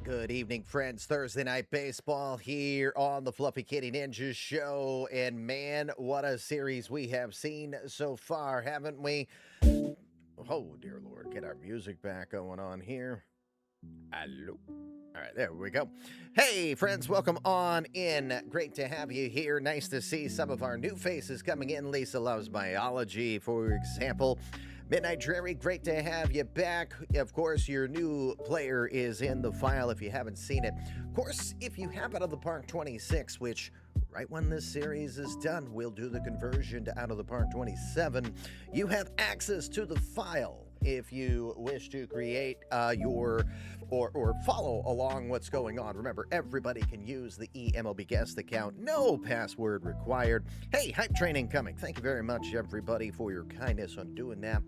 Good evening, friends. Thursday Night Baseball here on the Fluffy Kitty Ninja Show. And man, what a series we have seen so far, haven't we? Oh, dear Lord. Get our music back going on here. Hello. All right, there we go. Hey, friends, welcome on in. Great to have you here. Nice to see some of our new faces coming in. Lisa Loves Biology, for example. Midnight Dreary, great to have you back. Of course, your new player is in the file if you haven't seen it. Of course, if you have Out of the Park 26, which right when this series is done, we'll do the conversion to Out of the Park 27, you have access to the file if you wish to create your or follow along what's going on. Remember, everybody can use the eMLB guest account. No password required. Hey, hype training coming. Thank you very much, everybody, for your kindness on doing that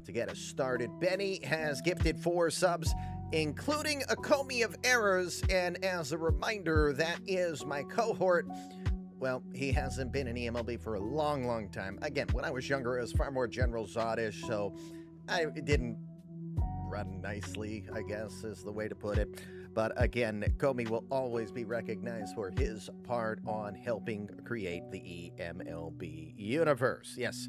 to get us started. Benny has gifted 4 subs, including a Comey of Errors. And as a reminder, that is my cohort. Well, he hasn't been in eMLB for a long, long time. Again, when I was younger, it was far more General Zodish, so it didn't run nicely, I guess, is the way to put it. But again, Comey will always be recognized for his part on helping create the eMLB universe. Yes,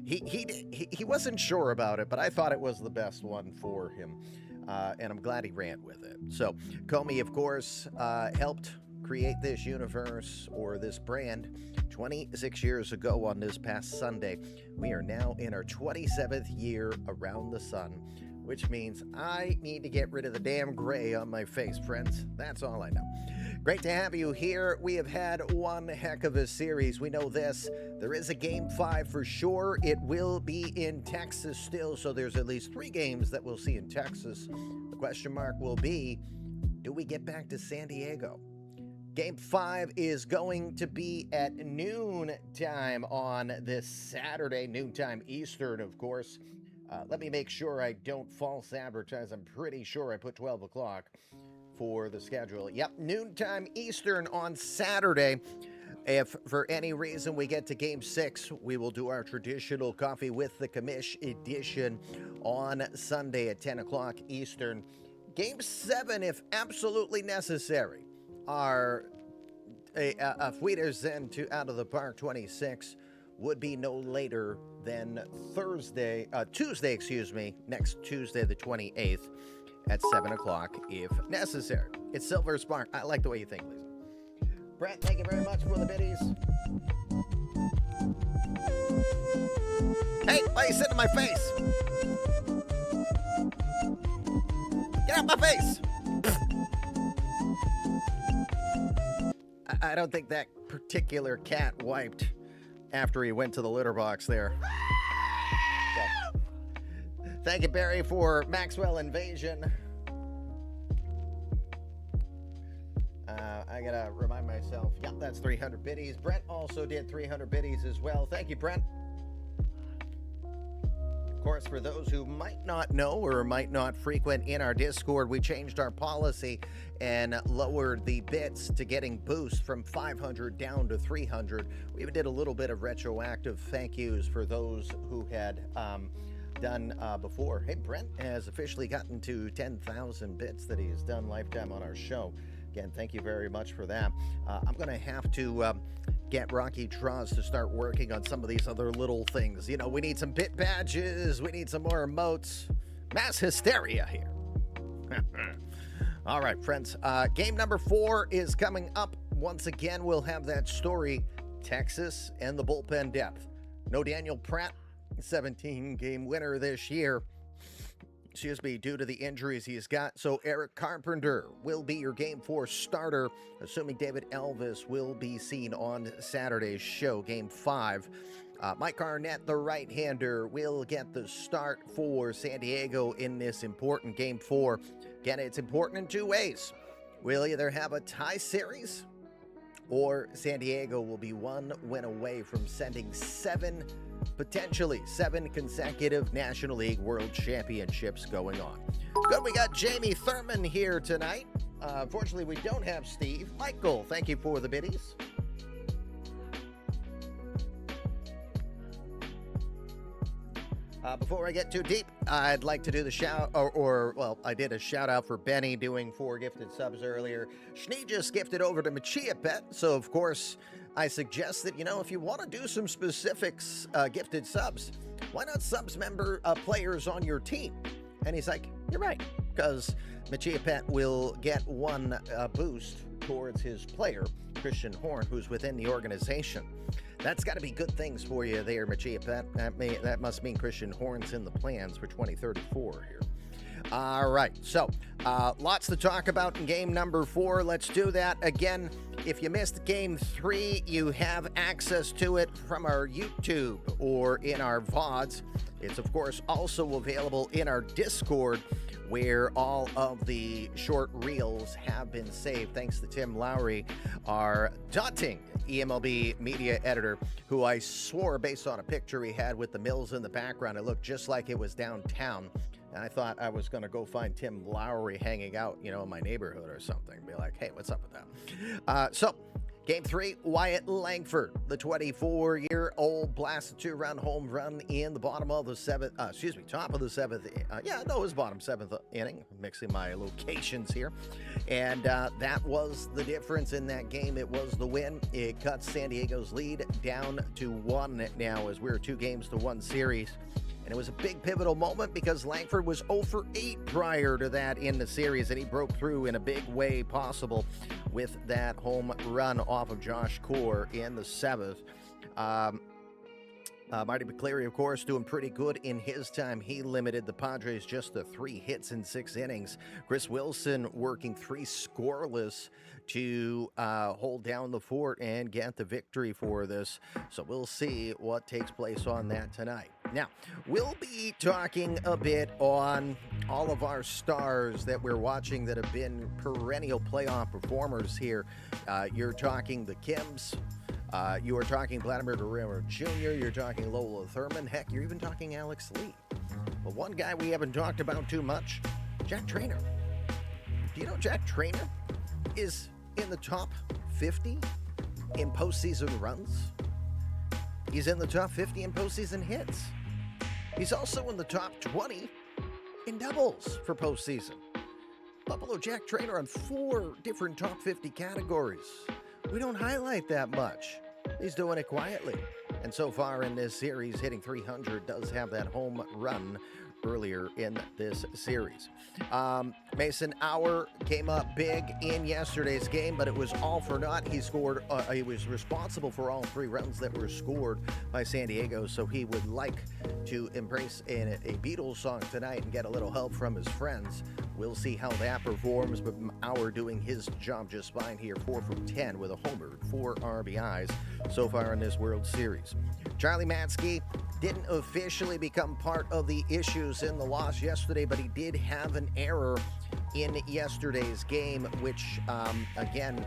he wasn't sure about it, but I thought it was the best one for him, and I'm glad he ran with it. So Comey, of course, helped create this universe or this brand 26 years ago on this past Sunday. We are now in our 27th year around the sun, which means I need to get rid of the damn gray on my face, friends. That's all I know. Great to have you here. We have had one heck of a series. We know this. There is a Game 5 for sure. It will be in Texas still, so there's at least 3 games that we'll see in Texas. The question mark will be, do we get back to San Diego? Game 5 is going to be at noon time on this Saturday, noontime Eastern, of course. Let me make sure I don't false advertise. I'm pretty sure I put 12 o'clock for the schedule. Yep, noontime Eastern on Saturday. If for any reason we get to Game 6, we will do our traditional Coffee with the Commish edition on Sunday at 10 o'clock Eastern. Game 7, if absolutely necessary, are a Fweeters and to Out of the Park 26 would be no later than Tuesday, next Tuesday, the 28th at 7 o'clock if necessary. It's Silver Spark. I like the way you think, Lisa. Brett, thank you very much for the biddies. Hey, why are you sitting in my face? Get out my face! I don't think that particular cat wiped after he went to the litter box there. So, thank you, Barry, for Maxwell Invasion. I gotta remind myself. Yep, that's 300 biddies. Brent also did 300 biddies as well. Thank you, Brent. Of course, for those who might not know or might not frequent in our Discord, we changed our policy and lowered the bits to getting boost from 500 down to 300. We even did a little bit of retroactive thank yous for those who had done before. Hey, Brent has officially gotten to 10,000 bits that he's done lifetime on our show. Again, thank you very much for that. I'm going to have to get Rocky Draws to start working on some of these other little things. You know, we need some bit badges. We need some more emotes. Mass hysteria here. All right, friends. Game number 4 is coming up. Once again, we'll have that story, Texas and the bullpen depth. No Daniel Pratt, 17-game winner this year. Due to the injuries he's got. So Eric Carpenter will be your Game 4 starter, assuming David Elvis will be seen on Saturday's show, Game 5. Mike Arnett, the right-hander, will get the start for San Diego in this important Game 4. Again, it's important in two ways. We'll either have a tie series, or San Diego will be one win away from sending potentially seven consecutive National League World Championships going on. Good, we got Jamie Thurman here tonight. Unfortunately, we don't have Steve. Michael, thank you for the biddies. Before I get too deep, I'd like to do the I did a shout out for Benny doing 4 gifted subs earlier. Schnee just gifted over to Machia Pet, so of course, I suggest that, if you want to do some specifics gifted subs, why not subs member players on your team? And he's like, you're right, because Machia Pet will get one boost towards his player, Christian Horn, who's within the organization. That's got to be good things for you there, Machia Pet. That must mean Christian Horn's in the plans for 2034 here. All right, so lots to talk about in game number 4. Let's do that. Again, if you missed game 3, you have access to it from our YouTube or in our VODs. It's, of course, also available in our Discord, where all of the short reels have been saved, thanks to Tim Lowry, our daunting eMLB media editor, who I swore, based on a picture he had with the mills in the background, it looked just like it was downtown. And I thought I was going to go find Tim Lowry hanging out, in my neighborhood or something. Be like, hey, what's up with that? So, Game 3, Wyatt Langford, the 24-year-old, blasted 2-run home run in the top of the 7th. It was bottom 7th inning. Mixing my locations here. And that was the difference in that game. It was the win. It cuts San Diego's lead down to 1 now, as we're 2-1 series. And it was a big pivotal moment because Langford was 0 for 8 prior to that in the series, and he broke through in a big way possible with that home run off of Josh Core in the 7th. Marty McCleary, of course, doing pretty good in his time. He limited the Padres just to 3 hits in 6 innings. Chris Wilson working 3 scoreless to hold down the fort and get the victory for this. So we'll see what takes place on that tonight. Now, we'll be talking a bit on all of our stars that we're watching that have been perennial playoff performers here. You're talking the Kims. You are talking Vladimir Guerrero Jr., you're talking Lola Thurman, heck, you're even talking Alex Lee. But one guy we haven't talked about too much, Jack Trainer. Do you know Jack Trainer is in the top 50 in postseason runs? He's in the top 50 in postseason hits. He's also in the top 20 in doubles for postseason. Buffalo Jack Trainer on 4 different top 50 categories. We don't highlight that much. He's doing it quietly. And so far in this series, hitting 300, does have that home run earlier in this series. Mason Hour came up big in yesterday's game, but it was all for naught. He scored, he was responsible for all 3 runs that were scored by San Diego, so he would like to embrace a Beatles song tonight and get a little help from his friends. We'll see how that performs, but Hour doing his job just fine here, 4 for 10 with a homer, 4 RBIs so far in this World Series. Charlie Matzke didn't officially become part of the issues in the loss yesterday, but he did have an error in yesterday's game, which, again,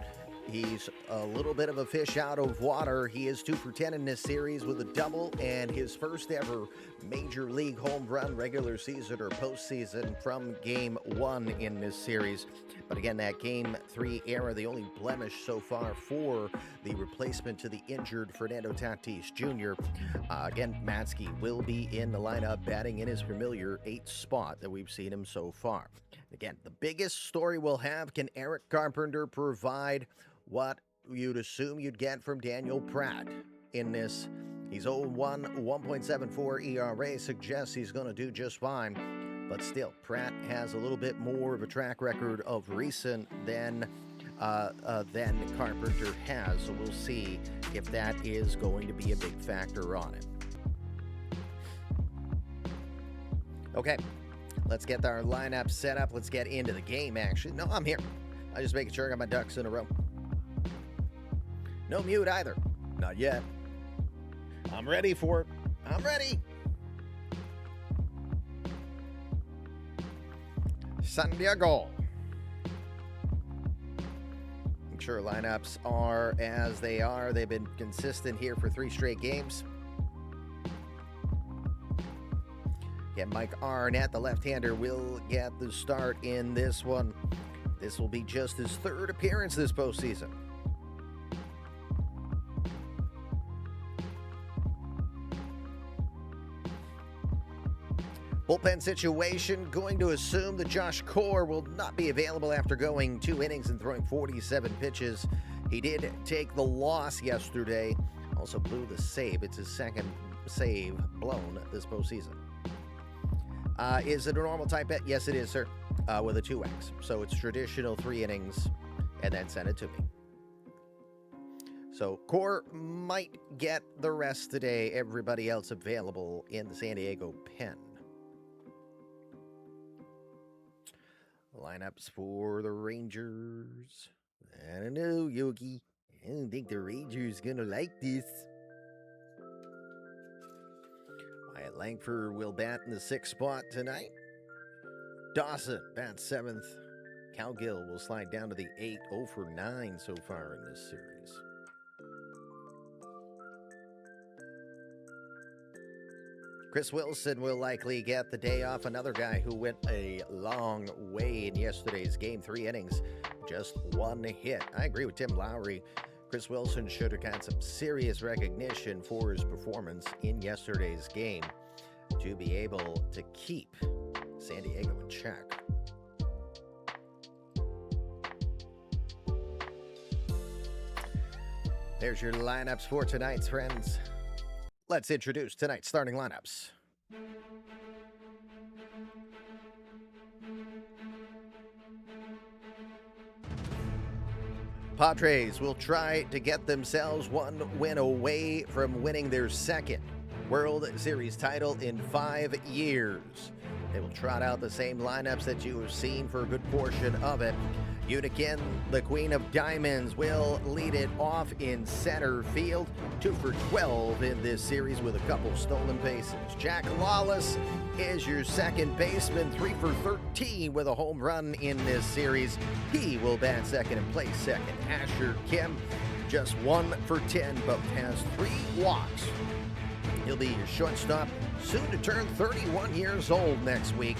he's a little bit of a fish out of water. He is 2 for 10 in this series with a double and his first ever major league home run, regular season or postseason, from game 1 in this series. But again, that game 3 error, the only blemish so far for the replacement to the injured Fernando Tatis Jr. Again, Matzke will be in the lineup, batting in his familiar 8th spot that we've seen him so far. Again, the biggest story we'll have, can Eric Carpenter provide what you'd assume you'd get from Daniel Pratt in this? He's 0-1, 1.74 ERA, suggests he's going to do just fine. But still, Pratt has a little bit more of a track record of recent than Carpenter has. So we'll see if that is going to be a big factor on it. Okay, let's get our lineup set up. Let's get into the game, actually. No, I'm here. I'm just making sure I got my ducks in a row. No mute either. Not yet. I'm ready for it. I'm ready. San Diego. Make sure lineups are as they are. They've been consistent here for 3 straight games. Again, Mike Arnett, the left-hander, will get the start in this one. This will be just his 3rd appearance this postseason. Bullpen situation, going to assume that Josh Core will not be available after going 2 innings and throwing 47 pitches. He did take the loss yesterday, also blew the save. It's his 2nd save blown this postseason. Is it a normal type bet? Yes, it is, sir, with a 2X. So it's traditional 3 innings and then send it to me. So Core might get the rest today. Everybody else available in the San Diego pen. Lineups for the Rangers. I don't know, Yogi. I don't think the Rangers gonna like this. Wyatt Langford will bat in the 6th spot tonight. Dawson bats 7th. Cowgill will slide down to the 8th. 0 for 9 so far in this series. Chris Wilson will likely get the day off. Another guy who went a long way in yesterday's game. 3 innings, just 1 hit. I agree with Tim Lowry. Chris Wilson should have got some serious recognition for his performance in yesterday's game to be able to keep San Diego in check. There's your lineups for tonight's friends. Let's introduce tonight's starting lineups. Padres will try to get themselves 1 win away from winning their 2nd World Series title in 5 years. They will trot out the same lineups that you have seen for a good portion of it. Unikin, the Queen of Diamonds, will lead it off in center field. 2 for 12 in this series with a couple stolen bases. Jack Lawless is your second baseman, 3 for 13 with a home run in this series. He will bat second and play second. Asher Kim, just 1 for 10, but has 3 walks. He'll be your shortstop, soon to turn 31 years old next week.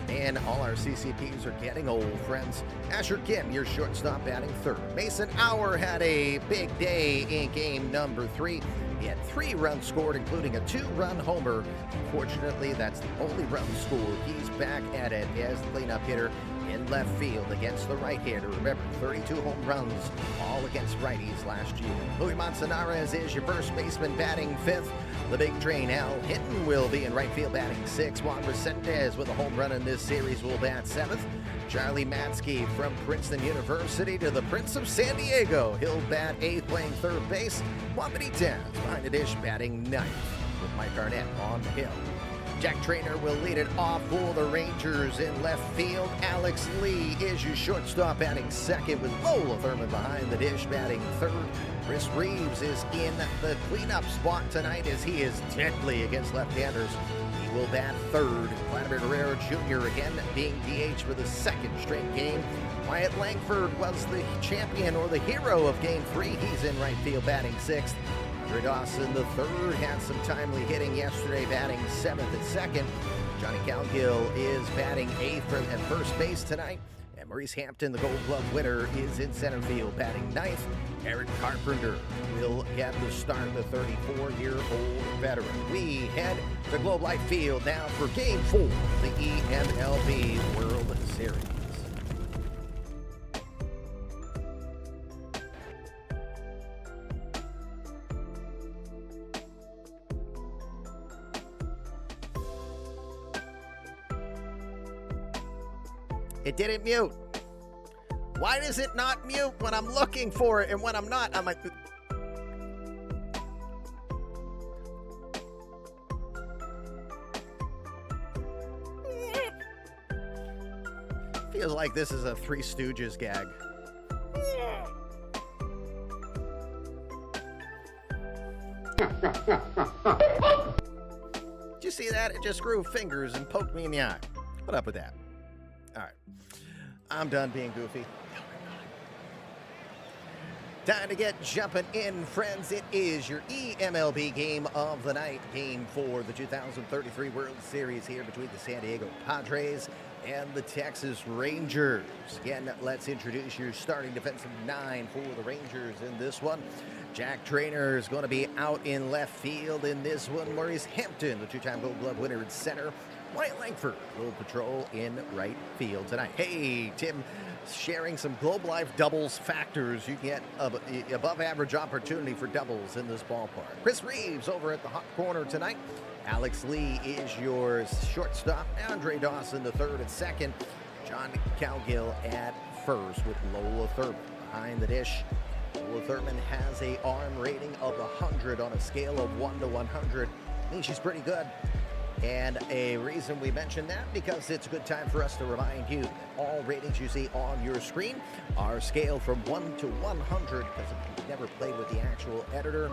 And all our CCPs are getting old, friends. Asher Kim, your shortstop, batting 3rd. Mason Hour had a big day in game number 3. He had 3 runs scored, including a 2-run homer. Unfortunately, that's the only run scored. He's back at it as the cleanup hitter in left field against the right-hander. Remember, 32 home runs, all against righties last year. Louis Manzanares is your first baseman, batting 5th. The big train, Al Hinton, will be in right field, batting 6th. Juan Resendez with a home run in this series will bat 7th. Charlie Matzke from Princeton University to the Prince of San Diego. He'll bat 8th, playing 3rd base. Juan Benitez behind the dish, batting 9th, with Mike Arnett on the hill. Jack Trainer will lead it off for the Rangers in left field. Alex Lee is your shortstop, batting 2nd, with Lola Thurman behind the dish, batting 3rd. Chris Reeves is in the cleanup spot tonight as he is deadly against left-handers. He will bat 3rd. Vladimir Guerrero Jr. again being DH for the 2nd straight game. Wyatt Langford was the champion or the hero of Game 3. He's in right field, batting 6th. Andre Dawson, the 3rd, had some timely hitting yesterday, batting 7th and 2nd. Johnny Calgill is batting 8th at first base tonight. And Maurice Hampton, the Gold Glove winner, is in center field, batting 9th. Eric Carpenter will get the start, the 34-year-old veteran. We head to Globe Life Field now for Game 4 of the eMLB World Series. It didn't mute. Why does it not mute when I'm looking for it, and when I'm not, I'm like... Feels like this is a Three Stooges gag. Did you see that? It just grew fingers and poked me in the eye. What up with that? All right, I'm done being goofy. Time to get jumping in, friends. It is your eMLB game of the night. Game 4, the 2033 World Series here between the San Diego Padres and the Texas Rangers. Again, let's introduce your starting defensive 9 for the Rangers in this one. Jack Trainer is going to be out in left field in this one. Maurice Hampton, the 2-time Gold Glove winner, in center. Wyatt Langford will patrol in right field tonight. Hey, Tim, sharing some Globe Life doubles factors. You get above average opportunity for doubles in this ballpark. Chris Reeves over at the hot corner tonight. Alex Lee is your shortstop. Andre Dawson, the 3rd and 2nd. John Calgill at 1st with Lola Thurman behind the dish. Lola Thurman has a arm rating of 100 on a scale of 1 to 100. Means she's pretty good. And a reason we mention that, because it's a good time for us to remind you that all ratings you see on your screen are scaled from 1 to 100, because if you've never played with the actual editor,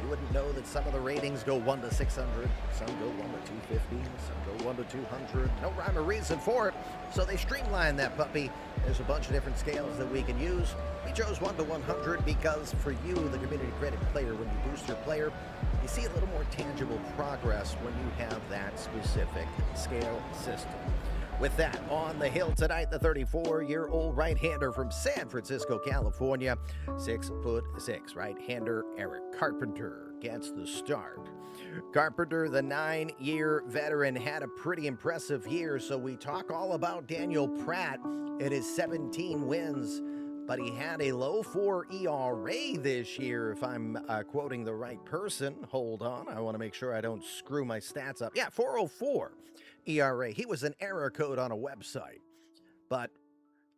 you wouldn't know that some of the ratings go 1 to 600, some go 1 to 250, some go 1 to 200. No rhyme or reason for it, so they streamlined that puppy. There's a bunch of different scales that we can use. We chose 1 to 100 because for you, the community credit player, when you boost your player, you see a little more tangible progress when you have that specific scale system. With that, on the hill tonight, the 34-year-old right-hander from San Francisco, California, 6'6", right-hander Eric Carpenter gets the start. Carpenter, the 9-year veteran, had a pretty impressive year, so we talk all about Daniel Pratt and his 17 wins, but he had a low 4 ERA this year, if I'm quoting the right person. Hold on, I want to make sure I don't screw my stats up. Yeah, 4.04 ERA. He was an error code on a website, but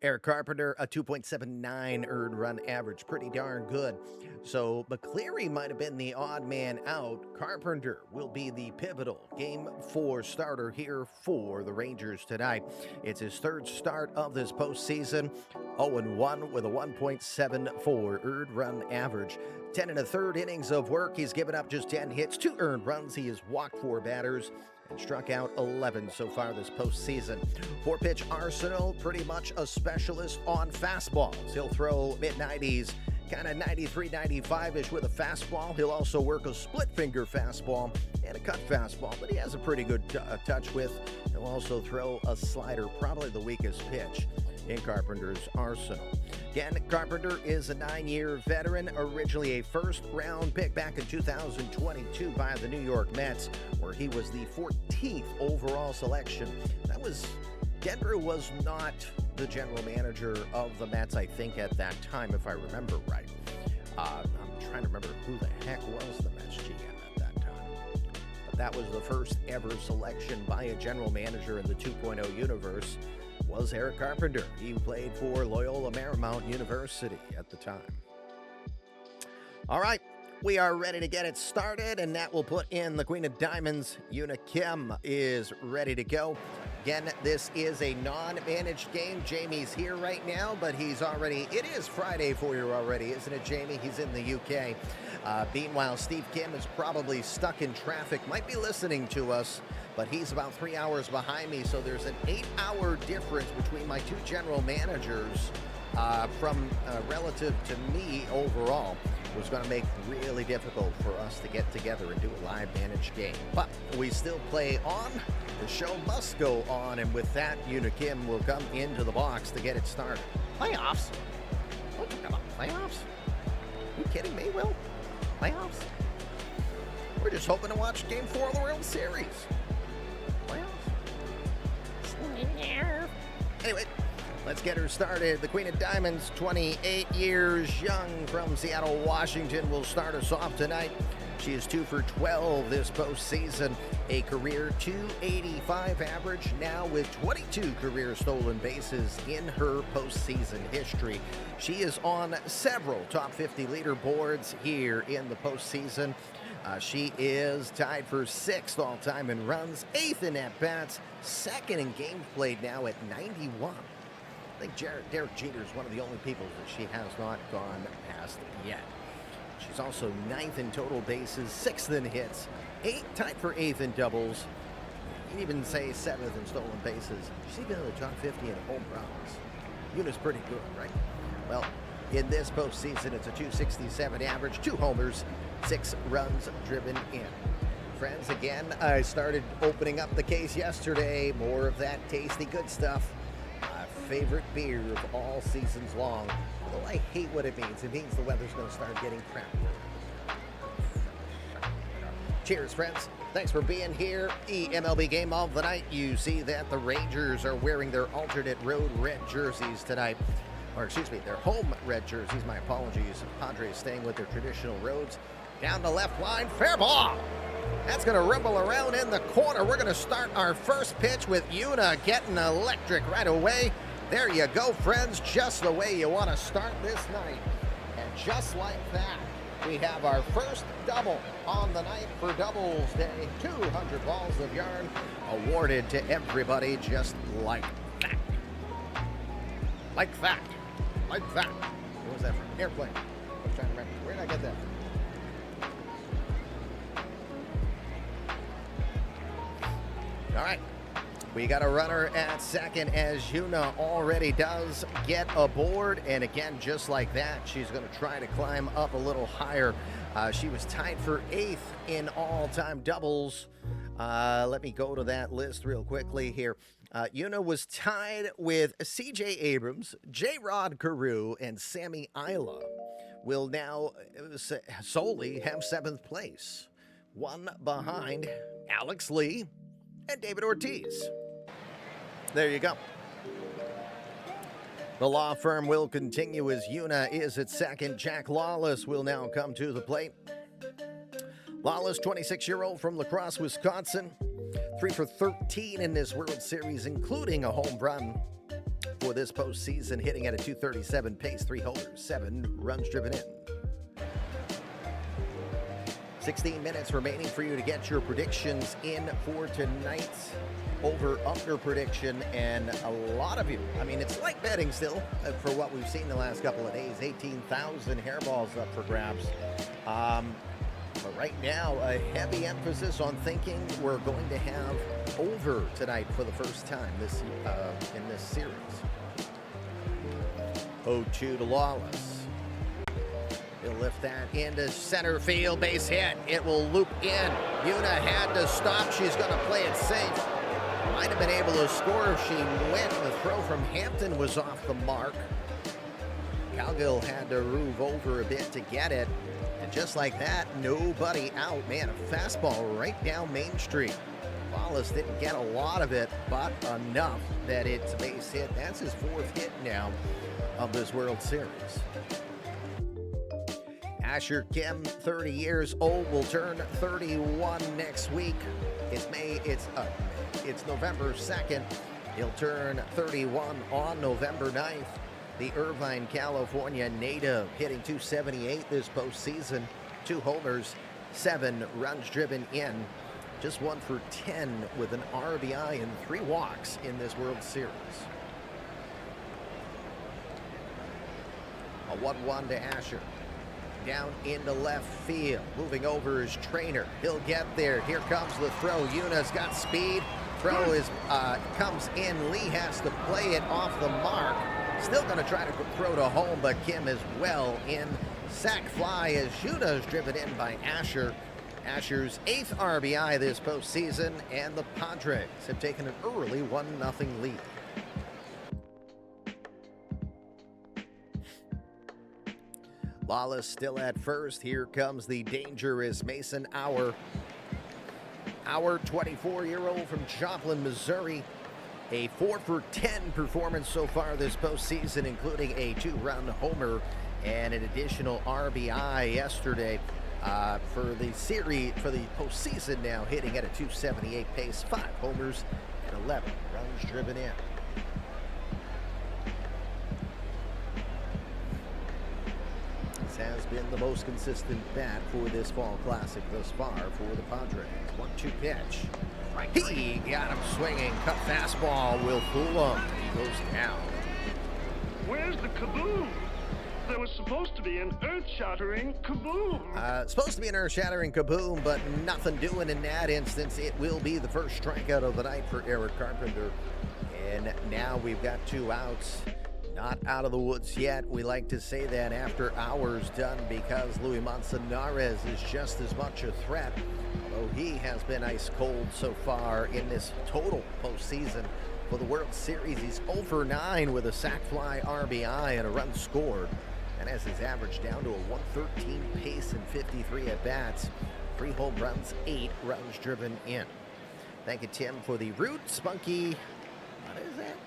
Eric Carpenter, a 2.79 earned run average. Pretty darn good. So McCleary might have been the odd man out. Carpenter will be the pivotal Game 4 starter here for the Rangers tonight. It's his 3rd start of this postseason. 0-1 with a 1.74 earned run average. 10 1/3 innings of work. He's given up just 10 hits, 2 earned runs. He has walked 4 batters and struck out 11 so far this postseason. 4-pitch arsenal, pretty much a specialist on fastballs. He'll throw mid-90s, kind of 93, 95-ish with a fastball. He'll also work a split-finger fastball and a cut fastball, but he has a pretty good touch with. He'll also throw a slider, probably the weakest pitch. in Carpenter's arsenal. Again, Carpenter is a 9-year veteran, originally a first-round pick back in 2022 by the New York Mets, where he was the 14th overall selection. Denver was not the general manager of the Mets, I think, at that time, if I remember right. I'm trying to remember who the heck was the Mets GM at that time. But that was the first ever selection by a general manager in the 2.0 universe, was Eric Carpenter. He played for Loyola Marymount University at the time. All right, we are ready to get it started, and that will put in the Queen of Diamonds. Yuna Kim is ready to go. Again, this is a non-managed game. Jamie's here right now, but it is Friday for you already, isn't it, Jamie? He's in the UK. Meanwhile, Steve Kim is probably stuck in traffic, might be listening to us, but he's about 3 hours behind me, so there's an 8-hour difference between my two general managers from relative to me overall. Was going to make it really difficult for us to get together and do a live managed game. But we still play on. The show must go on, and with that, Yuna Kim will come into the box to get it started. Playoffs? What talking about playoffs? Are you kidding me, Will? Playoffs? We're just hoping to watch Game 4 of the World Series. Playoffs? Anyway, let's get her started. The Queen of Diamonds, 28 years young from Seattle, Washington, will start us off tonight. She is 2 for 12 this postseason, a career .285 average, now with 22 career stolen bases in her postseason history. She is on several top 50 leaderboards here in the postseason. She is tied for 6th all-time in runs, 8th in at-bats, 2nd in games played now at 91. I think Derek Jeter is one of the only people that she has not gone past yet. She's also 9th in total bases, 6th in hits, tied for 8th in doubles. You can even say 7th in stolen bases. She's even in the top 50 in home runs. Yuna's pretty good, right? Well, in this postseason, it's a .267 average, 2 homers, 6 runs driven in. Friends, again, I started opening up the case yesterday. More of that tasty good stuff. Favorite beer of all seasons long. Although I hate what it means. It means the weather's going to start getting crappier. Cheers, friends. Thanks for being here. eMLB game of the night. You see that the Rangers are wearing their alternate road red jerseys tonight. Or excuse me, their home red jerseys. My apologies. Padres staying with their traditional roads. Down the left line. Fair ball. That's going to rumble around in the corner. We're going to start our first pitch with Yuna getting electric right away. There you go, friends, just the way you want to start this night. And just like that, we have our first double on the night for Doubles Day. 200 balls of yarn awarded to everybody just like that. Like that. Like that. What was that from? Airplane. I'm trying to remember. Where did I get that from? All right. We got a runner at second as Yuna already does get aboard. And again, just like that, she's going to try to climb up a little higher. She was tied for 8th in all-time doubles. Let me go to that list real quickly here. Yuna was tied with C.J. Abrams, J-Rod Carew, and Sammy Isla. Will now solely have 7th place. One behind Alex Lee and David Ortiz. There you go. The law firm will continue as Yuna is at second. Jack Lawless will now come to the plate. Lawless, 26-year-old from La Crosse, Wisconsin. 3 for 13 in this World Series, including a home run for this postseason, hitting at a .237 pace, 3 homers, 7 runs driven in. 16 minutes remaining for you to get your predictions in for tonight's over-under prediction, and a lot of you, I mean, it's like betting still for what we've seen the last couple of days. 18,000 hairballs up for grabs. But right now, a heavy emphasis on thinking we're going to have over tonight for the first time in this series. 0-2 to Lawless. He'll lift that into center field, base hit. It will loop in. Yuna had to stop. She's going to play it safe. Might have been able to score if she went. The throw from Hampton was off the mark. Calgill had to move over a bit to get it. And just like that, nobody out. Man, a fastball right down Main Street. Wallace didn't get a lot of it, but enough that it's a base hit. That's his 4th hit now of this World Series. Asher Kim, 30 years old, will turn 31 next week. It's November 2nd. He'll turn 31 on November 9th. The Irvine, California native, hitting .278 this postseason. 2 homers, 7 runs driven in. Just 1 for 10 with an RBI and 3 walks in this World Series. A 1-1 to Asher. Down into left field. Moving over his trainer. He'll get there. Here comes the throw. Yuna's got speed. Throw comes in. Lee has to play it off the mark. Still going to try to throw to home, but Kim is well in. Sac fly as Yuna is driven in by Asher. Asher's 8th RBI this postseason, and the Padres have taken an early 1-0 lead. Lawless still at first. Here comes the dangerous Mason Hour. Hour, 24-year-old from Joplin, Missouri. A 4 for 10 performance so far this postseason, including a 2-run homer and an additional RBI yesterday. For the postseason now, hitting at a .278 pace, 5 homers and 11 runs driven in. This has been the most consistent bat for this fall classic thus far for the Padres. 1-2 pitch. He got him swinging. Cut fastball will fool him. He goes down. Where's the kaboom? There was supposed to be an earth-shattering kaboom. Supposed to be an earth-shattering kaboom, but nothing doing in that instance. It will be the first strikeout of the night for Eric Carpenter. And now we've got 2 outs. Not out of the woods yet. We like to say that after hours done because Luis Manzanares is just as much a threat. Although he has been ice cold so far in this total postseason. For the World Series, he's 0 for 9 with a sac fly RBI and a run scored. And has his average down to a 113 pace and 53 at-bats. 3 home runs, 8 runs driven in. Thank you, Tim, for the Root Spunky. What is that?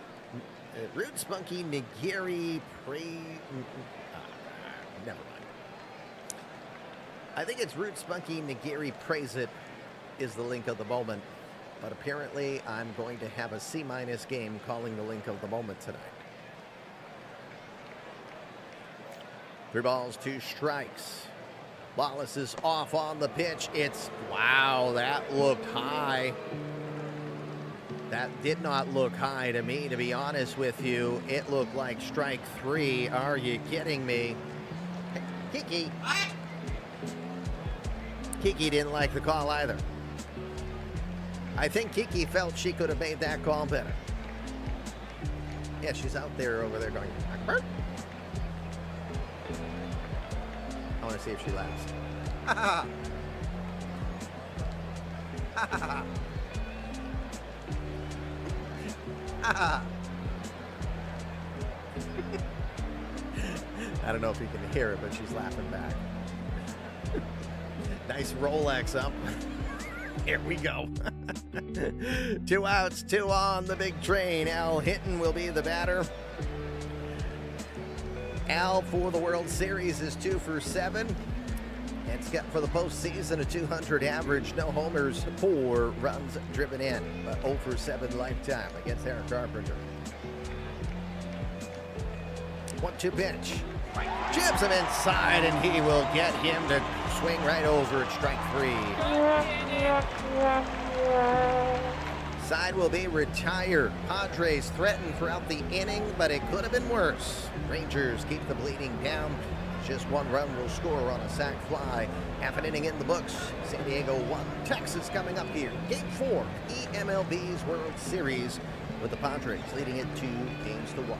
Root Spunky Nigiri never mind. I think it's Root Spunky Nigiri Praise It is the link of the moment. But apparently I'm going to have a C- game calling the link of the moment tonight. 3 balls, 2 strikes. Wallace is off on the pitch. Wow, that looked high. That did not look high to me, to be honest with you. It looked like strike 3. Are you kidding me? Hey, Kiki. Kiki didn't like the call either. I think Kiki felt she could have made that call better. Yeah, she's out there over there going, Akbar? I want to see if she laughs. Ha ha ha. I don't know if you can hear it, but she's laughing back. Nice Rolex up. Here we go. 2 outs, 2 on the big train. Al Hinton will be the batter. Al for the World Series is 2 for 7. It's got for the postseason a 200 average, no homers, 4 runs driven in, but 0 for 7 lifetime against Eric Carpenter. 1-2 pitch. Chips him inside, and he will get him to swing right over at strike 3. Side will be retired. Padres threatened throughout the inning, but it could have been worse. Rangers keep the bleeding down. Just 1 run will score on a sac fly. Half an inning in the books. San Diego 1, Texas coming up here. Game 4, eMLB's World Series, with the Padres leading it 2-1.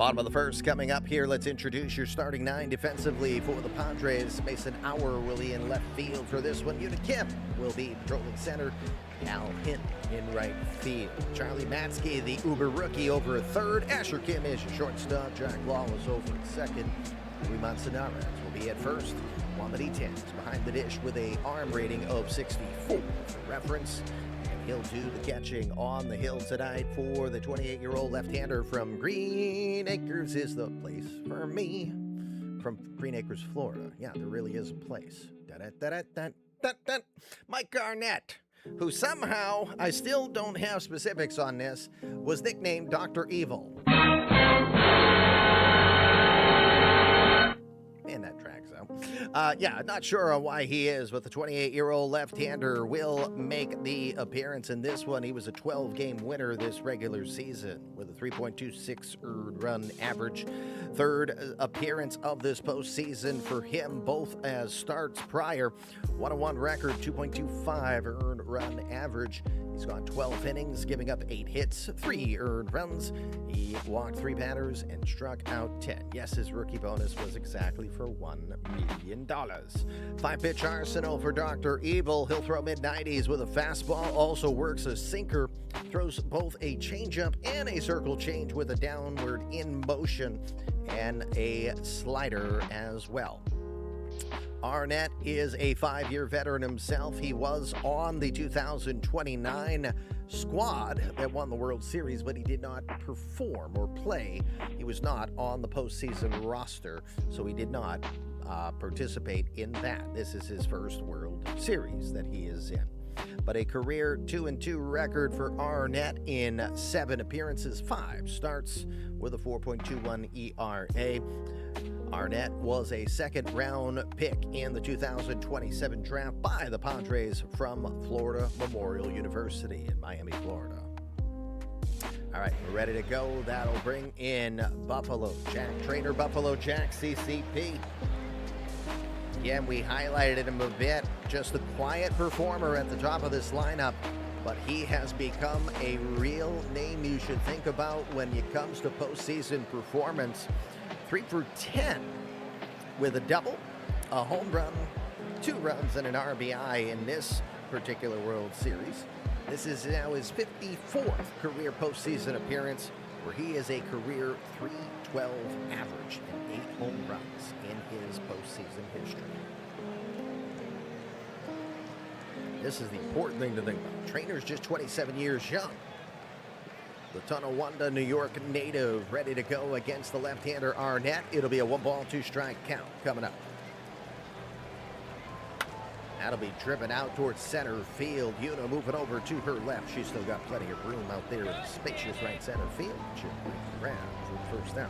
Bottom of the first coming up here. Let's introduce your starting 9 defensively for the Padres. Mason Auer will be in left field for this one. Unit Kim will be patrolling center. Al Hint in right field. Charlie Matzke, the Uber rookie, over at third. Asher Kim is your shortstop. Jack Lawless over at second. Rui Manzanares will be at first. Juan Benitez behind the dish with a arm rating of 64 for reference. He'll do the catching on the hill tonight for the 28-year-old left-hander from Green Acres is the place for me. From Green Acres, Florida. Yeah, there really is a place. Mike Garnett, who somehow, I still don't have specifics on this, was nicknamed Dr. Evil. And that tracks out. Yeah, not sure on why he is, but the 28-year-old left-hander will make the appearance in this one. He was a 12-game winner this regular season with a 3.26 earned run average. Third appearance of this postseason for him, both as starts prior. 1-1 record, 2.25 earned run average. He's gone 12 innings, giving up 8 hits, 3 earned runs. He walked 3 batters and struck out 10. Yes, his rookie bonus was exactly for $1 million. 5-pitch arsenal for Dr. Evil. He'll throw mid-90s with a fastball, also works a sinker, throws both a changeup and a circle change with a downward in motion, and a slider as well. Arnett is a 5-year veteran himself. He was on the 2029 squad that won the World Series, but he did not perform or play. He was not on the postseason roster, so he did not participate in that. This is his first World Series that he is in. But a career 2-2 record for Arnett in 7 appearances, 5 starts with a 4.21 ERA. Arnett was a second-round pick in the 2027 draft by the Padres from Florida Memorial University in Miami, Florida. All right, we're ready to go. That'll bring in Buffalo Jack Trainer, Buffalo Jack CCP. Again, we highlighted him a bit, just a quiet performer at the top of this lineup, but he has become a real name you should think about when it comes to postseason performance. 3 for 10 with a double, a home run, 2 runs, and an RBI in this particular World Series. This is now his 54th career postseason appearance, where he is a career .312 average and 8 home runs in his postseason history. This is the important thing to think about. Trainer's just 27 years young. The Tonawanda, New York native, ready to go against the left-hander Arnett. It'll be a 1-ball, 2-strike count coming up. That'll be driven out towards center field. Yuna moving over to her left. She's still got plenty of room out there in the spacious right center field. She'll bring it around for the first out.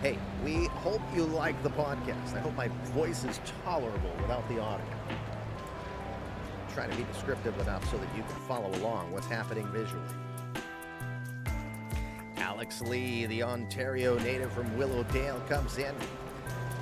Hey, we hope you like the podcast. I hope my voice is tolerable without the audio. I'm trying to be descriptive enough so that you can follow along what's happening visually. Alex Lee, the Ontario native from Willowdale, comes in.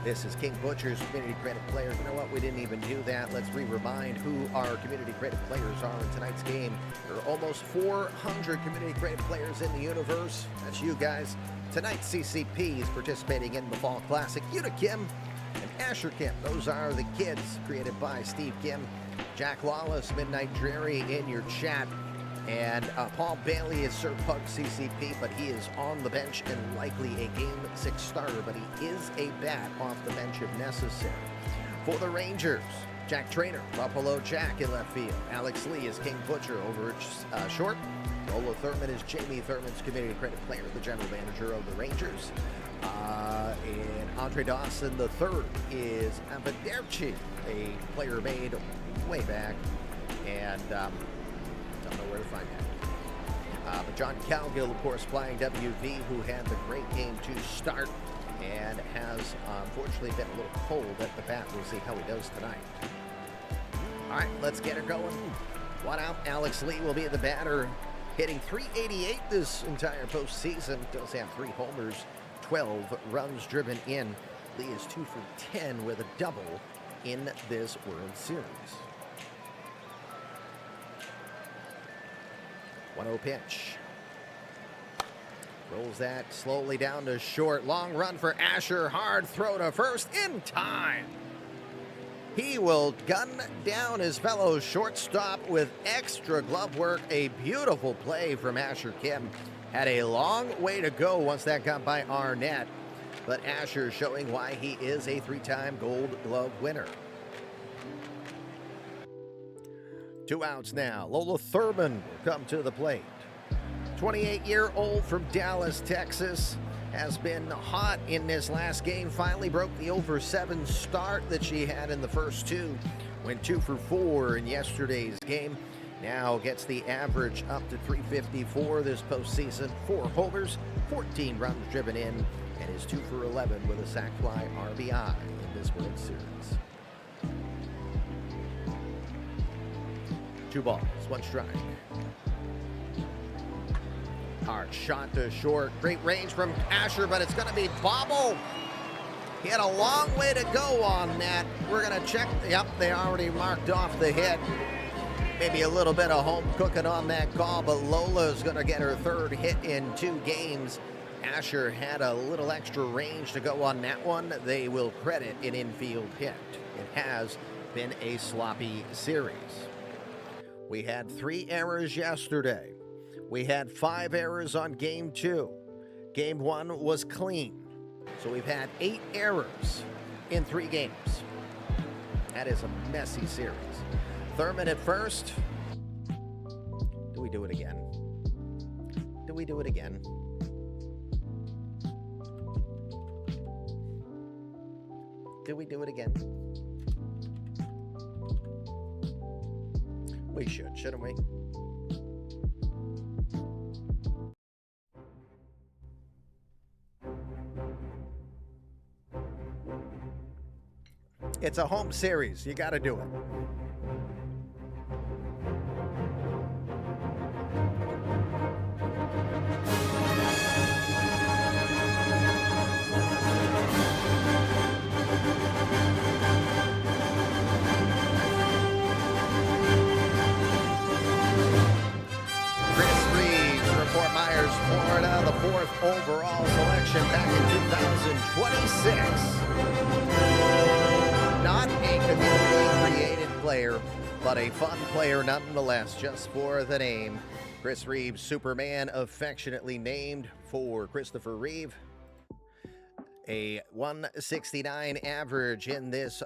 This is King Butcher's Community Credit Players. You know what? We didn't even do that. Let's remind who our Community Credit Players are in tonight's game. There are almost 400 Community Credit Players in the universe. That's you guys. Tonight, CCP is participating in the Fall Classic. Una Kim and Asher Kim. Those are the kids created by Steve Kim. Jack Lawless, Midnight Dreary in your chat. And Paul Bailey is Sir Pug CCP, but he is on the bench and likely a Game 6 starter, but he is a bat off the bench if necessary. For the Rangers, Jack Trainer, Buffalo Jack in left field. Alex Lee is King Butcher over short. Rolo Thurman is Jamie Thurman's Community Credit Player, the general manager of the Rangers. And Andre Dawson III is Avaderci, a player made way back, and don't know where to find that. But John Calgill, of course, flying WV, who had the great game to start and has unfortunately been a little cold at the bat. We'll see how he does tonight. All right, let's get her going. One out. Alex Lee will be the batter, hitting .388 this entire postseason. Does have 3 homers, 12 runs driven in. Lee is 2 for 10 with a double in this World Series. 1-0 pitch. Rolls that slowly down to short. Long run for Asher. Hard throw to first in time. He will gun down his fellow shortstop with extra glove work. A beautiful play from Asher Kim. Had a long way to go once that got by Arnett. But Asher showing why he is a 3-time Gold Glove winner. 2 outs now. Lola Thurman will come to the plate. 28-year-old from Dallas, Texas, has been hot in this last game. Finally broke the over 7 start that she had in the first 2. Went 2 for 4 in yesterday's game. Now gets the average up to 354 this postseason. 4 homers, 14 runs driven in, and is 2 for 11 with a sac fly RBI in this World Series. 2 balls, 1 strike. Hard shot to short. Great range from Asher, but it's going to be bobbled. He had a long way to go on that. We're going to check. Yep, they already marked off the hit. Maybe a little bit of home cooking on that call, but Lola's going to get her 3rd hit in 2 games. Asher had a little extra range to go on that one. They will credit an infield hit. It has been a sloppy series. We had 3 errors yesterday. We had 5 errors on game 2. Game 1 was clean. So we've had 8 errors in 3 games. That is a messy series. Thurman at first. Do we do it again? Do we do it again? Do we do it again? We should, shouldn't we? It's a home series. You got to do it. Florida, the 4th overall selection back in 2026. Not a community-created player, but a fun player nonetheless, just for the name. Chris Reeve, Superman, affectionately named for Christopher Reeve. A 169 average in this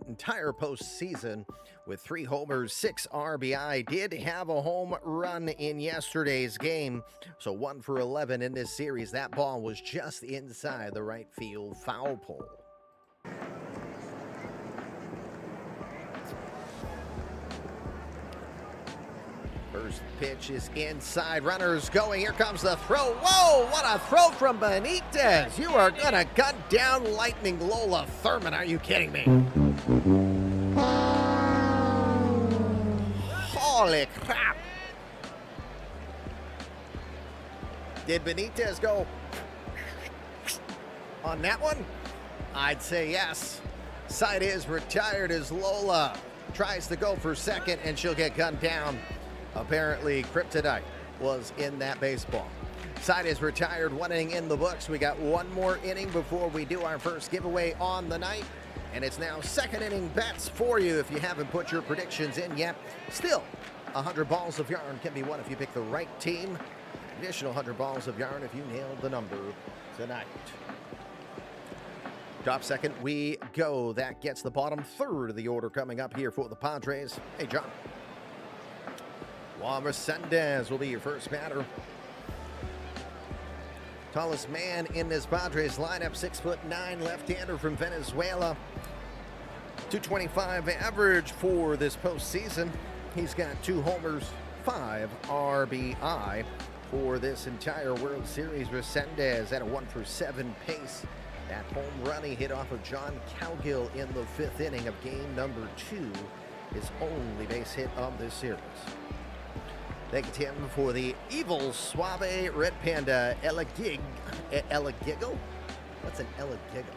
entire postseason with 3 homers, 6 RBI. Did have a home run in yesterday's game, so 1 for 11 in this series. That ball was just inside the right field foul pole. First pitch is inside. Runners going. Here comes the throw. Whoa, what a throw from Benitez. You are going to gun down lightning Lola Thurman. Are you kidding me? Holy crap. Did Benitez go on that one? I'd say yes. Side is retired as Lola tries to go for second, and she'll get gunned down. Apparently, kryptonite was in that baseball. Side is retired, 1 inning in the books. We got 1 more inning before we do our first giveaway on the night. And it's now 2nd inning bets for you if you haven't put your predictions in yet. Still, 100 balls of yarn can be won if you pick the right team. Additional 100 balls of yarn if you nail the number tonight. Top second we go. That gets the bottom 3rd of the order coming up here for the Padres. Hey, John. Juan Resendez will be your first batter. Tallest man in this Padres lineup, 6'9", left-hander from Venezuela. 225 average for this postseason. He's got 2 homers, 5 RBI for this entire World Series. Resendez at a 1 for 7 pace. That home run he hit off of John Cowgill in the 5th inning of game number 2. His only base hit of this series. Thank you, Tim, for the Evil Suave Red Panda Elegiggle? What's an Elegiggle?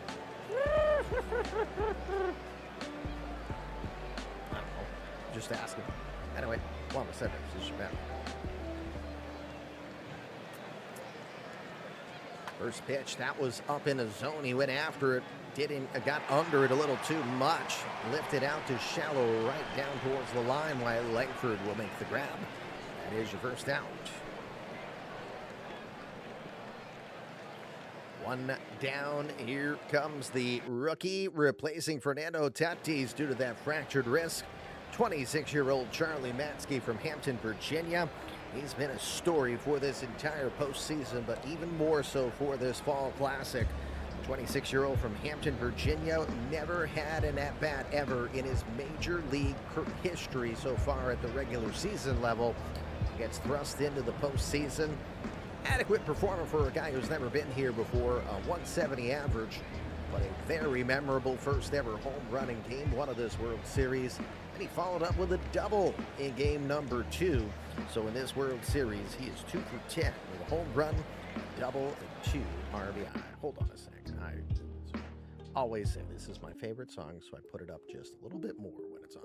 I don't know. Just asking. Anyway, Juan Resendez is your man. First pitch, that was up in the zone. He went after it, got under it a little too much. Lifted out to shallow right down towards the line while Langford will make the grab. That is your first out. One down. Here comes the rookie replacing Fernando Tatis due to that fractured wrist. 26-year-old Charlie Matzke from Hampton, Virginia. He's been a story for this entire postseason, but even more so for this fall classic. 26-year-old from Hampton, Virginia, never had an at-bat ever in his major league history so far at the regular season level. Gets thrust into the postseason. Adequate performer for a guy who's never been here before. A 170 average, but a very memorable first ever home running game, one of this World Series. And he followed up with a double in game number 2. So in this World Series, he is 2 for 10 with a home run, double, and 2 RBI. Hold on a second. I always say this is my favorite song, so I put it up just a little bit more when it's on.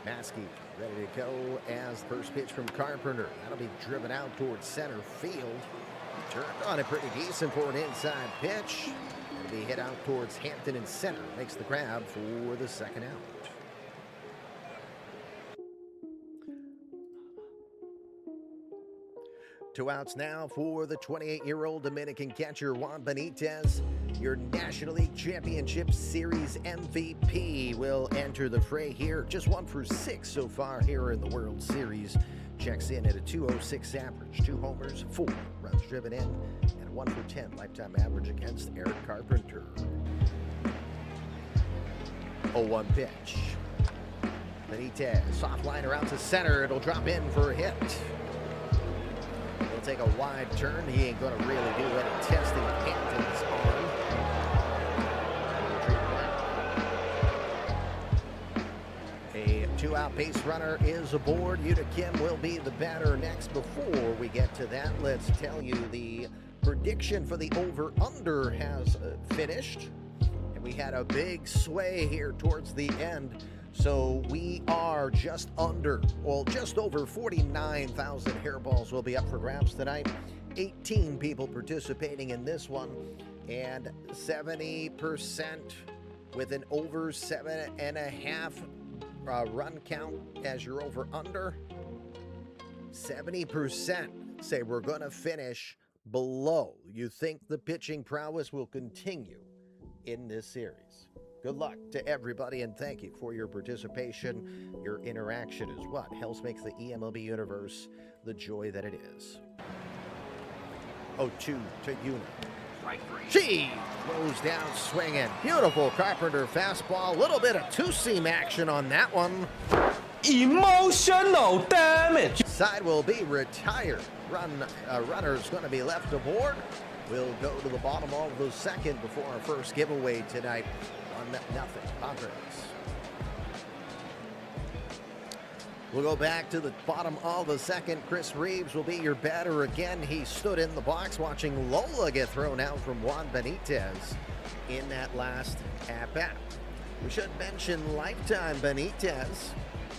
Matzke ready to go as the first pitch from Carpenter. That'll be driven out towards center field. Turned on it pretty decent for an inside pitch. It'll be hit out towards Hampton in center. Makes the grab for the second out. Two outs now for the 28-year-old Dominican catcher Juan Benitez. Your National League Championship Series MVP will enter the fray here. Just 1 for 6 so far here in the World Series. Checks in at a 206 average, 2 homers, 4 runs driven in, and a 1 for 10 lifetime average against Eric Carpenter. 0-1 pitch. Benitez, soft liner out to center. It'll drop in for a hit. He'll take a wide turn. He ain't going to really do any testing of Hampton's arm. A 2-out base runner is aboard. Yuta Kim will be the batter next. Before we get to that, let's tell you the prediction for the over-under has finished. And we had a big sway here towards the end. So we are just over 49,000 hairballs will be up for grabs tonight. 18 people participating in this one, and 70% with an over 7.5 run count as your over under. 70% say we're going to finish below. You think the pitching prowess will continue in this series? Good luck to everybody, and thank you for your participation. Your interaction is what helps makes the eMLB universe the joy that it is. 0-2 to Yuna. She throws down swinging. Beautiful Carpenter fastball. A little bit of two-seam action on that one. Emotional damage. Side will be retired. Runner's going to be left aboard. We'll go to the bottom of the second before our first giveaway tonight. 1-0 Padres. We'll go back to the bottom of the second. Chris Reeves will be your batter again. He stood in the box watching Lola get thrown out from Juan Benitez in that last at-bat. We should mention lifetime Benitez.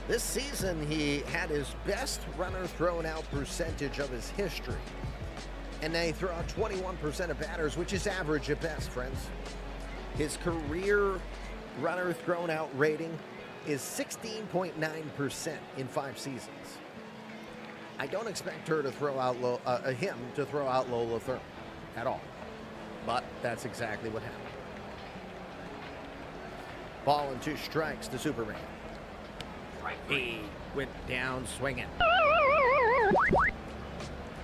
This season, he had his best runner thrown out percentage of his history. And they throw out 21% of batters, which is average at best, friends. His career runner thrown out rating is 16.9% in 5 seasons. I don't expect her to throw out him to throw out Lola Thurman at all, but that's exactly what happened. Ball and 2 strikes to Superman. He went down swinging.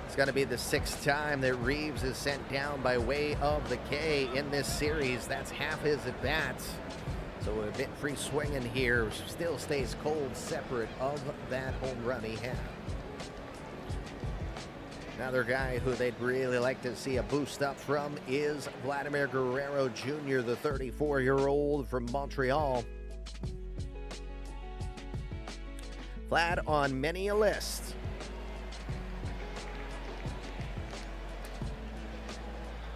It's going to be the 6th time that Reeves is sent down by way of the K in this series. That's half his at-bats. So a bit free swinging here. Still stays cold separate of that home run he had. Another guy who they'd really like to see a boost up from is Vladimir Guerrero Jr., the 34-year-old from Montreal. Vlad on many a list.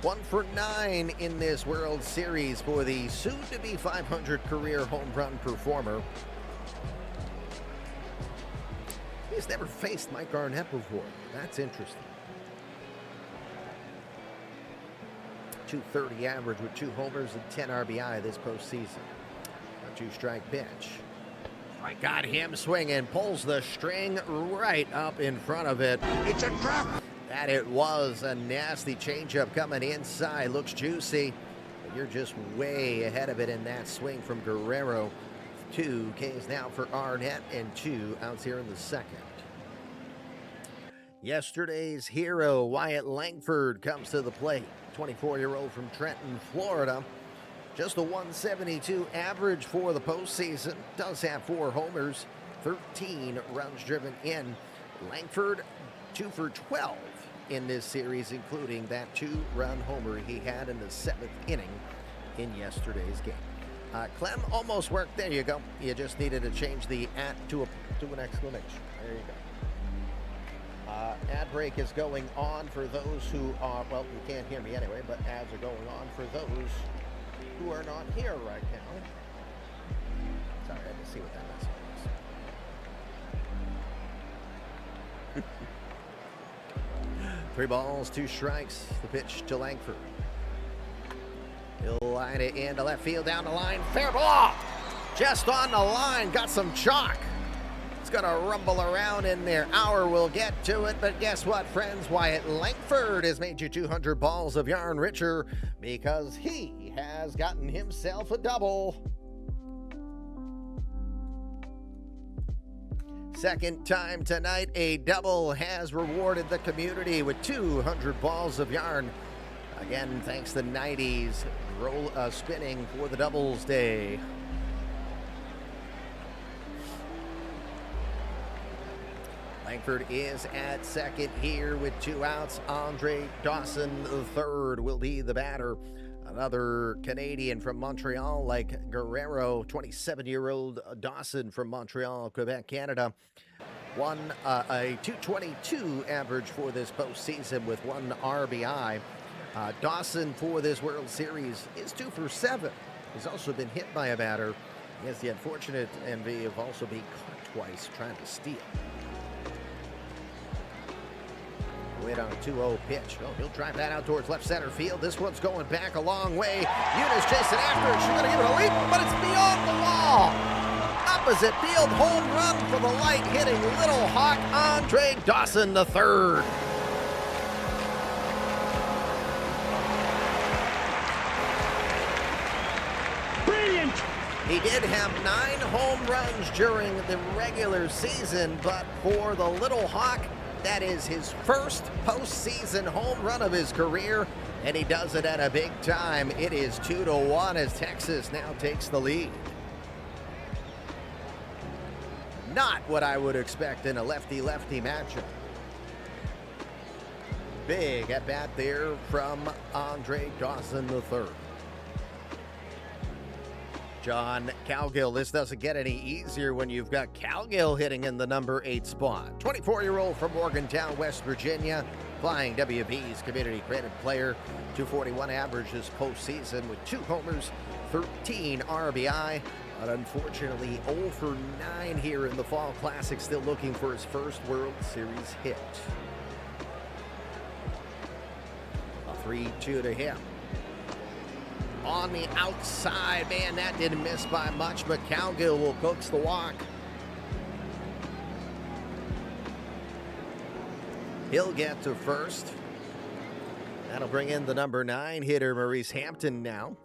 One for 9 in this World Series for the soon-to-be 500 career home run performer. He's never faced Mike Garnett before. That's interesting. .230 average with 2 homers and 10 RBI this postseason. A 2-strike pitch. I got him swinging, pulls the string right up in front of it. It's a trap. That it was a nasty changeup coming inside. Looks juicy, but you're just way ahead of it in that swing from Guerrero. 2 Ks now for Arnett and 2 outs here in the second. Yesterday's hero, Wyatt Langford, comes to the plate. 24-year-old from Trenton, Florida. Just a 172 average for the postseason. Does have 4 homers, 13 runs driven in. Langford, 2 for 12 in this series, including that 2-run homer he had in the 7th inning in yesterday's game. Clem almost worked. There you go. You just needed to change the at to an exclamation. There you go. Ad break is going on for those who are, well, you can't hear me anyway, but ads are going on for those who are not here right now. Sorry, I had to see what that was. 3 balls, 2 strikes. The pitch to Langford. He'll line it into left field, down the line. Fair ball! Just on the line, got some chalk. It's gonna rumble around in there. Hour will get to it, but guess what, friends? Wyatt Langford has made you 200 balls of yarn richer because he has gotten himself a double. Second time tonight, a double has rewarded the community with 200 balls of yarn. Again, thanks to 90s spinning for the doubles day. Langford is at second here with 2 outs. Andre Dawson III will be the batter. Another Canadian from Montreal like Guerrero, 27-year-old Dawson from Montreal, Quebec, Canada. A 222 average for this postseason with 1 RBI. Dawson for this World Series is 2 for 7. He's also been hit by a batter. He has the unfortunate envy of also being caught twice trying to steal. Wait on a 2-0 pitch. Oh, he'll drive that out towards left center field. This one's going back a long way. Eunice chasing after it. She's going to give it a leap, but it's beyond the wall. Opposite field, home run for the light-hitting Little Hawk, Andre Dawson III. Brilliant. He did have 9 home runs during the regular season, but for the Little Hawk, that is his first postseason home run of his career, and he does it at a big time. It is 2-1 as Texas now takes the lead. Not what I would expect in a lefty-lefty matchup. Big at bat there from Andre Dawson III. John Cowgill. This doesn't get any easier when you've got Cowgill hitting in the number 8 spot. 24-year-old from Morgantown, West Virginia, flying WB's Community Credit Player. 241 average this postseason with 2 homers, 13 RBI. But unfortunately, 0 for 9 here in the Fall Classic, still looking for his first World Series hit. A 3-2 to him. On the outside, man, that didn't miss by much, but Cowgill will coax the walk. He'll get to first. That'll bring in the number 9 hitter, Maurice Hampton now.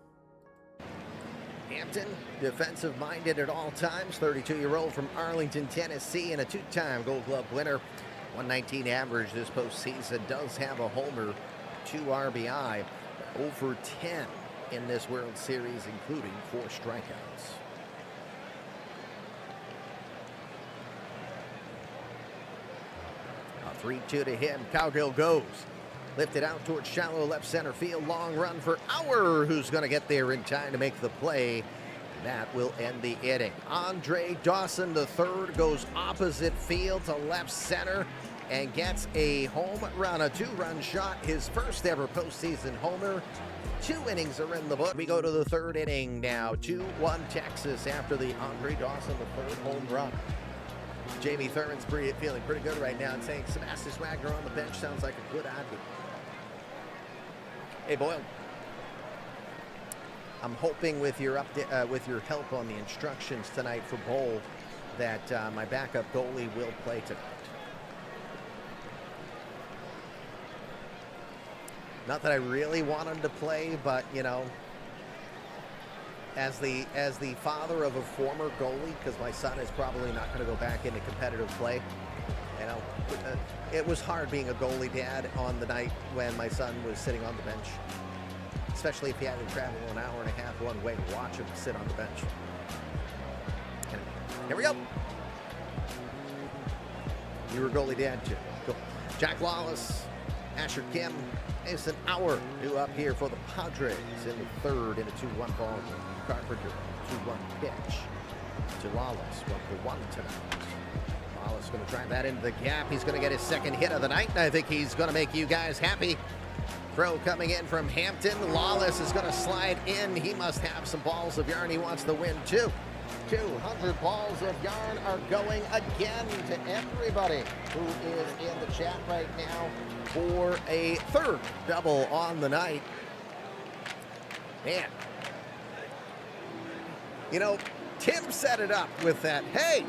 Hampton, defensive-minded at all times, 32-year-old from Arlington, Tennessee, and a 2-time Gold Glove winner. 119 average this postseason, does have a homer, 2 RBI, 0 for 10 in this World Series, including 4 strikeouts. A 3-2 to him. Cowgill goes. Lifted out towards shallow left center field. Long run for Auer, who's going to get there in time to make the play. That will end the inning. Andre Dawson III goes opposite field to left center and gets a home run, a 2-run shot, his first ever postseason homer. 2 innings are in the book. We go to the 3rd inning now. 2-1 Texas after the Andre Dawson III home run. Jamie Thurman's feeling pretty good right now and saying Sebastian Wagner on the bench sounds like a good idea. Hey, Boyle, I'm hoping with your with your help on the instructions tonight for bowl that my backup goalie will play tonight. Not that I really want him to play, but you know, as the father of a former goalie, because my son is probably not going to go back into competitive play. You know, it was hard being a goalie dad on the night when my son was sitting on the bench, especially if he had to travel an hour and a half one way to watch him sit on the bench. Anyway, here we go. You were goalie dad too. Cool. Jack Lawless, Asher Kim, Mason Hour due up here for the Padres in the third in a 2-1 ball. Carpenter, 2-1 pitch to Lawless, 1-1 tonight. Lawless going to drive that into the gap. He's going to get his second hit of the night, and I think he's going to make you guys happy. Throw coming in from Hampton. Lawless is going to slide in. He must have some balls of yarn. He wants to win too. 200 balls of yarn are going again to everybody who is in the chat right now for a third double on the night. Man. You know, Tim set it up with that. Hey,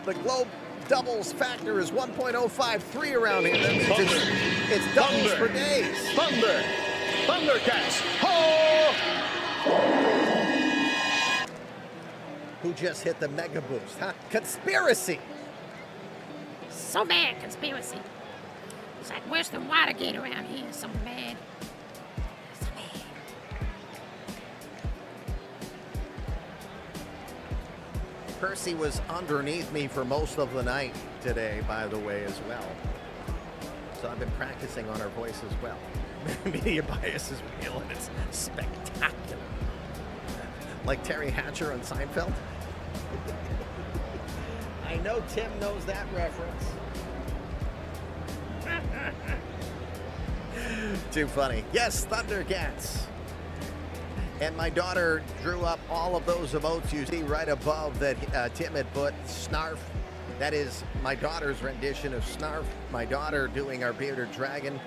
the Globe doubles factor is 1.053 around here. That means it's doubles for days. Thundercats. Ho! Who just hit the mega boost, huh? Conspiracy. So mad, conspiracy. It's like worse than Watergate around here. So mad. So mad. Percy was underneath me for most of the night today, by the way, as well. So I've been practicing on her voice as well. Media bias is real and it's spectacular. Like Terry Hatcher on Seinfeld. I know Tim knows that reference. Too funny. Yes, Thundercats. And my daughter drew up all of those emotes you see right above that Tim had put. Snarf. That is my daughter's rendition of Snarf. My daughter doing our bearded dragon.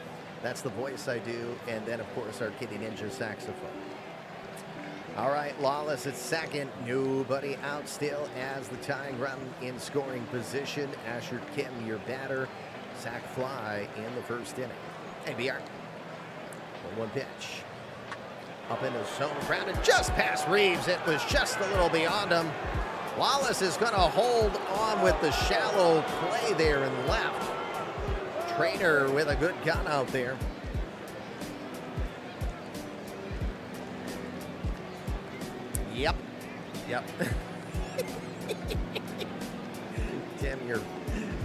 That's the voice I do. And then, of course, our Kitty Ninja saxophone. All right, Lawless at second. Nobody out still as the tying run in scoring position. Asher Kim, your batter. Sack fly in the first inning. Hey, BR. 1-1 pitch. Up in the zone, grounded just past Reeves. It was just a little beyond him. Lawless is going to hold on with the shallow play there and left. Trainer with a good gun out there. Yep. Tim,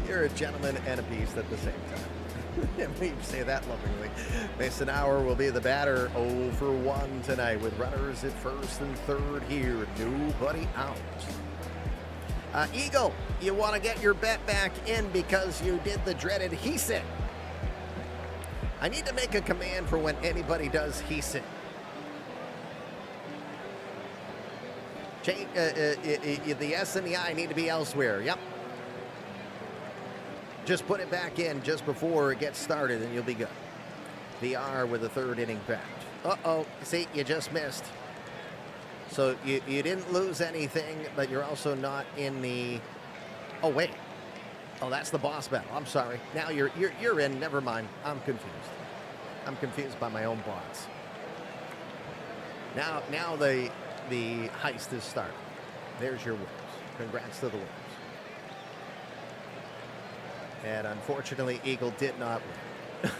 you're a gentleman and a beast at the same time. We say that lovingly. Mason Hour will be the batter. 0 for 1 tonight with runners at first and third here. Nobody out. Eagle, you want to get your bet back in because you did the dreaded he said. I need to make a command for when anybody does he said. The S and the I need to be elsewhere. Yep. Just put it back in just before it gets started and you'll be good. The R with a third inning bat. Uh-oh. See, you just missed. So you didn't lose anything, but you're also not in the... Oh, wait. Oh, that's the boss battle. I'm sorry. Now you're in. Never mind. I'm confused. I'm confused by my own bots. Now the heist is started. There's your winners. Congrats to the winners. And unfortunately, Eagle did not win.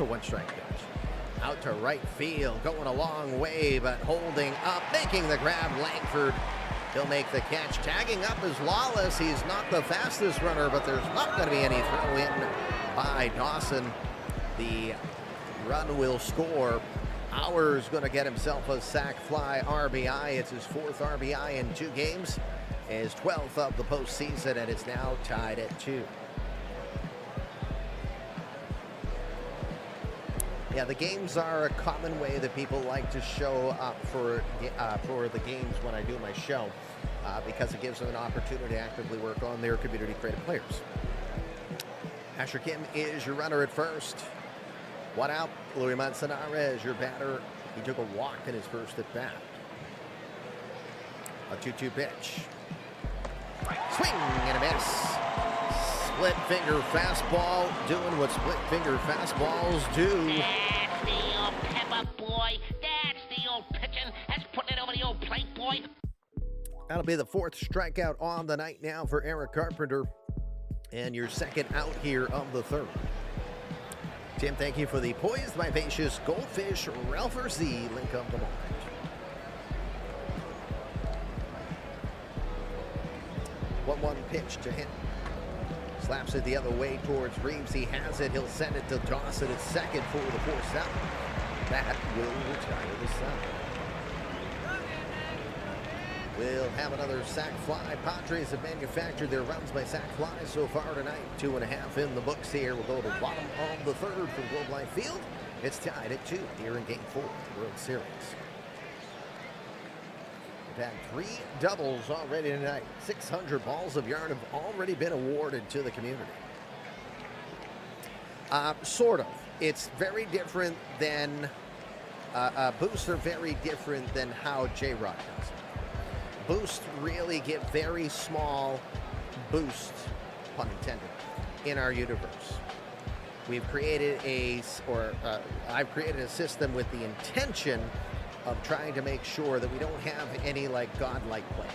One strike pitch. Out to right field, going a long way, but holding up, making the grab, Langford. He'll make the catch. Tagging up is Lawless. He's not the fastest runner, but there's not going to be any throw in by Dawson. The run will score. Hour's going to get himself a sac fly RBI. It's his 4th RBI in 2 games. His 12th of the postseason, and it's now tied at 2. Yeah, the games are a common way that people like to show up for the games when I do my show because it gives them an opportunity to actively work on their community creative players. Asher Kim is your runner at first. 1 out. Louis Manzanara is your batter He took a walk in his first at bat. A 2-2 pitch. Swing and a miss. Split finger fastball, doing what split finger fastballs do. That's the old pepper boy. That's the old pitching. That's putting it over the old plate, boy. That'll be the fourth strikeout on the night now for Eric Carpenter. And your second out here of the third. Tim, thank you for the Poised Vivacious Goldfish Ralpher Z link of the moment. One pitch to him. Slaps it the other way towards Reeves. He has it. He'll send it to Dawson at second for the force out. That will retire the side. We'll have another sac fly. Padres have manufactured their runs by sac flies so far tonight. 2.5 in the books here. We'll go to bottom of the third for Globe Life Field. It's tied at 2 here in Game 4 of the World Series. We've had 3 doubles already tonight. 600 balls of yarn have already been awarded to the community. Sort of. It's very different than boosts are very different than how J-Rod does it. Boosts really get very small boosts, pun intended, in our universe. We've created I've created a system with the intention of trying to make sure that we don't have any like godlike players.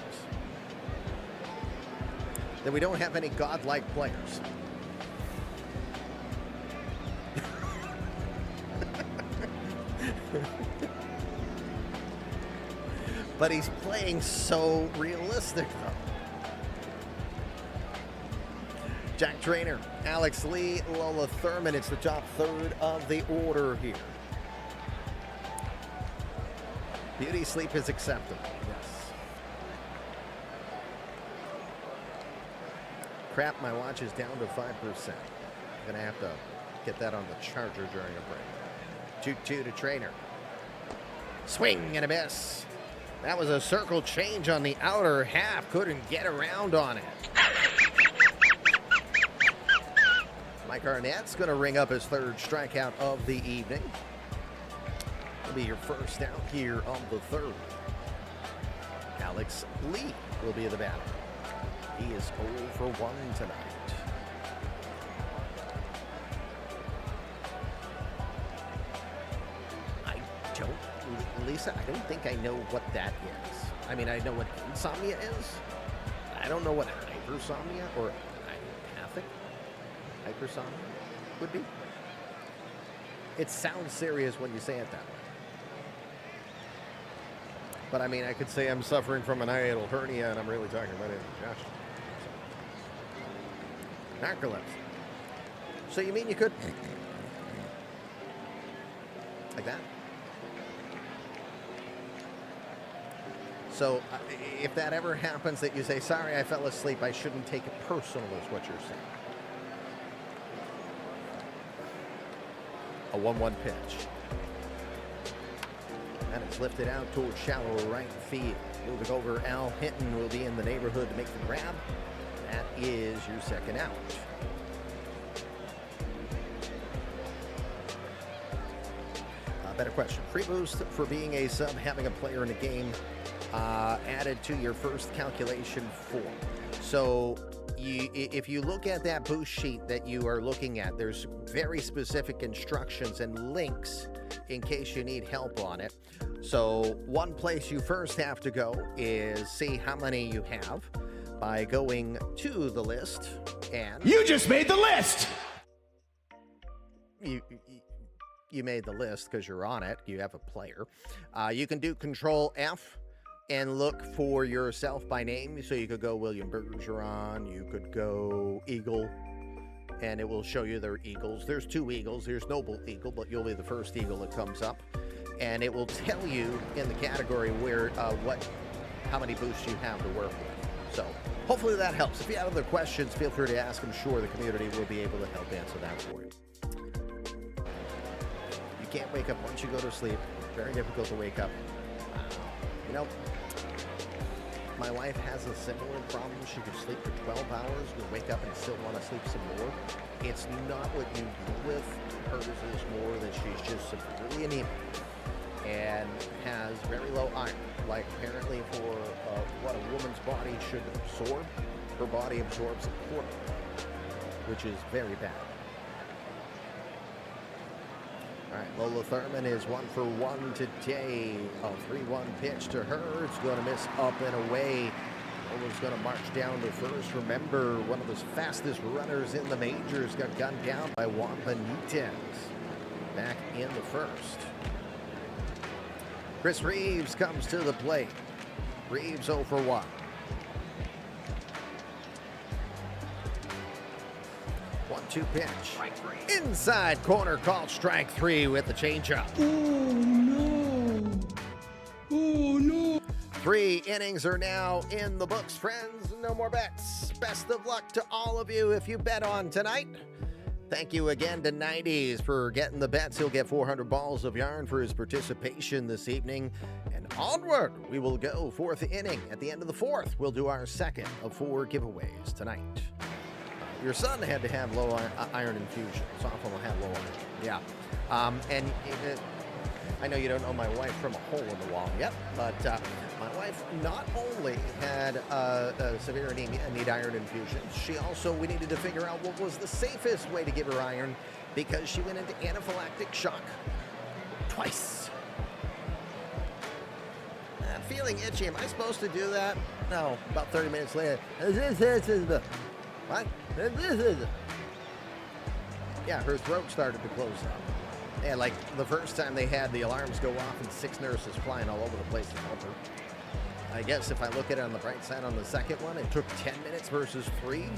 That we don't have any godlike players. But he's playing so realistic, though. Jack Trainer, Alex Lee, Lola Thurman. It's the top third of the order here. Beauty sleep is acceptable. Yes. Crap, my watch is down to 5%. I'm going to have to get that on the charger during a break. 2-2 to Trainer. Swing and a miss. That was a circle change on the outer half. Couldn't get around on it. Mike Arnett's going to ring up his third strikeout of the evening. It'll be your first out here on the third. Alex Lee will be the batter. He is 0 for 1 tonight. Lisa, I don't think I know what that is. I mean, I know what insomnia is. I don't know what hypersomnia or idiopathic hypersomnia would be. It sounds serious when you say it that way. But I mean, I could say I'm suffering from an hiatal hernia and I'm really talking about indigestion. Narcolepsy. So you mean you could... like that? So if that ever happens that you say, sorry, I fell asleep, I shouldn't take it personal is what you're saying. A 1-1 pitch. And it's lifted out towards shallow right field. Moving over, Al Hinton will be in the neighborhood to make the grab. That is your second out. Better question. Free boost for being a sub, having a player in a game added to your first calculation form. So if you look at that boost sheet that you are looking at, there's very specific instructions and links in case you need help on it. So one place you first have to go is see how many you have by going to the list and... You just made the list! You made the list because you're on it. You have a player. You can do Control F and look for yourself by name. So you could go William Bergeron. You could go Eagle. And it will show you their Eagles. There's 2 Eagles. There's Noble Eagle, but you'll be the first Eagle that comes up. And it will tell you in the category where how many boosts you have to work with. So hopefully that helps. If you have other questions, feel free to ask. I'm sure the community will be able to help answer that for you. Can't wake up once you go to sleep. Very difficult to wake up. You know, my wife has a similar problem. She could sleep for 12 hours, would wake up and still want to sleep some more. It's not what you deal with. Hers is more that she's just severely anemic. and has very low iron. Like apparently for what a woman's body should absorb, her body absorbs a quarter, which is very bad. All right, Lola Thurman is 1 for 1 today. A 3-1 pitch to her. It's going to miss up and away. Lola's going to march down to first. Remember, one of the fastest runners in the majors got gunned down by Juan Benitez back in the first. Chris Reeves comes to the plate. Reeves 0 for 1. 1-2 pitch. Inside corner, called strike 3 with the changeup. Oh no. Oh no. 3 innings are now in the books, friends. No more bets. Best of luck to all of you if you bet on tonight. Thank you again to 90s for getting the bets. He'll get 400 balls of yarn for his participation this evening. And onward, we will go 4th inning. At the end of the 4th, we'll do our second of 4 giveaways tonight. Your son had to have low iron infusion. Softball had low iron. Yeah. I know you don't know my wife from a hole in the wall yet, but my wife not only had severe anemia and need iron infusions, she also, we needed to figure out what was the safest way to give her iron because she went into anaphylactic shock twice. I'm feeling itchy. Am I supposed to do that? No. About 30 minutes later. What? Yeah, her throat started to close up. And like the first time they had the alarms go off and 6 nurses flying all over the place to help her. I guess if I look at it on the bright side on the second one, it took 10 minutes versus 3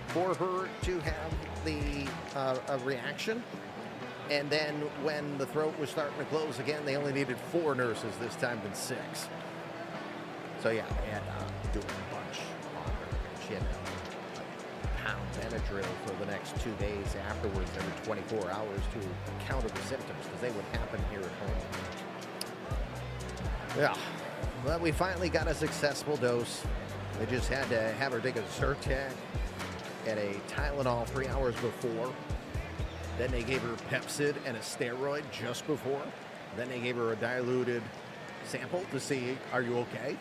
for her to have the a reaction. And then when the throat was starting to close again, they only needed 4 nurses this time than 6. So yeah, they had to do a bunch on her. She had to pound Benadryl for the next 2 days afterwards, every 24 hours to counter the symptoms because they would happen here at home. Yeah, well, we finally got a successful dose. They just had to have her take a Zyrtec and a Tylenol 3 hours before. Then they gave her Pepsid and a steroid just before. Then they gave her a diluted sample to see, are you okay?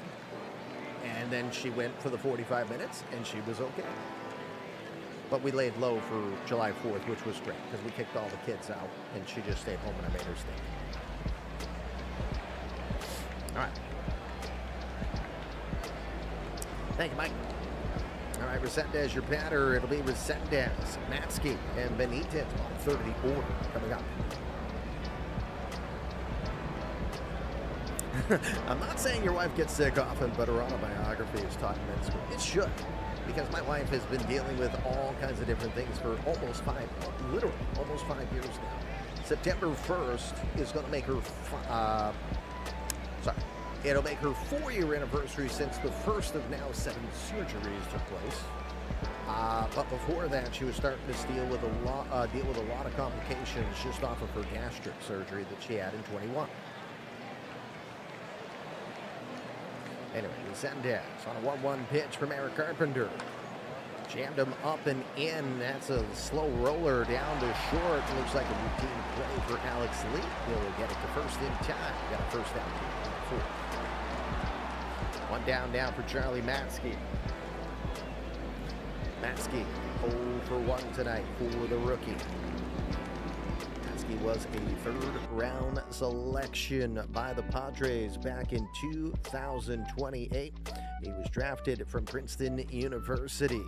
And then she went for the 45 minutes and she was okay. But we laid low for July 4th, which was great because we kicked all the kids out and she just stayed home and I made her stay. All right. Thank you, Mike. All right, Resendez, your batter. It'll be Resendez, Matsky, and Benitez on 30 order coming up. I'm not saying your wife gets sick often, but her autobiography is taught in med school. It should, because my wife has been dealing with all kinds of different things for almost 5 years now. September 1st is going to make her, it'll make her 4-year anniversary since the first of now 7 surgeries took place. But before that, she was starting to deal with a lot of complications just off of her gastric surgery that she had in 21. Anyway, Resendez on a 1-1 pitch from Eric Carpenter. Jammed him up and in. That's a slow roller down to short. Looks like a routine play for Alex Lee. He'll get it to first in time. Got a first down to 4. 1 down now for Charlie Matsky. Matsky 0 for 1 tonight for the rookie. Matsky was a 3rd round selection by the Padres back in 2028. He was drafted from Princeton University.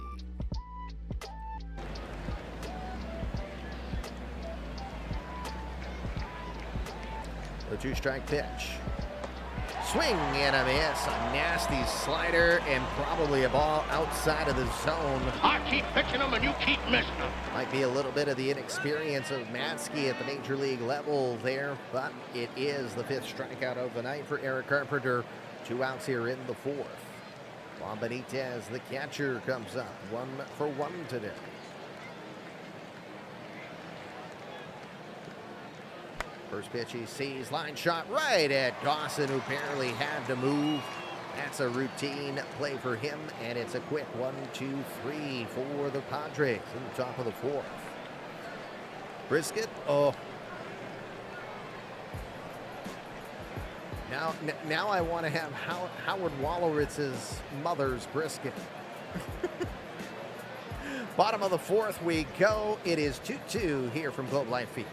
The 2-strike pitch. Swing and a miss. A nasty slider and probably a ball outside of the zone. I keep pitching them and you keep missing them. Might be a little bit of the inexperience of Matsky at the major league level there, but it is the 5th strikeout of the night for Eric Carpenter. 2 outs here in the 4th. Juan Benitez, the catcher, comes up 1 for 1 today. First pitch he sees, line shot right at Dawson, who apparently had to move. That's a routine play for him, and it's a quick 1-2-3 for the Padres in the top of the 4th. Brisket, Now I want to have Howard Walleritz's mother's brisket. Bottom of the fourth we go. It is 2-2 here from Globe Life Field.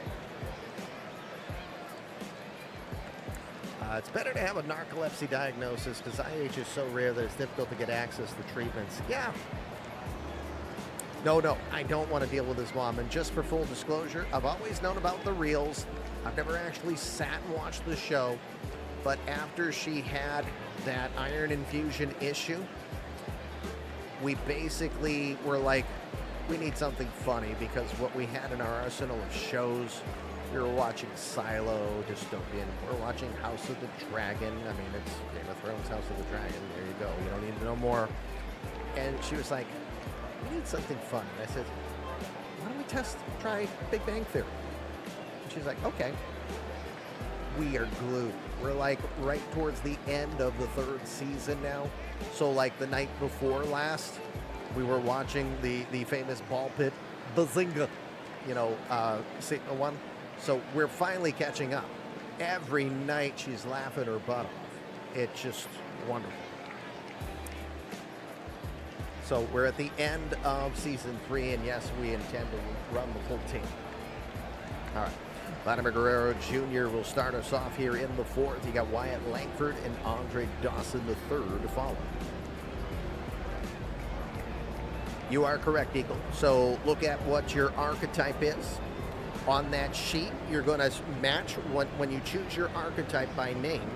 It's better to have a narcolepsy diagnosis because IH is so rare that it's difficult to get access to treatments. Yeah. No, I don't want to deal with this, Mom. And just for full disclosure, I've always known about the reels. I've never actually sat and watched the show. But after she had that iron infusion issue, we basically were like, we need something funny because what we had in our arsenal of shows, we were watching Silo, Dystopian, we're watching House of the Dragon. I mean, it's Game of Thrones, House of the Dragon. There you go. You don't need to know more. And she was like, we need something fun. And I said, why don't we try Big Bang Theory? And she's like, okay. We are glued. We're like right towards the end of the third season now. So like the night before last, we were watching the famous ball pit Bazinga, signal one. So we're finally catching up. Every night she's laughing her butt off. It's just wonderful. So we're at the end of season 3, and yes, we intend to run the full team. All right. Vladimir Guerrero Jr. will start us off here in the fourth. You got Wyatt Langford and Andre Dawson III to follow. You are correct, Eagle. So look at what your archetype is. On that sheet, you're going to match when you choose your archetype by name.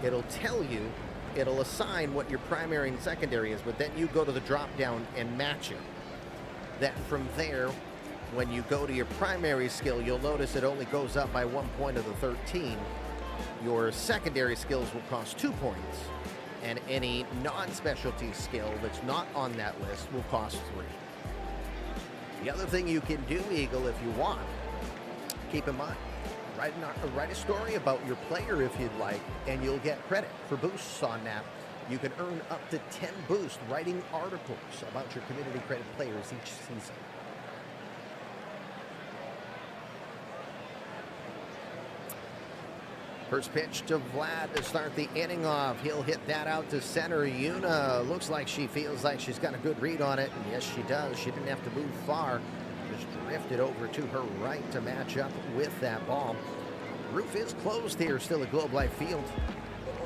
It'll tell you, it'll assign what your primary and secondary is, but then you go to the drop down and match it. Then from there, when you go to your primary skill, you'll notice it only goes up by 1 point of the 13. Your secondary skills will cost 2 points, and any non-specialty skill that's not on that list will cost 3. The other thing you can do, Eagle, if you want, keep in mind, write a story about your player if you'd like, and you'll get credit for boosts on that. You can earn up to 10 boosts writing articles about your community credit players each season. First pitch to Vlad to start the inning off. He'll hit that out to center. Yuna looks like she feels like she's got a good read on it. And yes, she does. She didn't have to move far. Just drifted over to her right to match up with that ball. Roof is closed here, still at Globe Life Field.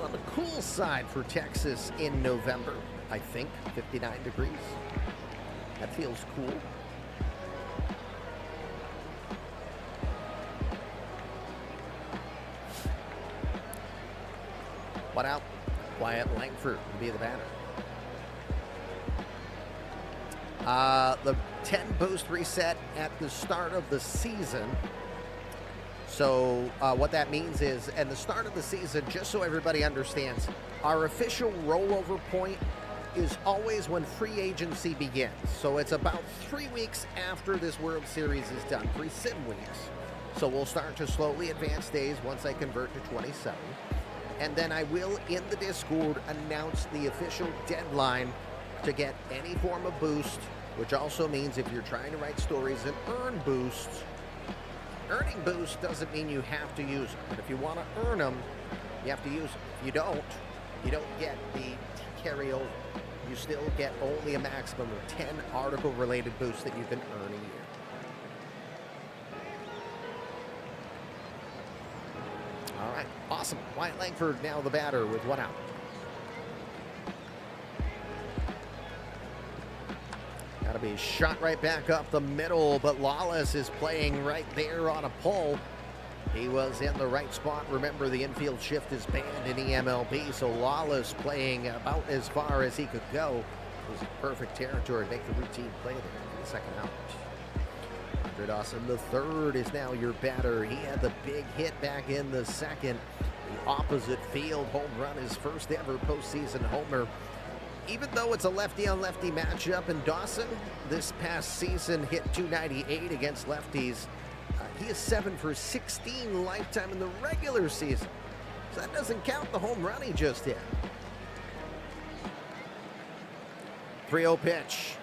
On the cool side for Texas in November, I think, 59 degrees. That feels cool. One out. Wyatt Langford will be the batter. The 10 boost reset at the start of the season. So what that means is, at the start of the season, just so everybody understands, our official rollover point is always when free agency begins. So it's about 3 weeks after this World Series is done, 3 sim weeks. So we'll start to slowly advance days once I convert to 27. And then I will, in the Discord, announce the official deadline to get any form of boost, which also means if you're trying to write stories and earn boosts, earning boost doesn't mean you have to use them. But if you want to earn them, you have to use them. If you don't get the carryover. You still get only a maximum of 10 article-related boosts that you can earn a year. All right, awesome. Wyatt Langford now the batter with 1 out. Got to be shot right back up the middle, but Lawless is playing right there on a pull. He was in the right spot. Remember, the infield shift is banned in eMLB, so Lawless playing about as far as he could go. It was perfect territory to make the routine play there for the second out. Andre Dawson, the third, is now your batter. He had the big hit back in the second. The opposite field home run, his first ever postseason homer. Even though it's a lefty-on-lefty matchup, and Dawson this past season hit .298 against lefties, he is 7 for 16 lifetime in the regular season. So that doesn't count the home run he just hit. 3-0 pitch.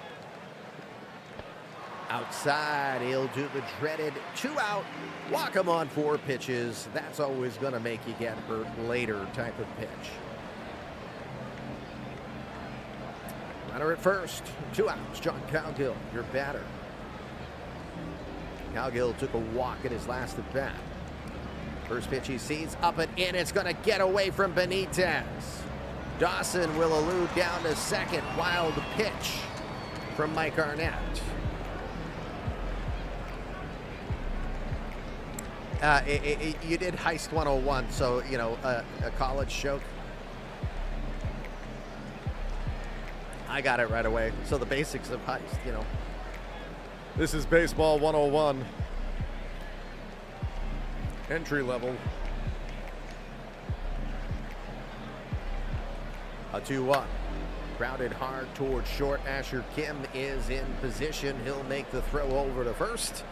Outside, he'll do the dreaded 2-out, walk him on 4 pitches. That's always going to make you get hurt later type of pitch. Runner at first, 2 outs. John Cowgill, your batter. Cowgill took a walk at his last at bat. First pitch he sees, up and in. It's going to get away from Benitez. Dawson will elude down to second. Wild pitch from Mike Arnett. You did Heist 101, so, you know, a college joke. I got it right away. So the basics of Heist, you know. This is Baseball 101. Entry level. A 2-1. Grounded hard towards short. Asher Kim is in position. He'll make the throw over to first.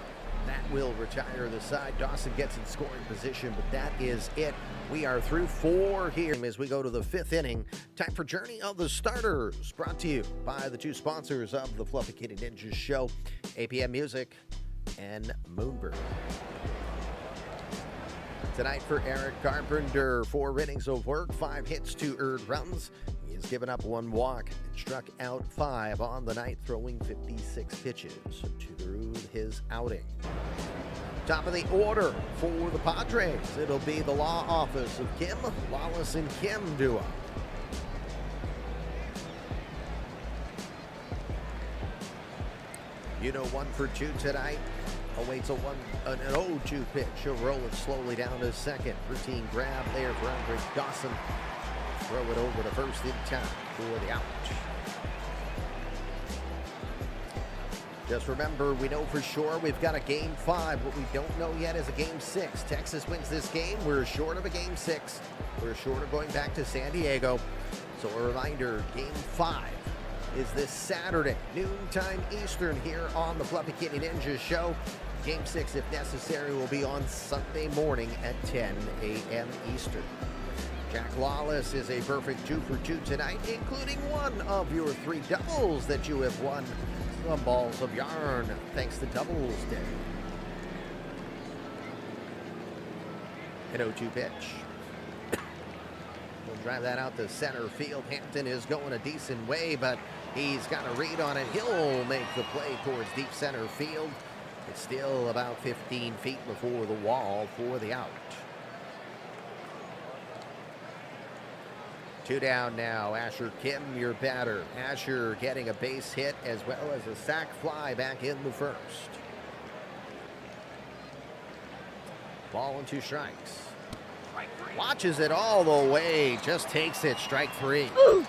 That will retire the side. Dawson gets in scoring position, but that is it. We are through 4 here as we go to the 5th inning. Time for Journey of the Starters, brought to you by the 2 sponsors of the Fluffy Kitty Ninjas show, APM Music and Moonbird. Tonight for Eric Carpenter, 4 innings of work, 5 hits, 2 earned runs. He has given up 1 walk and struck out 5 on the night, throwing 56 pitches through his outing. Top of the order for the Padres, it'll be the law office of Kim, Wallace and Kim duo. You know, 1 for 2 tonight. Awaits an 0-2 pitch. He'll roll it slowly down to second. Routine grab there for Andre Dawson. Throw it over to first in time for the out. Just remember, we know for sure we've got a Game 5. What we don't know yet is a Game 6. Texas wins this game. We're short of a Game 6. We're short of going back to San Diego. So a reminder, Game 5 is this Saturday, noontime Eastern, here on the Fluffy Kitty Ninjas show. Game 6, if necessary, will be on Sunday morning at 10 a.m. Eastern. Jack Lawless is a perfect 2 for 2 tonight, including 1 of your 3 doubles that you have won. Some balls of yarn, thanks to Doubles Day. An 0-2 pitch. We'll drive that out to center field. Hampton is going a decent way, but he's got a read on it. He'll make the play towards deep center field. It's still about 15 feet before the wall for the out. 2 down now. Asher Kim, your batter. Asher getting a base hit as well as a sac fly back in the first. Ball and 2 strikes. Watches it all the way. Just takes it. Strike 3. Ooh.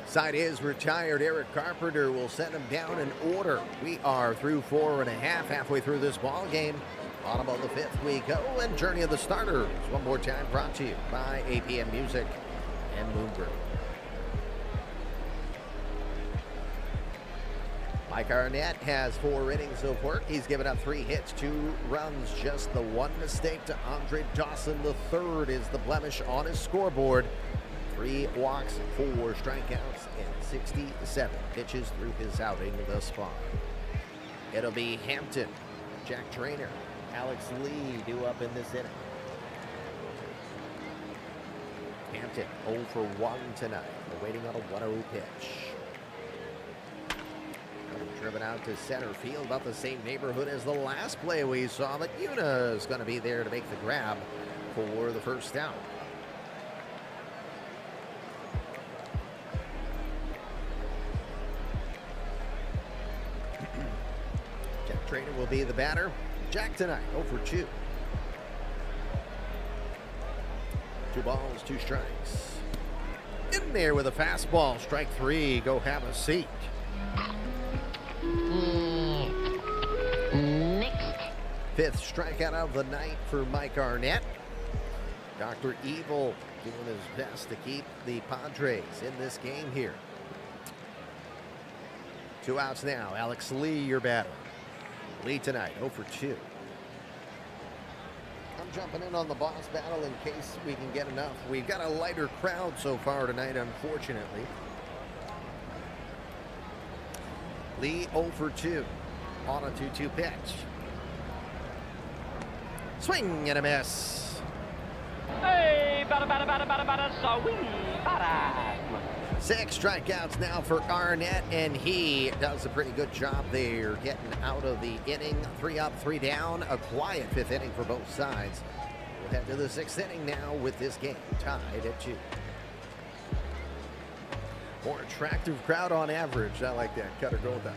Side is retired. Eric Carpenter will send him down in order. We are through 4 1/2, halfway through this ball game. Bottom of the 5th we go, and Journey of the Starters one more time brought to you by APM Music and Moonbird. Mike Arnett has 4 innings of work. He's given up 3 hits, 2 runs, just the 1 mistake to Andre Dawson. The 3rd is the blemish on his scoreboard. 3 walks, 4 strikeouts, and 67 pitches through his outing thus far. It'll be Hampton, Jack Trainer, Alex Lee due up in this inning. Hampton 0 for 1 tonight, waiting on a 1-0 pitch. Driven out to center field, about the same neighborhood as the last play we saw, but Yuna is going to be there to make the grab for the first out. Jack Trainer will be the batter. Jack tonight, 0 for 2. 2 balls, 2 strikes. In there with a fastball, strike 3. Go have a seat. Next. 5th strikeout of the night for Mike Arnett. Dr. Evil doing his best to keep the Padres in this game here. 2 outs now. Alex Lee, your batter. Lee tonight, 0 for 2. I'm jumping in on the boss battle in case we can get enough. We've got a lighter crowd so far tonight, unfortunately. Lee 0 for 2 on a 2-2 pitch. Swing and a miss. Hey, bada, swing, bada. 6 strikeouts now for Arnett, and he does a pretty good job there getting out of the inning. 3 up, 3 down. A quiet 5th inning for both sides. We'll head to the 6th inning now with this game tied at 2. More attractive crowd on average. I like that. Cut or go with that.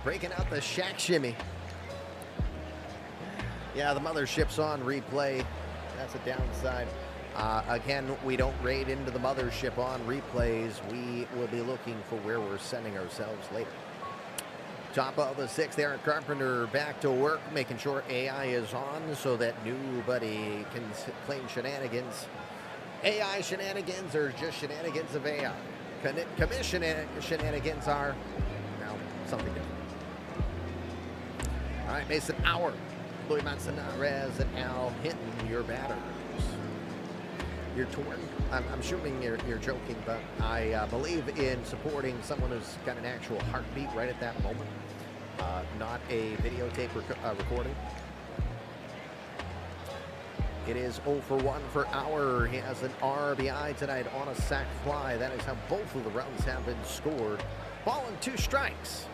Breaking out the Shaq shimmy. Yeah, the mothership's on replay. That's a downside. Again, we don't raid into the mothership on replays. We will be looking for where we're sending ourselves later. Top of the 6th, Eric Carpenter back to work, making sure AI is on so that nobody can claim shenanigans. AI shenanigans are just shenanigans of AI. Commission shenanigans are, now, something different. All right, Mason Hour, Louis Manzanares, and Al Hinton, your batters. You're torn. I'm assuming you're joking, but I believe in supporting someone who's got an actual heartbeat right at that moment, not a videotape recording. It is 0 for 1 for Auer. He has an RBI tonight on a sac fly. That is how both of the runs have been scored. Ball and 2 strikes.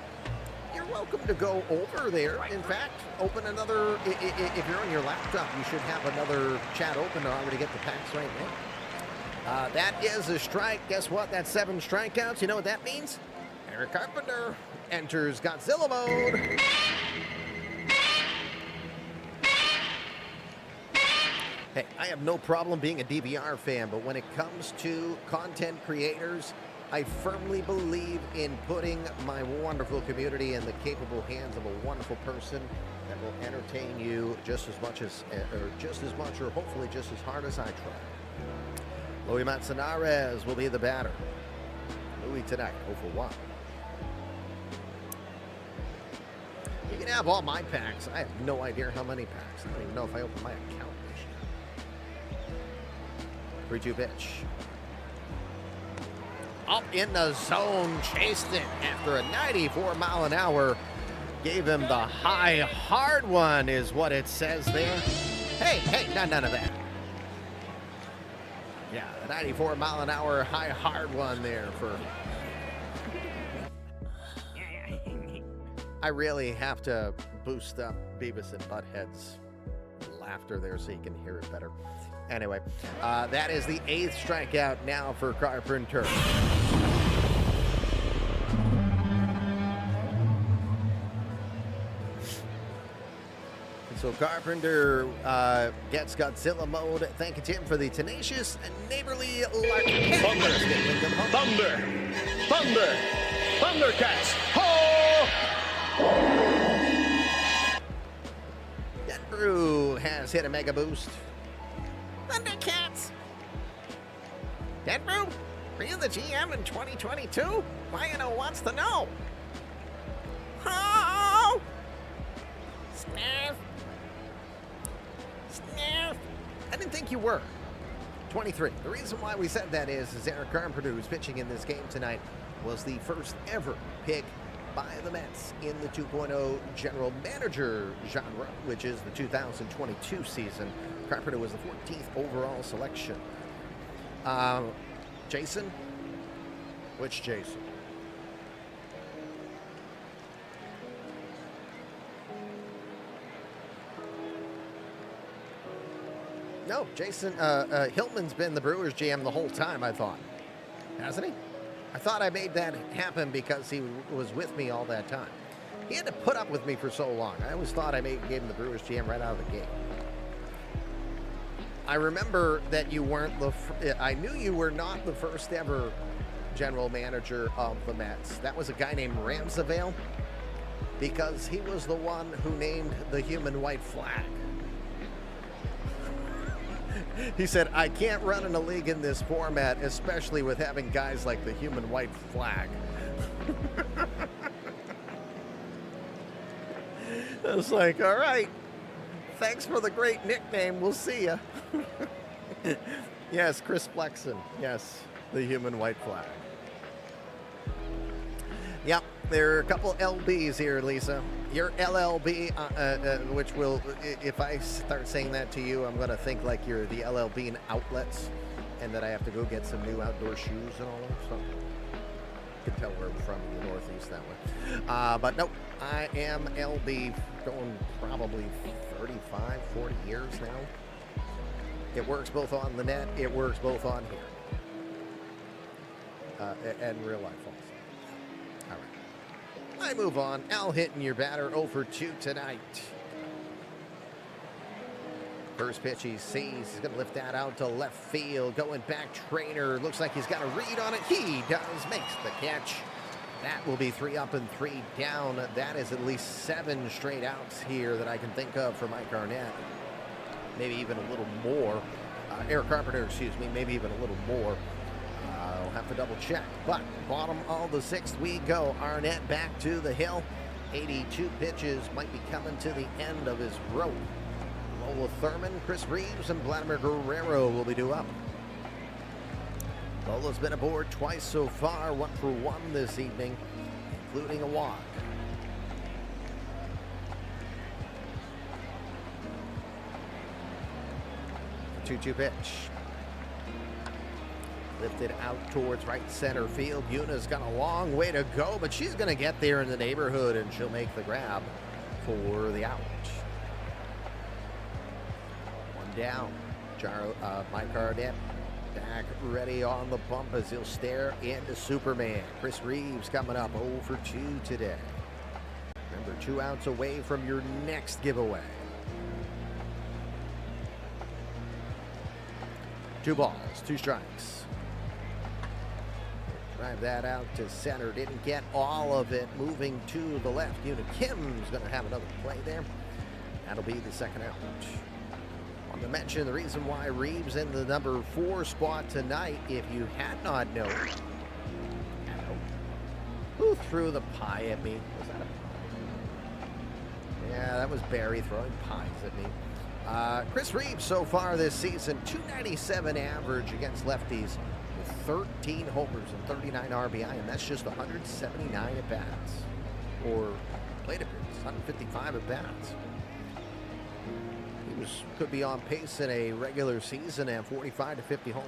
You're welcome to go over there. In fact, open another, if you're on your laptop, you should have another chat open to already get the packs right now. That is a strike. Guess what? That's 7 strikeouts. You know what that means? Eric Carpenter enters Godzilla mode. Hey, I have no problem being a DVR fan, but when it comes to content creators, I firmly believe in putting my wonderful community in the capable hands of a wonderful person that will entertain you just as much, or hopefully just as hard as I try. Louis Manzanares will be the batter. Louis tonight, 0 for 1. You can have all my packs. I have no idea how many packs. I don't even know if I opened my account this year. 3-2 pitch. Up in the zone, chased it after a 94 mile an hour. Gave him the high, hard one is what it says there. Hey, none of that. Yeah, the 94 mile an hour high, hard one there for... I really have to boost up Beavis and Butthead's laughter there so you can hear it better. Anyway, that is the 8th strikeout now for Carpenter. So Carpenter gets Godzilla mode. Thank you, Tim, for the tenacious and neighborly lark. Thundercats! Ho! Denbrew has hit a mega boost. Thundercats! Denbrew, were you the GM in 2022? Lion wants to know. Oh! Sniff. Sniff. I didn't think you were. 23. The reason why we said that is Eric Carpenter, who's pitching in this game tonight, was the first ever pick by the Mets in the 2.0 general manager genre, which is the 2022 season. Carpenter was the 14th overall selection. Jason? Which Jason? No, Jason, Hiltman's been the Brewers GM the whole time, I thought. Hasn't he? I thought I made that happen because he was with me all that time. He had to put up with me for so long. I always thought I gave him the Brewers GM right out of the gate. I remember that you weren't I knew you were not the first ever general manager of the Mets. That was a guy named Ramsavale, because he was the one who named the human white flag. He said, I can't run in a league in this format, especially with having guys like the human white flag. I was like, all right, thanks for the great nickname. We'll see ya. Yes, Chris Flexen. Yes, the human white flag. Yep, there are a couple LBs here, Lisa. Your LLB, which will, if I start saying that to you, I'm going to think like you're the LLB in outlets and that I have to go get some new outdoor shoes and all that stuff. You can tell where I'm from in the Northeast that way. But nope, I am LB going probably 35, 40 years now. It works both on the net, it works both on here. And real life also. All right. I move on. Al hitting your batter 0 for 2 tonight. First pitch he sees. He's going to lift that out to left field. Going back, Trainer. Looks like he's got a read on it. He does. Makes the catch. That will be 3 up and 3 down. That is at least 7 straight outs here that I can think of for Mike Arnett. Maybe even a little more. Eric Carpenter, excuse me. Maybe even a little more. I'll have to double check. But bottom of the 6th we go. Arnett back to the hill. 82 pitches. Might be coming to the end of his rope. Lola Thurman, Chris Reeves, and Vladimir Guerrero will be due up. Lola's been aboard twice so far, 1 for 1 this evening, including a walk. The 2-2 pitch. Lifted out towards right center field. Yuna's got a long way to go, but she's going to get there in the neighborhood, and she'll make the grab for the out. Down. Mike Arnett back ready on the bump as he'll stare into Superman. Chris Reeves coming up 0 for 2 today. Remember, 2 outs away from your next giveaway. 2 balls, 2 strikes. Drive that out to center. Didn't get all of it. Moving to the left. Yuna Kim's going to have another play there. That'll be the second out. To mention the reason why Reeves in the number 4 spot tonight, if you had not known. Who threw the pie at me? Was that a pie? Yeah, that was Barry throwing pies at me. Chris Reeves so far this season, 297 average against lefties with 13 homers and 39 RBI, and that's just 179 at-bats. Or plate appearances, 155 at-bats. Could be on pace in a regular season and 45 to 50 homers.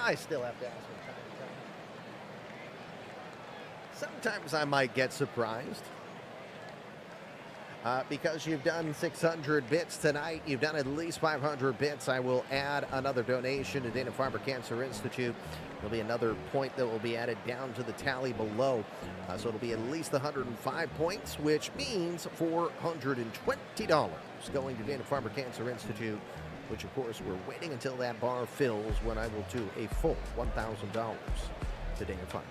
I still have to ask from time to time. Sometimes I might get surprised. Because you've done 600 bits tonight, you've done at least 500 bits. I will add another donation to Dana-Farber Cancer Institute. There'll be another point that will be added down to the tally below. So it'll be at least 105 points, which means $420 going to Dana-Farber Cancer Institute, which of course we're waiting until that bar fills when I will do a full $1,000 to Dana-Farber.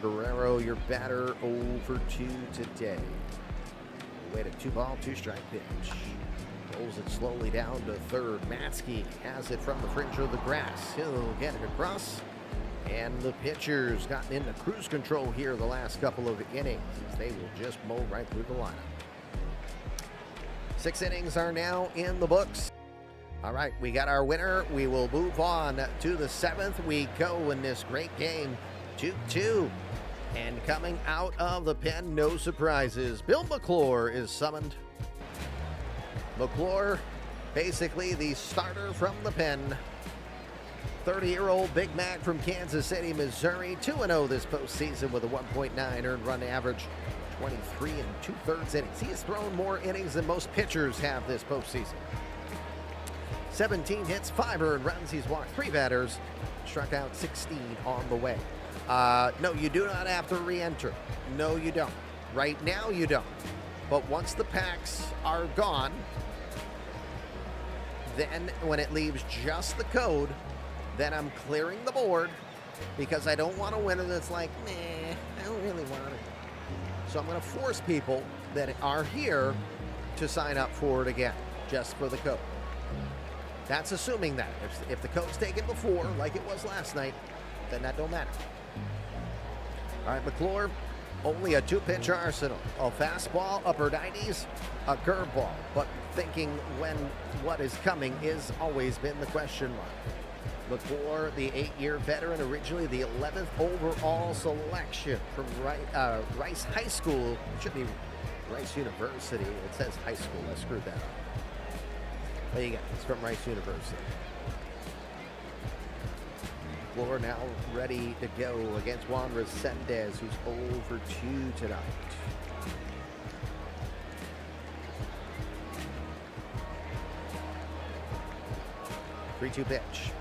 Guerrero, your batter, 0 for 2 today. Wait a 2-ball, 2-strike pitch. Rolls it slowly down to third. Matsky has it from the fringe of the grass. He'll get it across. And the pitcher's gotten into cruise control here the last couple of innings. They will just mow right through the lineup. 6 innings are now in the books. All right, we got our winner. We will move on to the 7th we go in this great game. 2-2. And coming out of the pen, no surprises. Bill McClure is summoned. McClure, basically the starter from the pen. 30-year-old Big Mac from Kansas City, Missouri. 2-0 this postseason with a 1.9 earned run average. 23 2/3 innings. He has thrown more innings than most pitchers have this postseason. 17 hits, 5 earned runs. He's walked 3 batters, struck out 16 on the way. No, you do not have to re-enter. No, you don't. Right now, you don't. But once the packs are gone, then when it leaves just the code, then I'm clearing the board because I don't want a winner that's like, nah, I don't really want it. So I'm going to force people that are here to sign up for it again, just for the code. That's assuming that. If the code's taken before, like it was last night, then that don't matter. All right, McClure, only a 2-pitch arsenal. A fastball, upper 90s, a curveball. But thinking when what is coming is always been the question mark. McClure, the 8-year veteran, originally the 11th overall selection from Rice High School. It should be Rice University. It says high school. I screwed that up. There you go. It's from Rice University. McClure now ready to go against Juan Resendez, who's 0 for 2 tonight. Three-two pitch.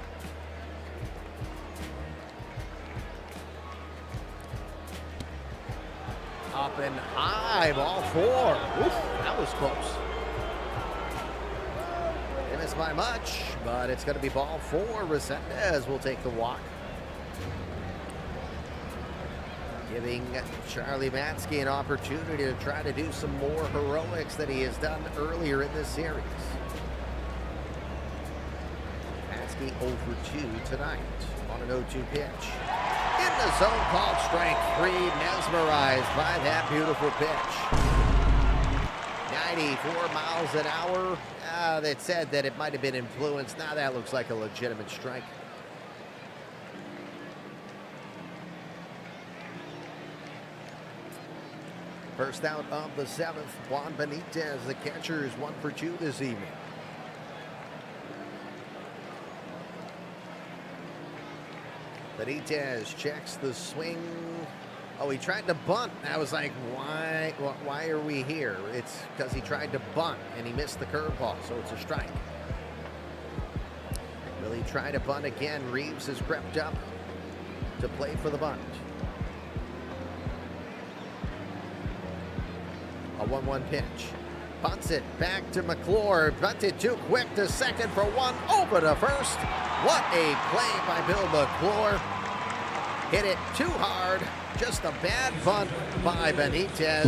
Up and high, ball 4. Oof, that was close. Didn't miss by much, but it's going to be ball 4. Resendez will take the walk. Giving Charlie Matzke an opportunity to try to do some more heroics that he has done earlier in this series. 0 for 2 tonight on an 0-2 pitch. In the zone, called strike 3, mesmerized by that beautiful pitch. 94 miles an hour. That said that it might have been influenced. Now that looks like a legitimate strike. First out of the 7th, Juan Benitez, the catcher, is 1 for 2 this evening. Benitez checks the swing. Oh, he tried to bunt. I was like, why are we here? It's because he tried to bunt and he missed the curveball, so it's a strike. Will he try to bunt again? Reeves has crept up to play for the bunt. A 1-1 pitch. Bunts it back to McClure. Bunted too quick to second for 1, over to first. What a play by Bill McClure. Hit it too hard. Just a bad bunt by Benitez.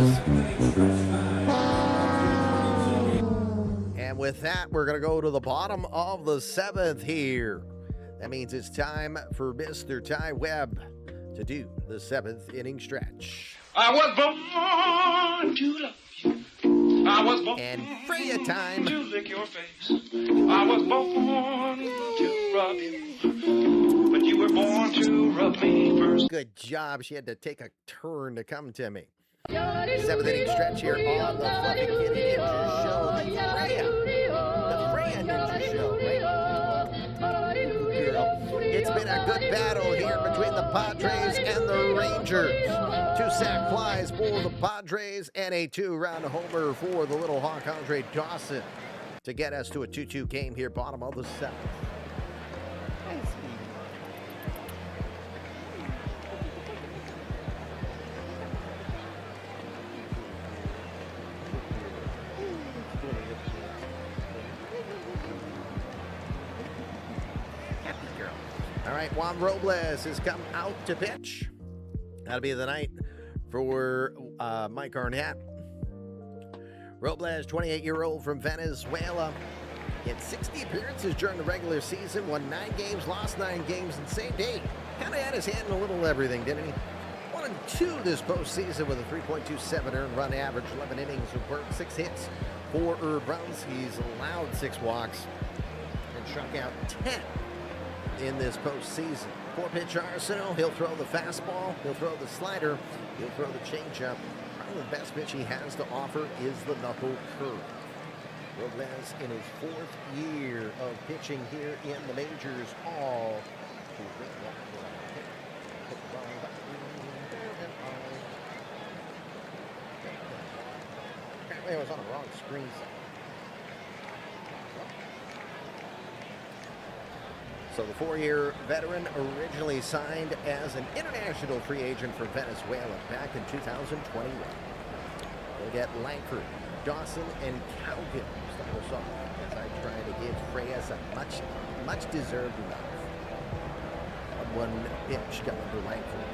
And with that, we're going to go to the bottom of the 7th here. That means it's time for Mr. Ty Webb to do the 7th inning stretch. I was born to love you. I was born and Freya time to lick your face. I was born to rub you, but you were born to rub me first. Good job. She had to take a turn to come to me. 7th inning stretch here on the Fluffy Kitty Ninja Show. The Freya Ninja Show, right? Girl. It's been a good battle here between the Padres and the Rangers. 2 sac flies for the Padres and a 2-run homer for the Little Hawk, Andre Dawson, to get us to a 2-2 game here, bottom of the 7th. Happy girl. All right, Juan Robles has come out to pitch. That'll be the night for Mike Arnett. Robles, 28-year-old from Venezuela. He had 60 appearances during the regular season, won 9 games, lost 9 games in the same day. Kind of had his hand in a little everything, didn't he? 1-2 this postseason with a 3.27 earned run average, 11 innings of work, 6 hits, 4 earned runs. He's allowed 6 walks and struck out 10 in this postseason. 4-pitch arsenal. He'll throw the fastball. He'll throw the slider. He'll throw the changeup. Probably the best pitch he has to offer is the knuckle curve. Robles in his 4th year of pitching here in the majors. All. Apparently I was on the wrong screen. So the 4-year veteran originally signed as an international free agent for Venezuela back in 2021. We'll get Langford, Dawson, and Cowgill start us off as I try to give Freya some much deserved love. 1 pitch coming to Langford.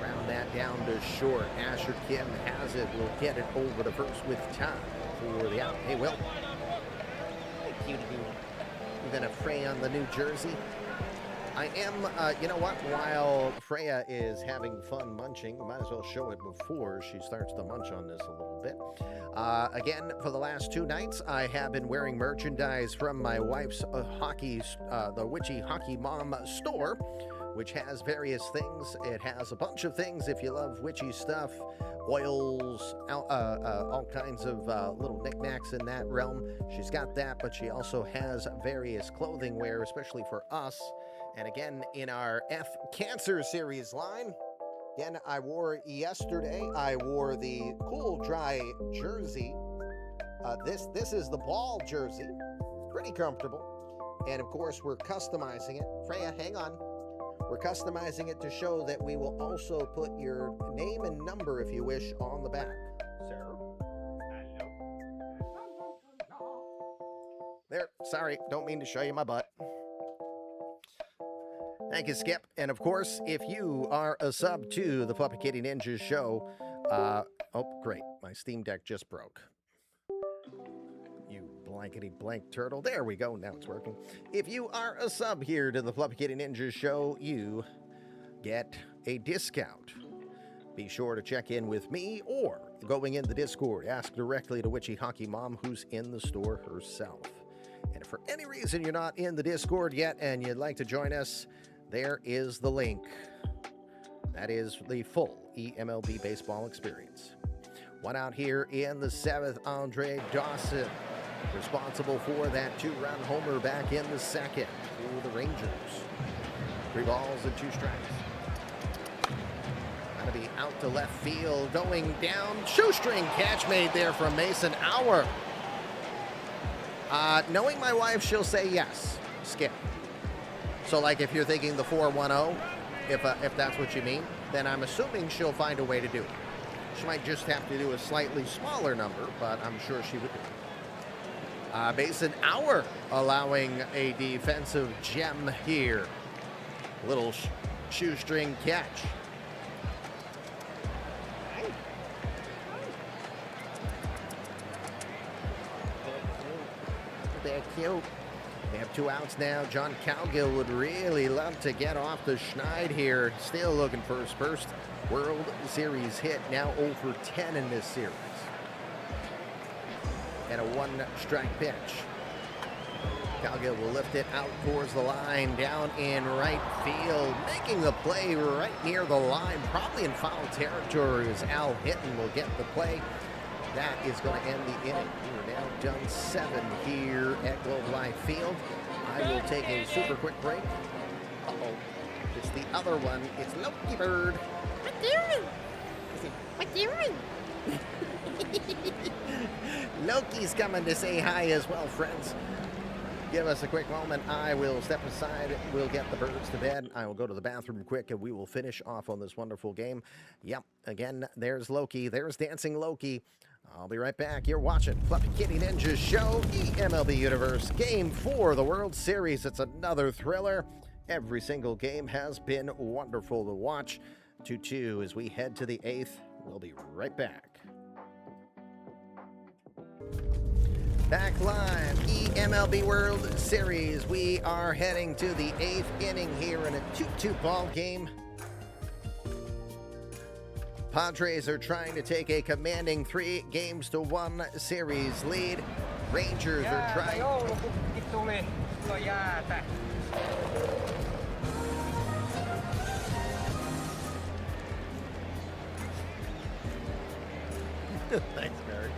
Round that down to short. Asher Kim has it. Will get it over to first with time for the out. Hey, Will. You're gonna fray on the New Jersey. I am, you know what? While Freya is having fun munching, might as well show it before she starts to munch on this a little bit. Again, for the last 2 nights, I have been wearing merchandise from my wife's the Witchy Hockey Mom store, which has various things. It has a bunch of things if you love witchy stuff, oils, all kinds of little knickknacks in that realm. She's got that, but she also has various clothing wear, especially for us. And again, in our F Cancer series line, again, I wore yesterday, I wore the Cool Dry jersey. This is the ball jersey. Pretty comfortable. And of course, we're customizing it. Freya, hang on. We're customizing it to show that we will also put your name and number, if you wish, on the back. Sir? There. Sorry, don't mean to show you my butt. Thank you, Skip. And of course, if you are a sub to the Fluffy Kitty Ninjas show, oh, great. My Steam Deck just broke. You blankety blank turtle. There we go. Now it's working. If you are a sub here to the Fluffy Kitty Ninjas show, you get a discount. Be sure to check in with me or going in the Discord. Ask directly to Witchy Hockey Mom, who's in the store herself. And if for any reason you're not in the Discord yet and you'd like to join us, there is the link. That is the full eMLB baseball experience. One out here in the 7th, Andre Dawson, responsible for that 2-run homer back in the 2nd for the Rangers. 3 balls and 2 strikes. Gonna be out to left field, going down. Shoestring catch made there from Mason Auer. Knowing my wife, she'll say yes. Skip. So, like, if you're thinking the 4-1-0, if that's what you mean, then I'm assuming she'll find a way to do it. She might just have to do a slightly smaller number, but I'm sure she would do it. Mason Auer allowing a defensive gem here. Little shoestring catch. They're cute. They have 2 outs now. John Cowgill would really love to get off the schneid here. Still looking for his first World Series hit. Now 0 for 10 in this series. And a 1-strike pitch. Cowgill will lift it out towards the line, down in right field, making the play right near the line, probably in foul territory as Al Hinton will get the play. That is going to end the inning. We're now done 7 here at Globe Life Field. I will take a super quick break. Uh-oh. It's the other one. It's Loki Bird. What doing? What doing? Loki's coming to say hi as well, friends. Give us a quick moment. I will step aside. We'll get the birds to bed. I will go to the bathroom quick, and we will finish off on this wonderful game. Yep, again, there's Loki. There's Dancing Loki. I'll be right back. You're watching Fluffy Kitty Ninjas Show, eMLB Universe, Game 4, the World Series. It's another thriller. Every single game has been wonderful to watch. 2-2 as we head to the 8th. We'll be right back. Back live, eMLB World Series. We are heading to the 8th inning here in a 2-2 ball game. Padres are trying to take a commanding 3-1 series lead. Rangers are trying. Thanks, Barry.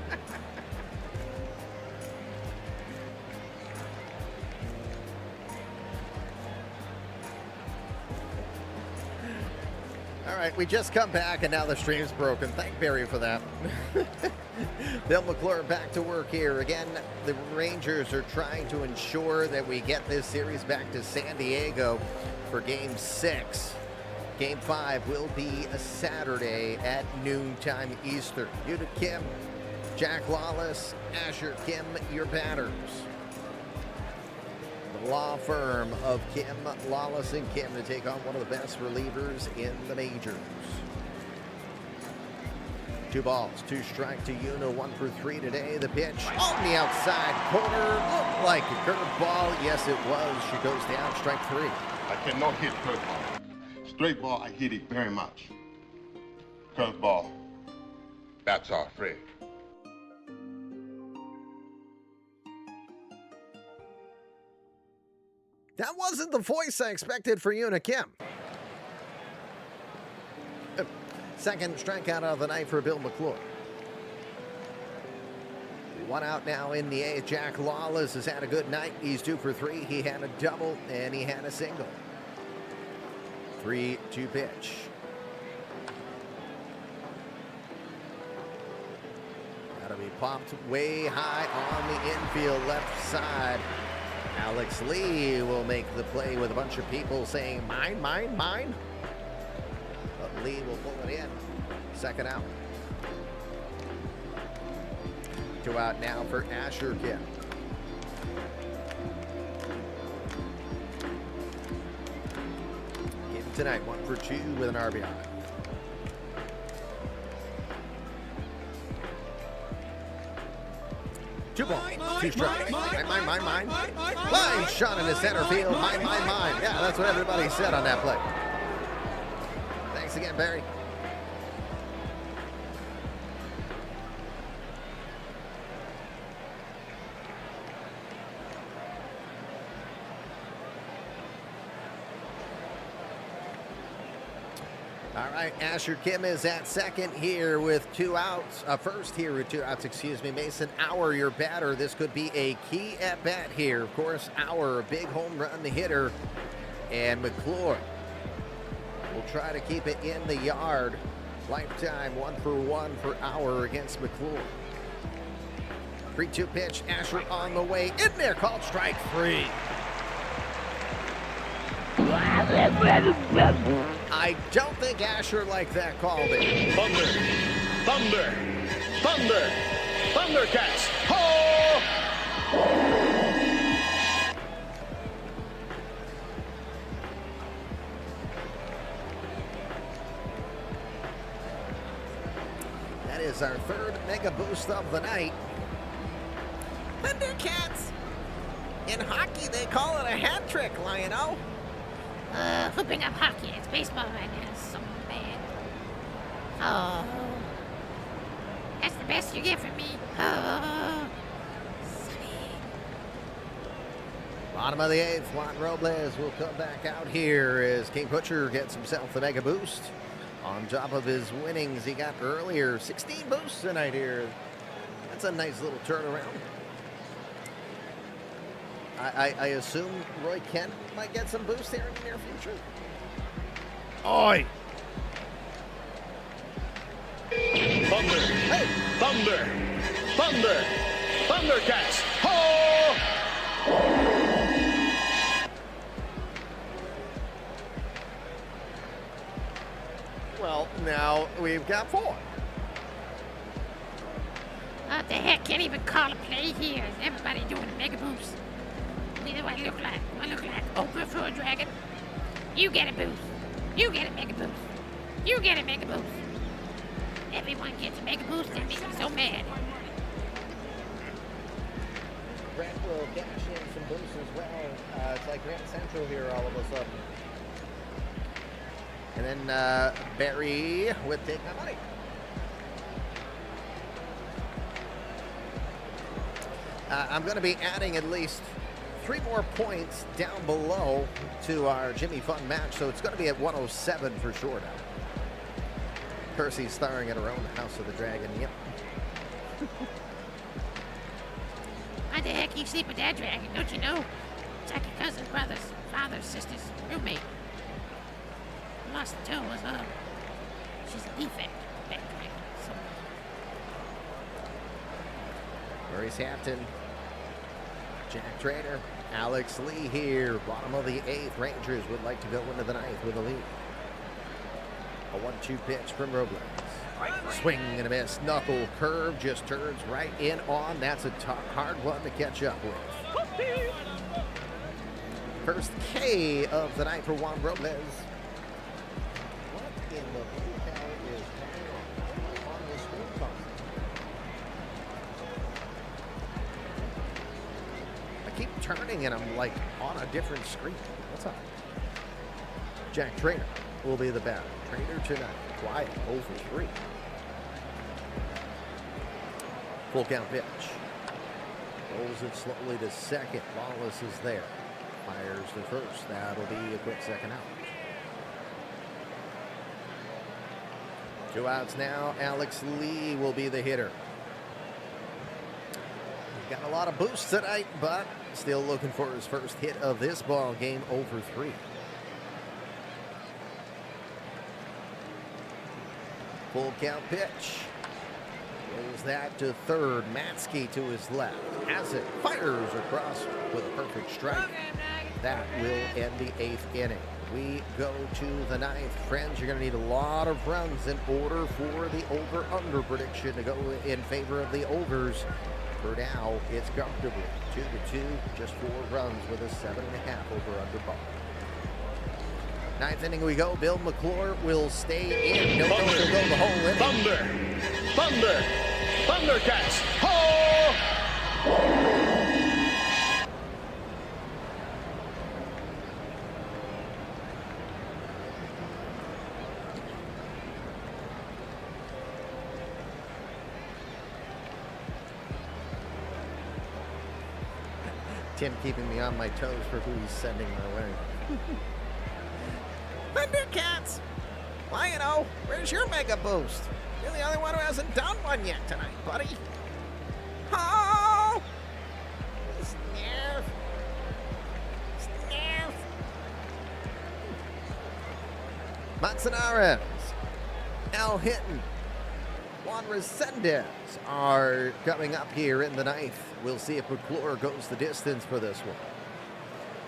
All right, we just come back and now the stream's broken. Thank Barry for that. Bill McClure back to work here. Again, the Rangers are trying to ensure that we get this series back to San Diego for Game 6. Game 5 will be a Saturday at noontime Eastern. Yuta Kim, Jack Lawless, Asher Kim, your batters. The law firm of Kim, Lawless, and Kim to take on one of the best relievers in the majors. 2 balls, 2 strike to Yuna, 1 for 3 today. The pitch on the outside corner looked like a curveball. Yes, it was. She goes down, strike 3. I cannot hit curveball. Straight ball, I hit it very much. Curveball, that's our friend. That wasn't the voice I expected for Una Kim. Second strikeout of the night for Bill McClure. One out now in the eighth. Jack Lawless has had a good night. He's 2 for 3. He had a double and he had a single. 3-2 pitch. That'll be popped way high on the infield left side. Alex Lee will make the play with a bunch of people saying, mine, mine, mine. But Lee will pull it in. Second out. 2 out now for Asher Kim. Kim tonight, 1 for 2 with an RBI. Two balls, 2 strikes. Mine. Line shot into center field. Mine. Yeah, that's what everybody said on that play. Thanks again, Barry. All right, Asher Kim is at second here with 2 outs. First here with 2 outs, excuse me. Mason Auer, your batter. This could be a key at bat here. Of course, Auer, a big home run, the hitter. And McClure will try to keep it in the yard. Lifetime 1 for 1 for Auer against McClure. 3-2 pitch. Asher on the way. In there, called strike 3. I don't think Asher liked that call there. Thundercats. Ho! That is our third mega boost of the night. Thundercats. In hockey, they call it a hat trick, Lion-O. Flipping up hockey. It's baseball right now. It's so bad. Oh. That's the best you get from me. Oh. Sonny. Bottom of the eighth, Juan Robles will come back out here as King Butcher gets himself the mega boost. On top of his winnings he got earlier. 16 boosts tonight here. That's a nice little turnaround. I assume Roy Kent might get some boost here in the near future. Oi! Thunder! Hey! Thundercats! Ho! Well, now we've got 4. What the heck? Can't even call a play here. Is everybody doing a mega boost? What do I look like? Do I look like Oprah for a dragon? You get a boost. You get a mega boost. You get a mega boost. Everyone gets a mega boost. That makes me so mad. Brent will cash in some boosts as well. It's like Grand Central here all of a sudden. And then Barry with Take My Money. I'm going to be adding at least 3 more points down below to our Jimmy Fun match, so it's going to be at 107 for sure now. Percy's starring at her own House of the Dragon, yep. Why the heck you sleep with that dragon? Don't you know? It's like your cousin, brothers, fathers, sisters, roommate. Lost the toe was she's a defect. That dragon. So. Maurice Hampton, Jack Trader, Alex Lee here. Bottom of the 8th. Rangers would like to go into the 9th with a lead. A 1-2 pitch from Robles. Swing and a miss. Knuckle curve just turns right in on. That's a hard one to catch up with. First K of the night for Juan Robles. What in the blue hell is on this screen constantly? I keep turning and I'm like on a different screen. What's up? Jack Trainer will be the batter. Trainer tonight, quiet, 0 for 3. Full count pitch. Rolls it slowly to second. Wallace is there. Fires to first. That'll be a quick second out. 2 outs now. Alex Lee will be the hitter. He's got a lot of boosts tonight, but still looking for his first hit of this ball game, 0 for 3. Full count pitch. Rolls that to third. Matsky to his left. Has it. Fires across with a perfect strike. That will end the 8th inning. We go to the 9th. Friends, you're going to need a lot of runs in order for the over-under prediction to go in favor of the overs. For now, it's comfortably 2-2, just 4 runs with a 7.5 over-under ball. 9th inning we go. Bill McClure will stay in. No, he'll go the whole inning. Thundercats. Ho! Tim keeping me on my toes for who he's sending my way. Thundercats! Lion-O, where's your mega boost? You're the only one who hasn't done one yet tonight, buddy. Oh! Snarf! Snarf! Manzanares, Al Hinton, Juan Resendez are coming up here in the 9th. We'll see if McClure goes the distance for this one.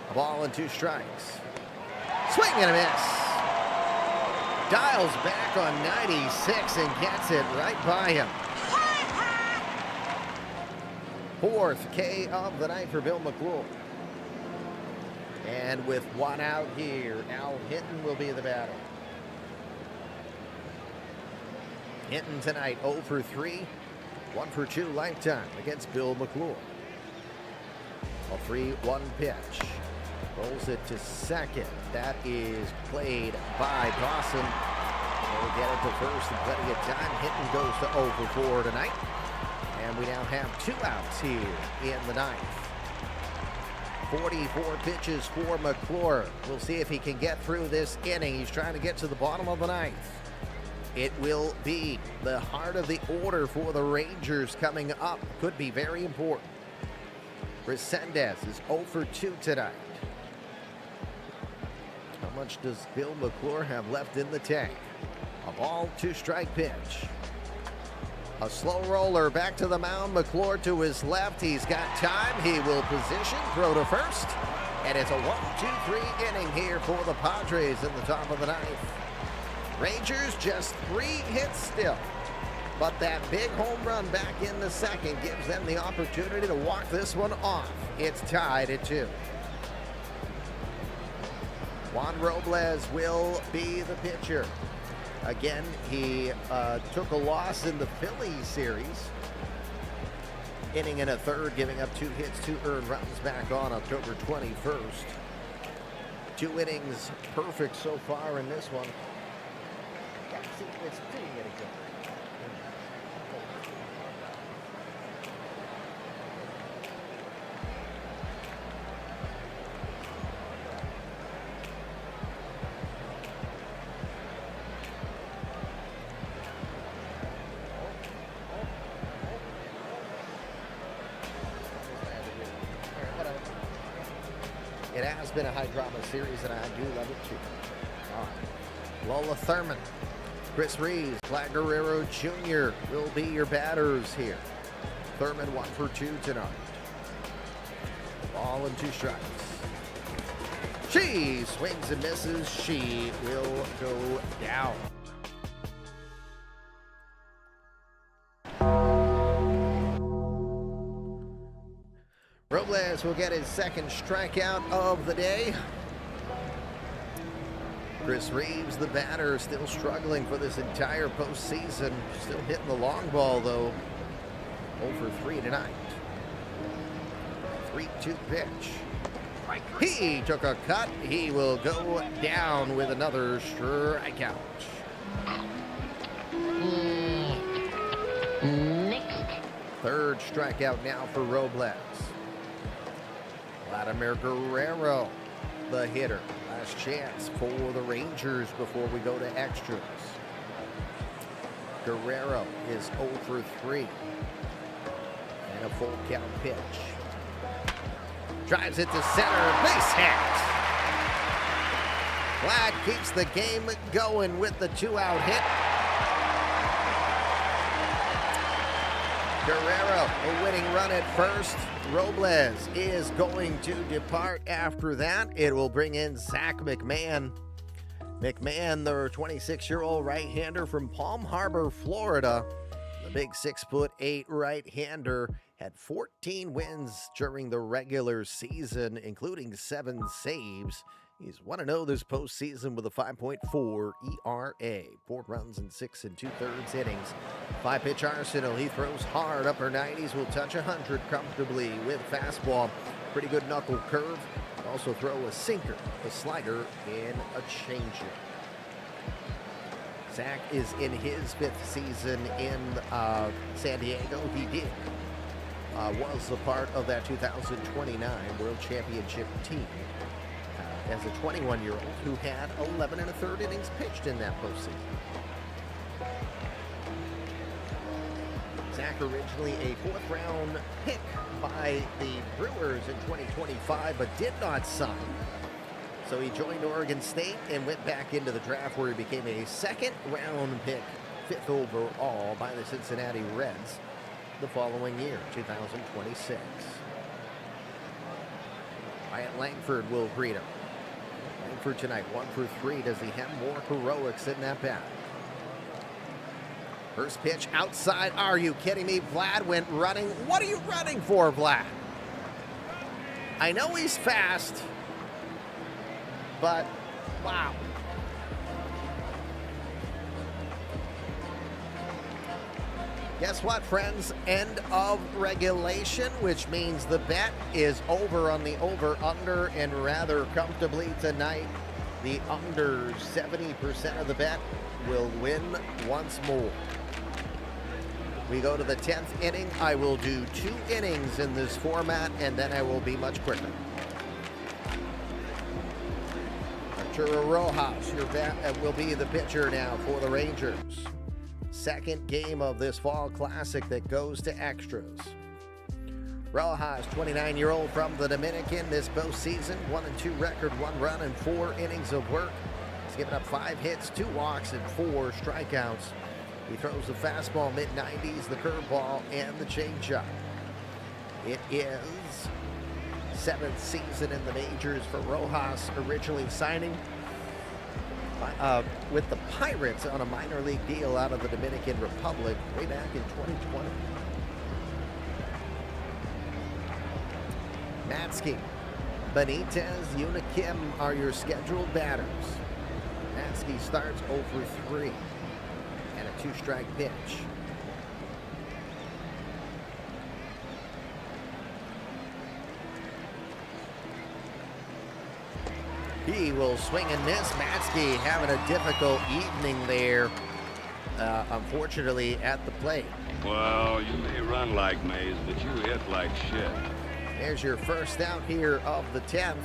A ball and 2 strikes. Swing and a miss. Dials back on 96 and gets it right by him. 4th K of the night for Bill McClure. And with 1 out here, Al Hinton will be the batter. Hinton tonight 0 for 3, 1 for 2 lifetime against Bill McClure. A 3-1 pitch. Rolls it to second. That is played by Dawson. They'll get it to first and plenty of time. Hinton goes to 0 for 4 tonight. And we now have 2 outs here in the 9th. 44 pitches for McClure. We'll see if he can get through this inning. He's trying to get to the bottom of the 9th. It will be the heart of the order for the Rangers coming up. Could be very important. Resendez is 0 for 2 tonight. How much does Bill McClure have left in the tank? A ball, 2-strike pitch. A slow roller back to the mound. McClure to his left. He's got time. He will position, throw to first. And it's a 1-2-3 inning here for the Padres in the top of the 9th. Rangers just 3 hits still. But that big home run back in the 2nd gives them the opportunity to walk this one off. It's tied at 2. Juan Robles will be the pitcher. Again, he took a loss in the Phillies series. Inning and a third, giving up 2 hits, 2 earned runs back on October 21st. 2 innings perfect so far in this one. It's doing it again. It has been a high drama series, and I do love it too. All right. Lola Thurman, Chris Reeves, Vlad Guerrero Jr. will be your batters here. Thurman 1 for 2 tonight. Ball and 2 strikes. She swings and misses. She will go down. Robles will get his 2nd strikeout of the day. Chris Reeves, the batter, still struggling for this entire postseason. Still hitting the long ball, though. 0 for 3 tonight. 3-2 pitch. He took a cut. He will go down with another strikeout. Next. Third strikeout now for Robles. Vladimir Guerrero, the hitter. Last chance for the Rangers before we go to extras. Guerrero is 0 for 3. And a full count pitch. Drives it to center. Base hit. Vlad keeps the game going with the 2-out hit. Guerrero, a winning run at first. Robles is going to depart after that. It will bring in Zach McMahon. McMahon, the 26-year-old right-hander from Palm Harbor, Florida. The big 6'8" right-hander had 14 wins during the regular season, including 7 saves. He's 1-0 this postseason with a 5.4 ERA. 4 runs in 6 2/3 innings. 5-pitch arsenal. He throws hard. Upper 90s. Will touch 100 comfortably with fastball. Pretty good knuckle curve. Also throw a sinker, a slider, and a changeup. Zach is in his 5th season in San Diego. He was a part of that 2029 World Championship team. As a 21-year-old who had 11 1/3 innings pitched in that postseason. Zach originally a 4th-round pick by the Brewers in 2025, but did not sign. So he joined Oregon State and went back into the draft where he became a 2nd-round pick, 5th overall by the Cincinnati Reds the following year, 2026. Wyatt Langford will greet him. For tonight, 1 for 3. Does he have more heroics in that bat? First pitch outside. Are you kidding me? Vlad went running. What are you running for, Vlad? I know he's fast, but wow. Guess what, friends? End of regulation, which means the bet is over on the over-under, and rather comfortably tonight. The under 70% of the bet will win once more. We go to the 10th inning. I will do 2 innings in this format, and then I will be much quicker. Arturo Rojas, your bat will be the pitcher now for the Rangers. Second game of this fall classic that goes to extras. Rojas, 29-year-old from the Dominican, this postseason, 1-2 record, 1 run and 4 innings of work. He's given up 5 hits, 2 walks, and 4 strikeouts. He throws the fastball mid-90s, the curveball, and the changeup. It is 7th season in the majors for Rojas, originally signing with the Pirates on a minor league deal out of the Dominican Republic way back in 2020. Matsky, Benitez, Unikim are your scheduled batters. Matsky starts 0 for 3 and a 2-strike pitch. He will swing and miss. Matsky having a difficult evening there, unfortunately, at the plate. Well, you may run like Mays, but you hit like shit. There's your first out here of the 10th.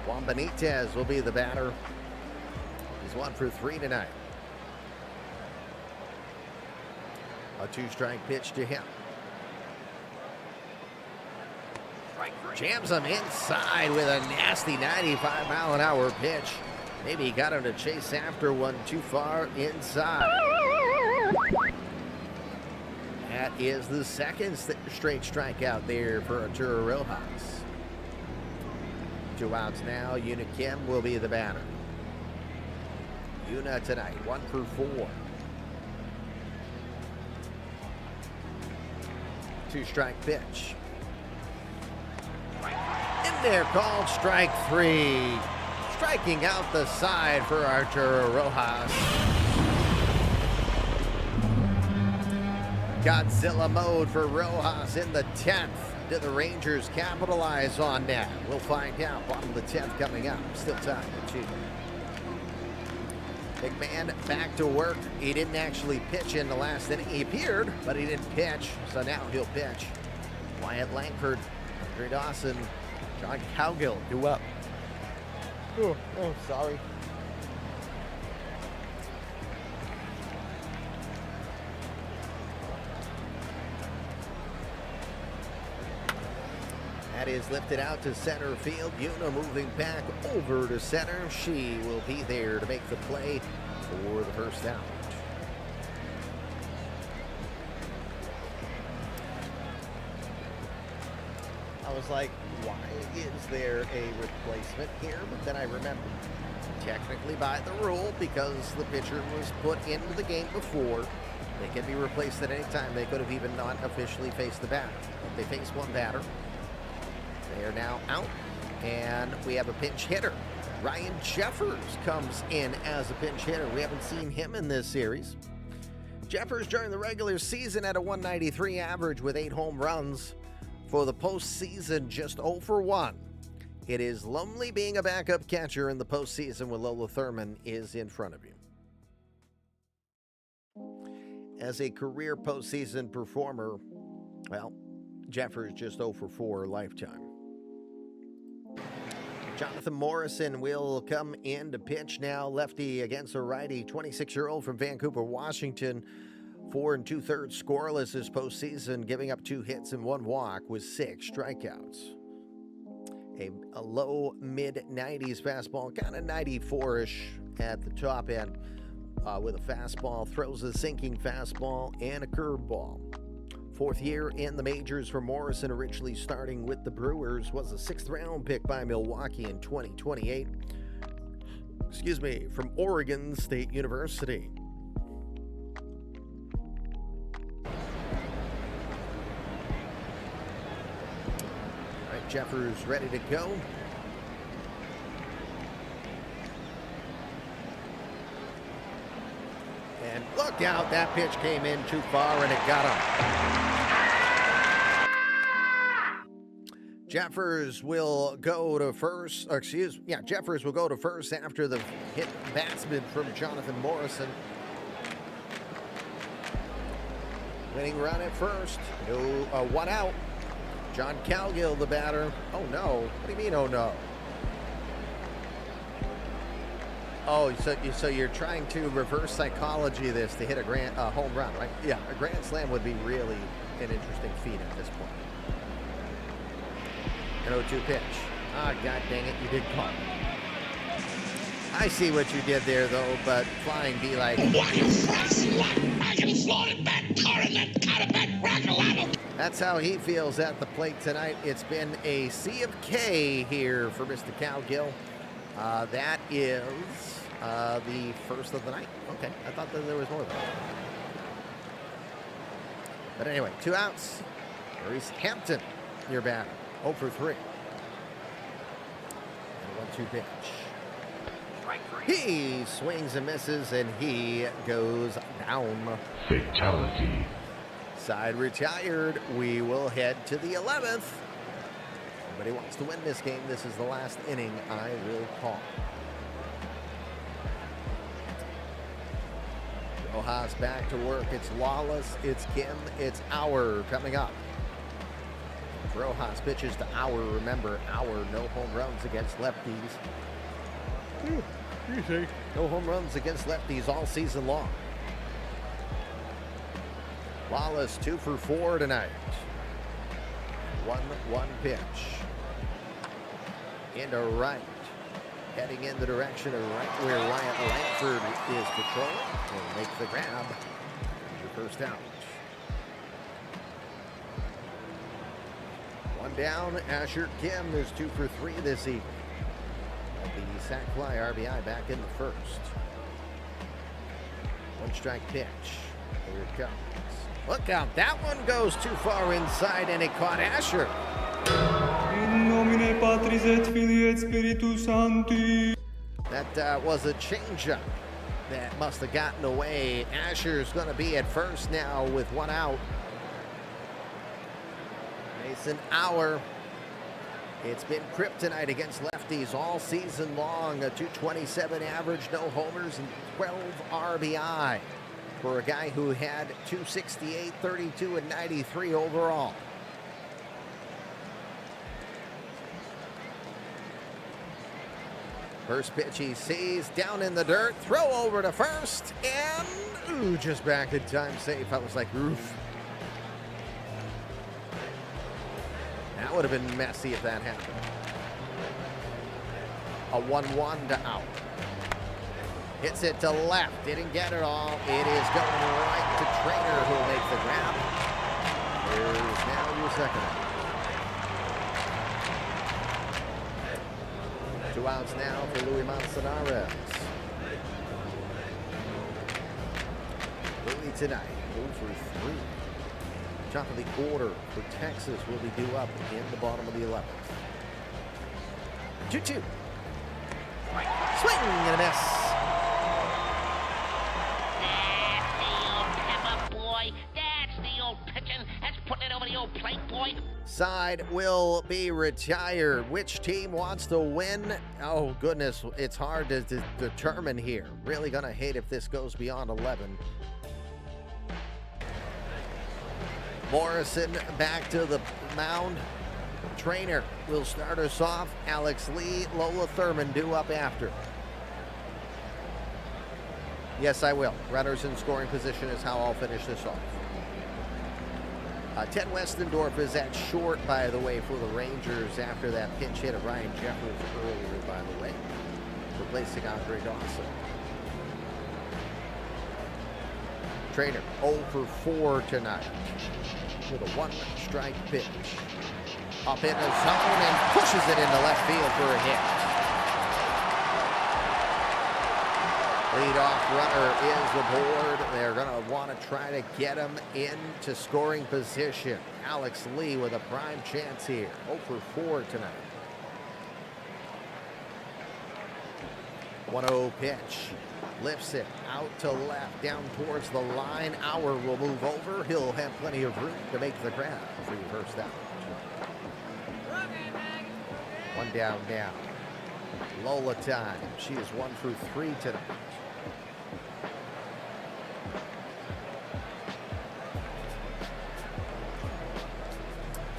Juan Benitez will be the batter. He's 1 for 3 tonight. A 2-strike pitch to him. Jams him inside with a nasty 95-mile-an-hour pitch. Maybe he got him to chase after one too far inside. That is the second straight strikeout there for Arturo Rojas. 2 outs now. Unikim will be the batter. Una tonight, 1 for 4. 2-strike pitch. In there, called strike 3. Striking out the side for Arturo Rojas. Godzilla mode for Rojas in the 10th. Do the Rangers capitalize on that? We'll find out. Bottom of the 10th coming up. Still time to cheat. Big man back to work. He didn't actually pitch in the last inning. He appeared, but he didn't pitch. So now he'll pitch. Wyatt Langford, Andre Dawson, John Cowgill due up. Oh, sorry. That is lifted out to center field. Yuna moving back over to center. She will be there to make the play for the first out. I was like, why is there a replacement here? But then I remembered, technically by the rule, because the pitcher was put into the game before, they can be replaced at any time. They could have even not officially faced the batter. But they face one batter. They are now out, and we have a pinch hitter. Ryan Jeffers comes in as a pinch hitter. We haven't seen him in this series. Jeffers during the regular season had a 193 average with 8 home runs. For the postseason, just 0 for 1. It is lonely being a backup catcher in the postseason when Lola Thurman is in front of you. As a career postseason performer, well, Jeffers just 0 for 4 lifetime. Jonathan Morrison will come in to pitch now. Lefty against a righty. 26-year-old from Vancouver, Washington. 4 2/3 scoreless this postseason, giving up 2 hits and 1 walk with 6 strikeouts. A low mid-90s fastball, kind of 94-ish at the top end with a fastball. Throws a sinking fastball and a curveball. 4th year in the majors for Morrison, originally starting with the Brewers, was a 6th round pick by Milwaukee in 2028. From Oregon State University. All right, Jeffers ready to go. And look out, that pitch came in too far and it got him. Jeffers will go to first, Jeffers will go to first after the hit batsman from Jonathan Morrison. Winning run at first. No, 1 out. John Cowgill, the batter. Oh no, what do you mean, oh no? Oh, so you're trying to reverse psychology this to hit a home run, right? Yeah, a grand slam would be really an interesting feat at this point. An 0-2 pitch. Ah, god dang it, you did call it. I see what you did there, though, but flying be like... That's how he feels at the plate tonight. It's been a sea of K here for Mr. Cowgill. That is the first of the night. Okay, I thought that there was more of that. But anyway, 2 outs. Maurice Hampton, your batter. 0 for 3. And 1-2 pitch. He swings and misses, and he goes down. Fatality. Side retired. We will head to the 11th. Everybody wants to win this game. This is the last inning I will call. Rojas back to work. It's Lawless. It's Kim. It's Auer coming up. Rojas pitches to Auer. Remember, Auer, no home runs against lefties. Easy. No home runs against lefties all season long. Lawless 2 for 4 tonight. 1-1 pitch. Into right. Heading in the direction of right where Wyatt Langford is patrolling. Will make the grab. Your first out. 1 down. Asher Kim is 2 for 3 this evening. The sac fly RBI back in the first. 1 strike pitch. Here it comes. Look out, that one goes too far inside and it caught Asher. In nomine Patris et Filii et Spiritus Sancti. That was a changeup that must have gotten away. Asher's going to be at first now with 1 out. Jason Auer. It's been kryptonite against lefties all season long. A 227 average, no homers, and 12 RBI for a guy who had 268, 32, and 93 overall. First pitch he sees, down in the dirt, throw over to first, and just back in time safe. I was like, oof. That would have been messy if that happened. A 1-1 to out. Hits it to left, didn't get it all. It is going right to Trainer, who will make the grab. There's now your second out. 2 outs now for Louis Manzanares. Louis tonight, 0 for 3. Top of the order for Texas will be due up in the bottom of the 11th. 2-2. Swing and a miss. That's the old pepper, boy. That's the old pitching. That's putting it over the old plate, boy. Side will be retired. Which team wants to win? Oh, goodness. It's hard to determine here. Really going to hate if this goes beyond 11. Morrison back to the mound. Trainer will start us off. Alex Lee, Lola Thurman due up after. Yes, I will. Runners in scoring position is how I'll finish this off. Ted Westendorf is at short, by the way, for the Rangers after that pinch hit of Ryan Jeffers earlier, by the way, replacing Andre Dawson. Trainer 0 for 4 tonight with a 1-strike pitch. Up in the zone and pushes it into left field for a hit. Leadoff runner is aboard. They're going to want to try to get him into scoring position. Alex Lee with a prime chance here. 0 for 4 tonight. 1-0 pitch. Lifts it out to left, down towards the line. Auer will move over. He'll have plenty of room to make the grab for your first out. 1 down now. Lola time. She is 1 for 3 tonight.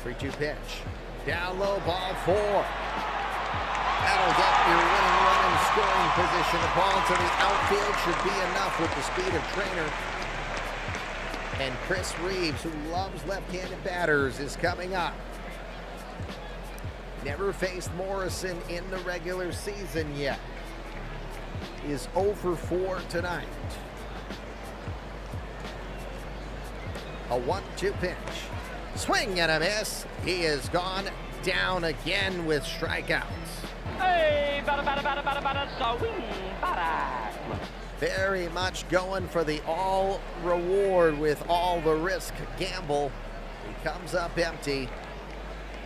3-2 pitch. Down low, ball 4. That'll get your winning run in scoring position. The ball to the outfield should be enough with the speed of Trainer. And Chris Reeves, who loves left-handed batters, is coming up. Never faced Morrison in the regular season yet. Is 0 for 4 tonight. A 1-2 pitch. Swing and a miss. He is gone down again with strikeouts. Hey, bada, swing, bada. Very much going for the all reward with all the risk gamble. He comes up empty.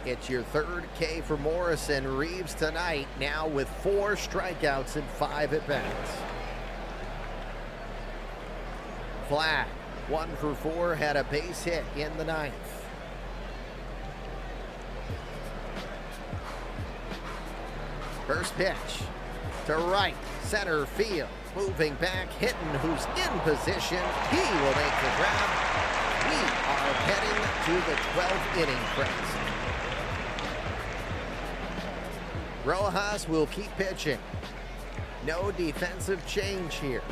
It's your third K for Morrison. Reeves tonight now with 4 strikeouts and 5 at-bats. Flag, 1 for 4, had a base hit in the 9th. First pitch to right, center field. Moving back, Hitton, who's in position. He will make the grab. We are heading to the 12th inning, friends. Rojas will keep pitching. No defensive change here.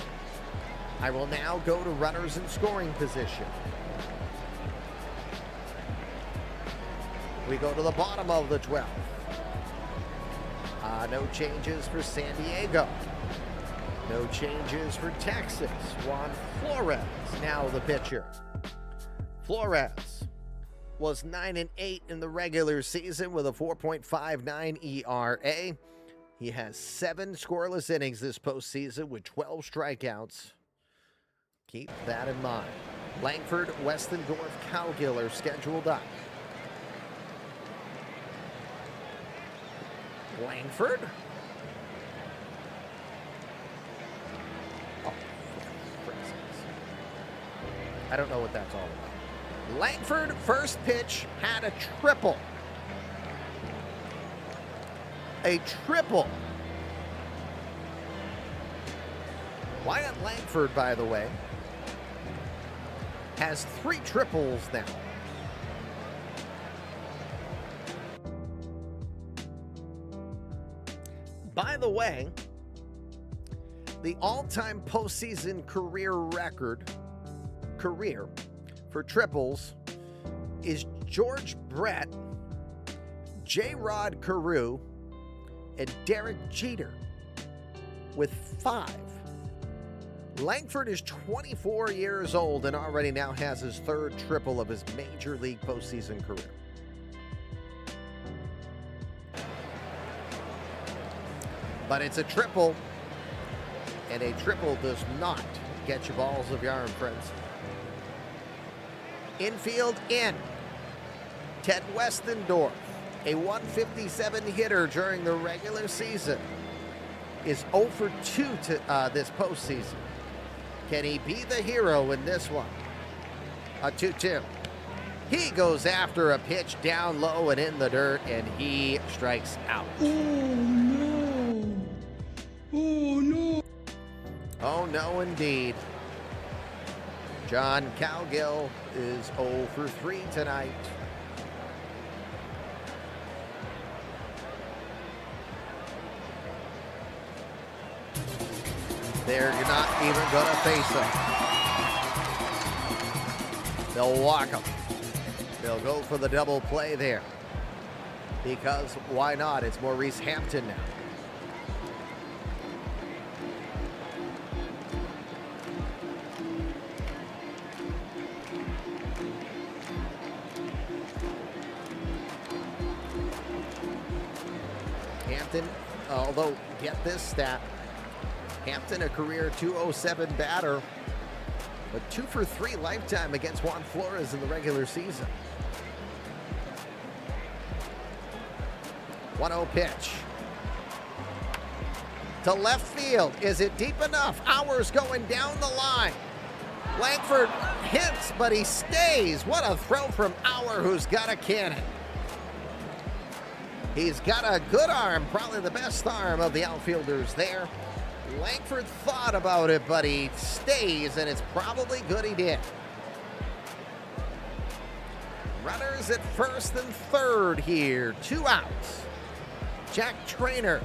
I will now go to runners in scoring position. We go to the bottom of the 12th. No changes for San Diego. No changes for Texas. Juan Flores, now the pitcher. Flores was 9-8 in the regular season with a 4.59 ERA. He has 7 scoreless innings this postseason with 12 strikeouts. Keep that in mind. Langford, Westendorf, Cowgill are scheduled up. Langford. Oh, I don't know what that's all about. Langford, first pitch, had a triple. A triple. Wyatt Langford, by the way, has 3 triples now. By the way, the all-time postseason career for triples is George Brett, J. Rod Carew, and Derek Jeter with 5. Langford is 24 years old and already now has his 3rd triple of his major league postseason career. But it's a triple, and a triple does not get you balls of yarn, friends. Infield in. Ted Westendorf, a 157 hitter during the regular season, is 0 for 2 to this postseason. Can he be the hero in this one? A 2-2. He goes after a pitch down low and in the dirt, and he strikes out. Oh no! Oh no! Oh no, indeed. John Cowgill is 0 for 3 tonight. They're not even going to face him. They'll walk him. They'll go for the double play there. Because why not? It's Maurice Hampton now. Hampton, although get this stat, Hampton, a career 207 batter, but 2 for 3 lifetime against Juan Flores in the regular season. 1-0 pitch. To left field. Is it deep enough? Hours going down the line. Langford hits, but he stays. What a throw from Auer, who's got a cannon. He's got a good arm, probably the best arm of the outfielders there. Langford thought about it, but he stays, and it's probably good he did. Runners at first and third here. 2 outs. Jack Trainer,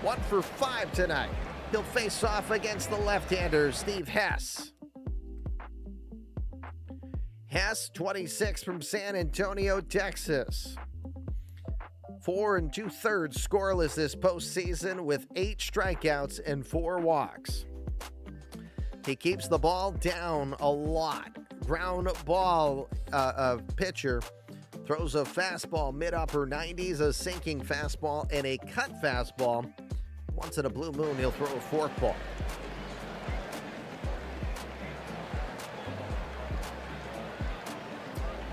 1 for 5 tonight. He'll face off against the left-hander, Steve Hess. Hess, 26 from San Antonio, Texas. 4 2/3 scoreless this postseason with 8 strikeouts and 4 walks. He keeps the ball down a lot. Ground ball pitcher. Throws a fastball mid-upper 90s, a sinking fastball, and a cut fastball. Once in a blue moon, he'll throw a forkball.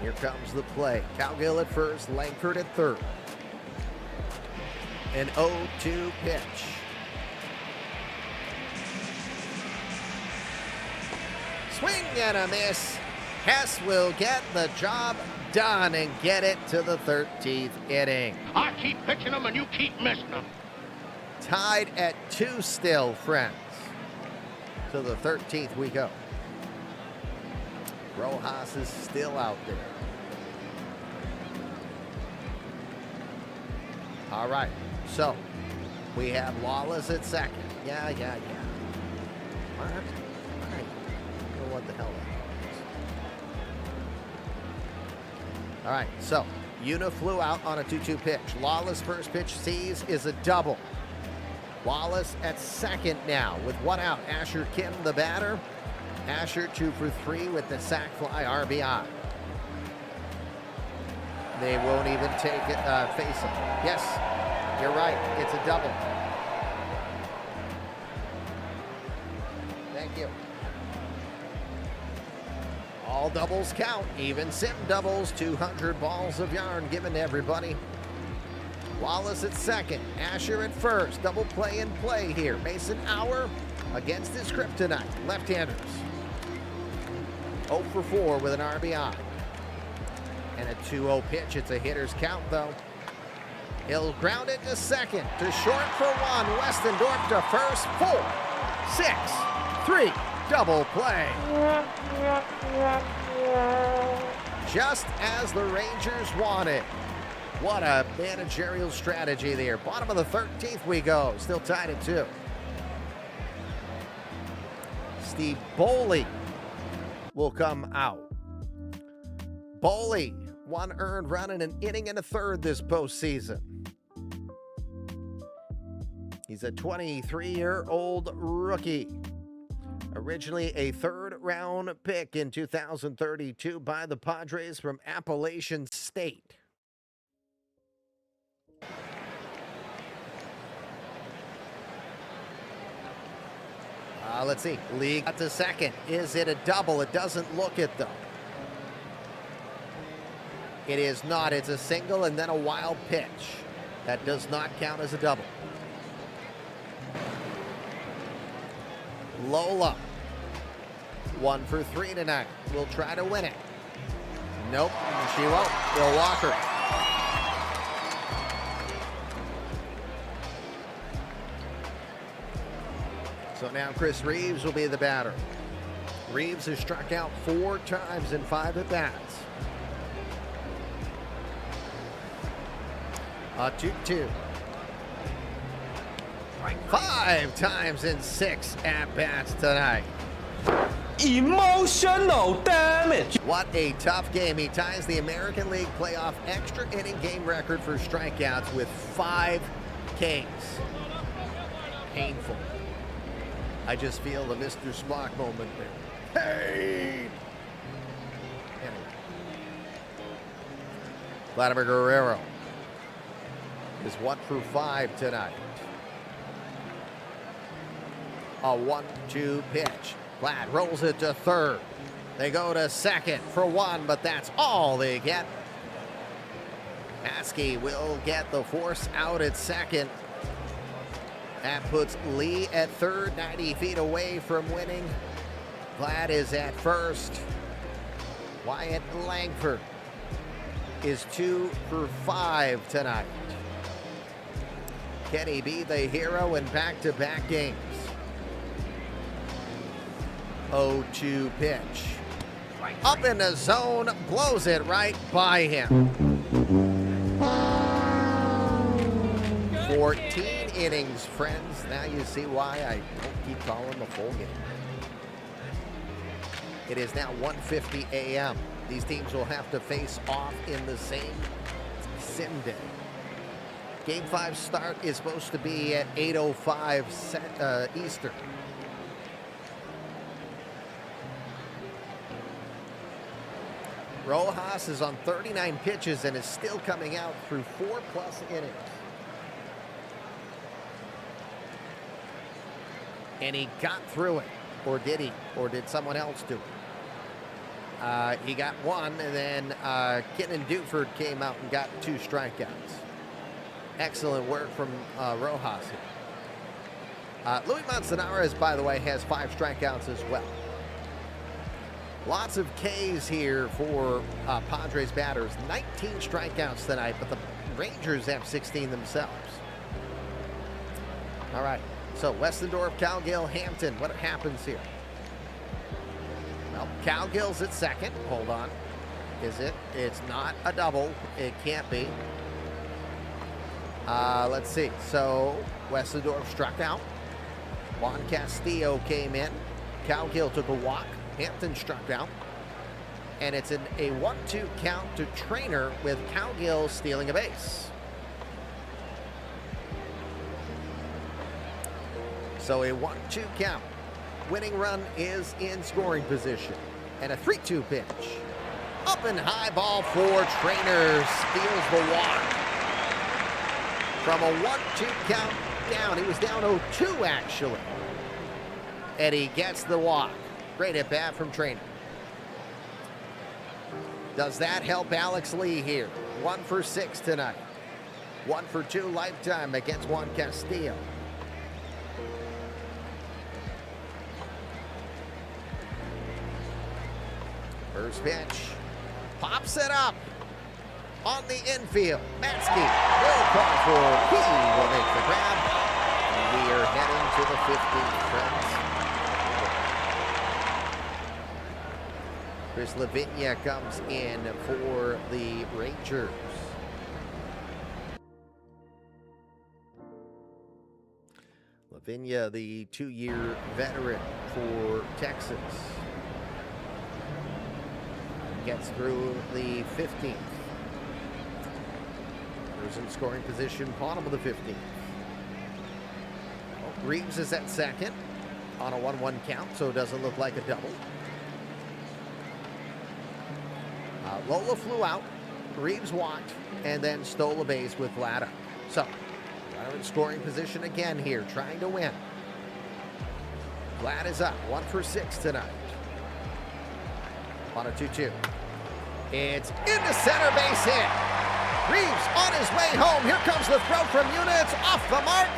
Here comes the play. Cowgill at first, Langford at third. An 0-2 pitch. Swing and a miss. Hess will get the job done and get it to the 13th inning. I keep pitching them and you keep missing them. Tied at 2 still, friends. To the 13th we go. Rojas is still out there. All right, so we have Lawless at second. Yeah. What? All right. I don't know what the hell that was. All right, so Una flew out on a 2-2 pitch. Lawless first pitch sees is a double. Wallace at second now with 1 out. Asher Kim the batter. Asher 2 for 3 with the sac fly RBI. They won't even take it, face him. Yes, you're right. It's a double. Thank you. All doubles count. Even sim doubles. 200 balls of yarn given to everybody. Wallace at second. Asher at first. Double play and play here. Mason Auer against his kryptonite. Left-handers. 0 for 4 with an RBI. And a 2-0 pitch. It's a hitter's count, though. He'll ground it to second. To short for one. Westendorf to first. 4, 6, 3. Double play. Just as the Rangers wanted. What a managerial strategy there. Bottom of the 13th we go. Still tied at 2. Steve Boley will come out. Boley, 1 earned run in an inning and a third this postseason. He's a 23-year-old rookie. Originally a third-round pick in 2032 by the Padres from Appalachian State. Let's see. League to second. Is it a double? It doesn't look it, though. It is not. It's a single and then a wild pitch. That does not count as a double. Lola. 1 for 3 tonight. Will try to win it. Nope. She won't. They'll walk her. So now Chris Reeves will be the batter. Reeves has struck out 4 times in 5 at-bats. 2-2. 5 times in 6 at-bats tonight. Emotional damage. What a tough game. He ties the American League playoff extra inning game record for strikeouts with 5 Ks. Painful. I just feel the Mr. Spock moment there. Hey! Anyway. Vladimir Guerrero is 1 for 5 tonight. A 1-2 pitch. Vlad rolls it to third. They go to second for 1, but that's all they get. Askey will get the force out at second. That puts Lee at third, 90 feet away from winning. Vlad is at first. Wyatt Langford is 2 for 5 tonight. Can he be the hero in back-to-back games? 0-2 pitch. Up in the zone, blows it right by him. 14 innings, friends. Now you see why I don't keep calling the full game. It is now 1:50 a.m. These teams will have to face off in the same sim day. Game 5 start is supposed to be at 8:05 Eastern. Rojas is on 39 pitches and is still coming out through 4+ innings. And he got through it. Or did he? Or did someone else do it? He got 1, and then Kenan Duford came out and got 2 strikeouts. Excellent work from Rojas here. Luis Manzanares, by the way, has 5 strikeouts as well. Lots of Ks here for Padres batters. 19 strikeouts tonight, but the Rangers have 16 themselves. All right, so Westendorf, Cowgill, Hampton. What happens here? Well, Cowgill's at second. Hold on. Is it? It's not a double. It can't be. Let's see. So Westendorf struck out. Juan Castillo came in. Cowgill took a walk. Hampton struck out. And it's a 1-2 count to Trainer with Cowgill stealing a base. So a 1-2 count. Winning run is in scoring position. And a 3-2 pitch. Up and high ball for Trainer. Steals the walk. From a 1-2 count down. He was down 0-2 actually. And he gets the walk. Great at bat from Trainer. Does that help Alex Lee here? 1 for 6 tonight. 1 for 2 lifetime against Juan Castillo. First pitch. Pops it up. on the infield. Matsky will call for, he will make the grab. And we are heading to the 15th, friends. Chris Lavinia comes in for the Rangers. Lavinia, the 2-year veteran for Texas, gets through the 15th. There's in scoring position, bottom of the 15th. Reeves is at second on a 1-1 count, so it doesn't look like a double. Lola flew out, Reeves walked, and then stole a base with Vlada. So, runner in scoring position again here, trying to win. Vlad is up, 1 for 6 tonight. On a 2-2. It's into center, base hit. Reeves on his way home. Here comes the throw from Units, off the mark.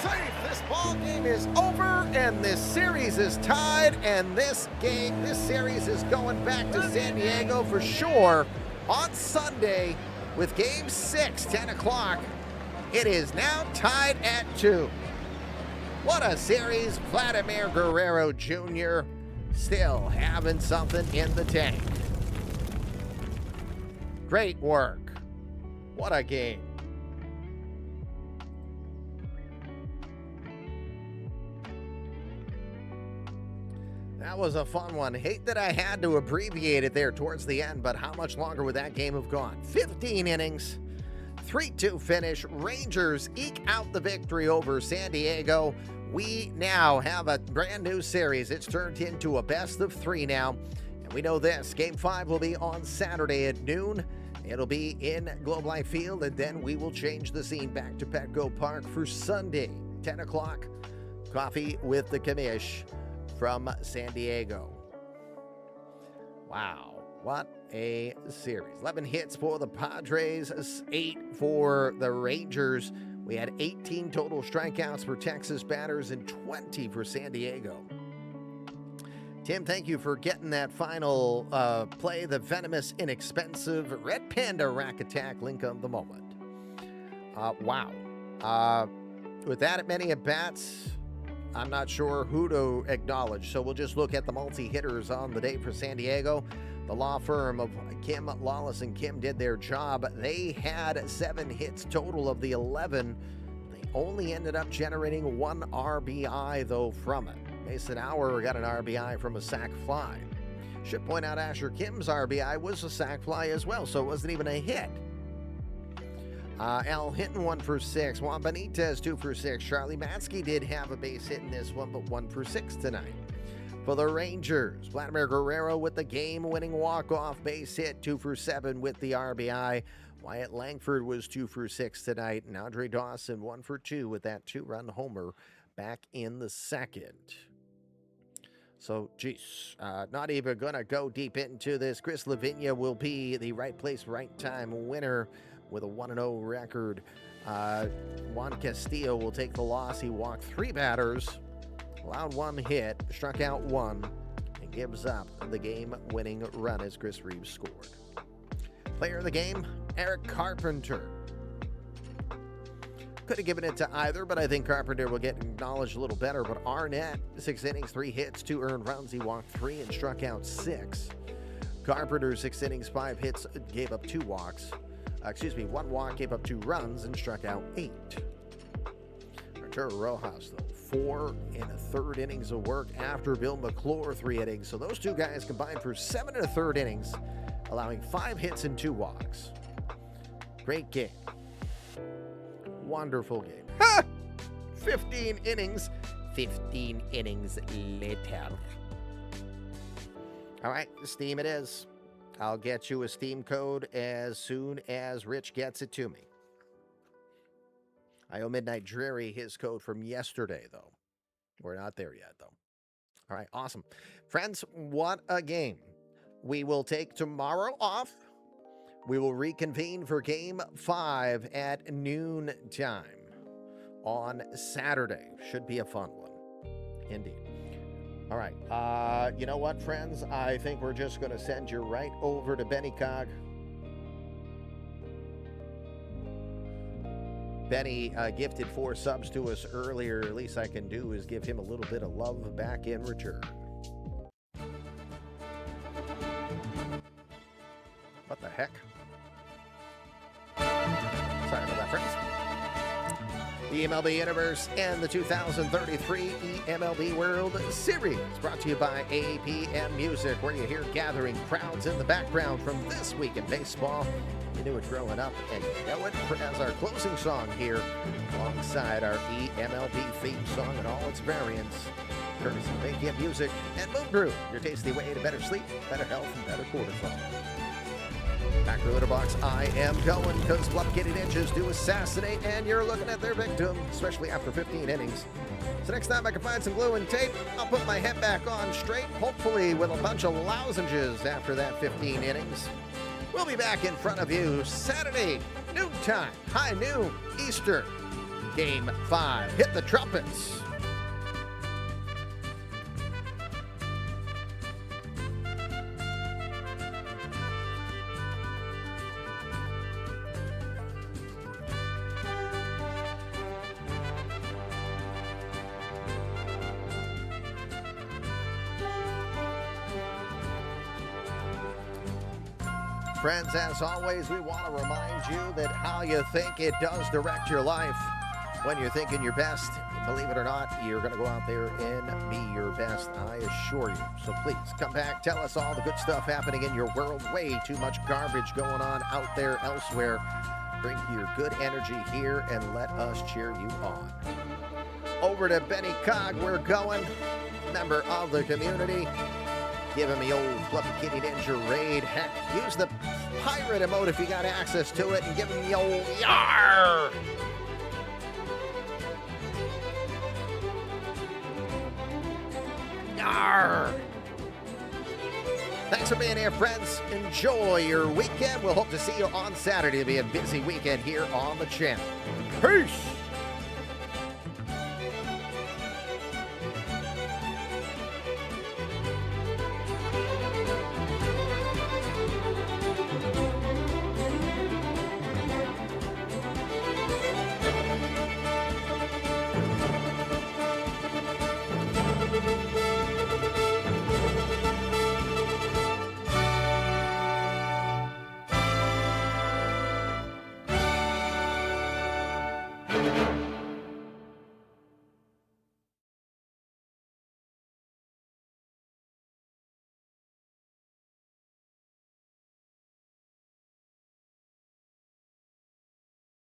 Safe. This ball game is over, and this series is tied, and this series is going back to San Diego for sure on Sunday with Game 6, 10 o'clock. It is now tied at 2. What a series. Vladimir Guerrero Jr. still having something in the tank. Great work. What a game. That was a fun one. Hate that I had to abbreviate it there towards the end, but how much longer would that game have gone? 15 innings, 3-2 finish. Rangers eke out the victory over San Diego. We now have a brand new series. It's turned into a best of 3 now. And we know this, Game 5 will be on Saturday at noon. It'll be in Globe Life Field, and then we will change the scene back to Petco Park for Sunday, 10 o'clock. Coffee with the commish from San Diego. Wow, what a series. 11 hits for the Padres, 8 for the Rangers. We had 18 total strikeouts for Texas batters and 20 for San Diego. Tim, thank you for getting that final play, the venomous, inexpensive Red Panda Rack Attack link of the moment. Wow. With that many at-bats, I'm not sure who to acknowledge, so we'll just look at the multi-hitters on the day for San Diego. The law firm of Kim Lawless and Kim did their job. They had 7 hits total of the 11. They only ended up generating 1 RBI, though, from it. Mason Hour got an RBI from a sac fly. Should point out Asher Kim's RBI was a sac fly as well, so it wasn't even a hit. Al Hinton 1 for 6. Juan Benitez 2 for 6. Charlie Matsky did have a base hit in this one, but 1 for 6 tonight. For the Rangers, Vladimir Guerrero with the game-winning walk-off base hit, 2 for 7 with the RBI. Wyatt Langford was 2 for 6 tonight, and Andre Dawson 1 for 2 with that 2-run homer back in the second. So, geez, not even going to go deep into this. Chris Lavinia will be the right place, right time winner with a 1-0 record. Juan Castillo will take the loss. He walked 3 batters, allowed 1 hit, struck out 1, and gives up the game-winning run as Chris Reeves scored. Player of the game, Eric Carpenter. Could have given it to either, but I think Carpenter will get acknowledged a little better. But Arnett, 6 innings, 3 hits, 2 earned runs. He walked 3 and struck out 6. Carpenter, 6 innings, 5 hits, gave up 2 walks. 1 walk, gave up 2 runs, and struck out 8. Arturo Rojas, though, 4 1/3 innings of work after Bill McClure 3 innings. So those 2 guys combined for 7 1/3 innings, allowing 5 hits and 2 walks. Great game. Wonderful game. 15 innings. 15 innings later. All right, Steam it is. I'll get you a Steam code as soon as Rich gets it to me. I owe Midnight Dreary his code from yesterday, though. We're not there yet, though. All right, awesome. Friends, what a game. We will take tomorrow off. We will reconvene for Game 5 at noon time on Saturday. Should be a fun one. Indeed. All right. You know what, friends? I think we're just going to send you right over to Benny Cog. Benny gifted 4 subs to us earlier. Least I can do is give him a little bit of love back in return. What the heck? Sorry about that, friends. The eMLB Universe and the 2033 eMLB World Series, brought to you by APM Music, where you hear gathering crowds in the background from this week in baseball. You knew it growing up, and you know it as our closing song here, alongside our eMLB theme song and all its variants, courtesy of APM Music and Moon Brew, your tasty way to better sleep, better health, and better cortisol. Back to the litter box, I am going, because Fluff Kitty Ninjas do assassinate, and you're looking at their victim, especially after 15 innings. So next time I can find some glue and tape, I'll put my head back on straight, hopefully with a bunch of lozenges after that 15 innings. We'll be back in front of you Saturday, noontime, high noon, Eastern. Game 5. Hit the trumpets. Friends, as always, we want to remind you that how you think, it does direct your life. When you're thinking your best, believe it or not, you're going to go out there and be your best, I assure you. So please, come back, tell us all the good stuff happening in your world. Way too much garbage going on out there elsewhere. Bring your good energy here and let us cheer you on. Over to Benny Cog, we're going. Member of the community. Give him the old Fluffy Kitty Ninja raid. Heck, use the pirate emote if you got access to it, and give him the old YAR! YAR! Thanks for being here, friends. Enjoy your weekend. We'll hope to see you on Saturday. It'll be a busy weekend here on the channel. Peace!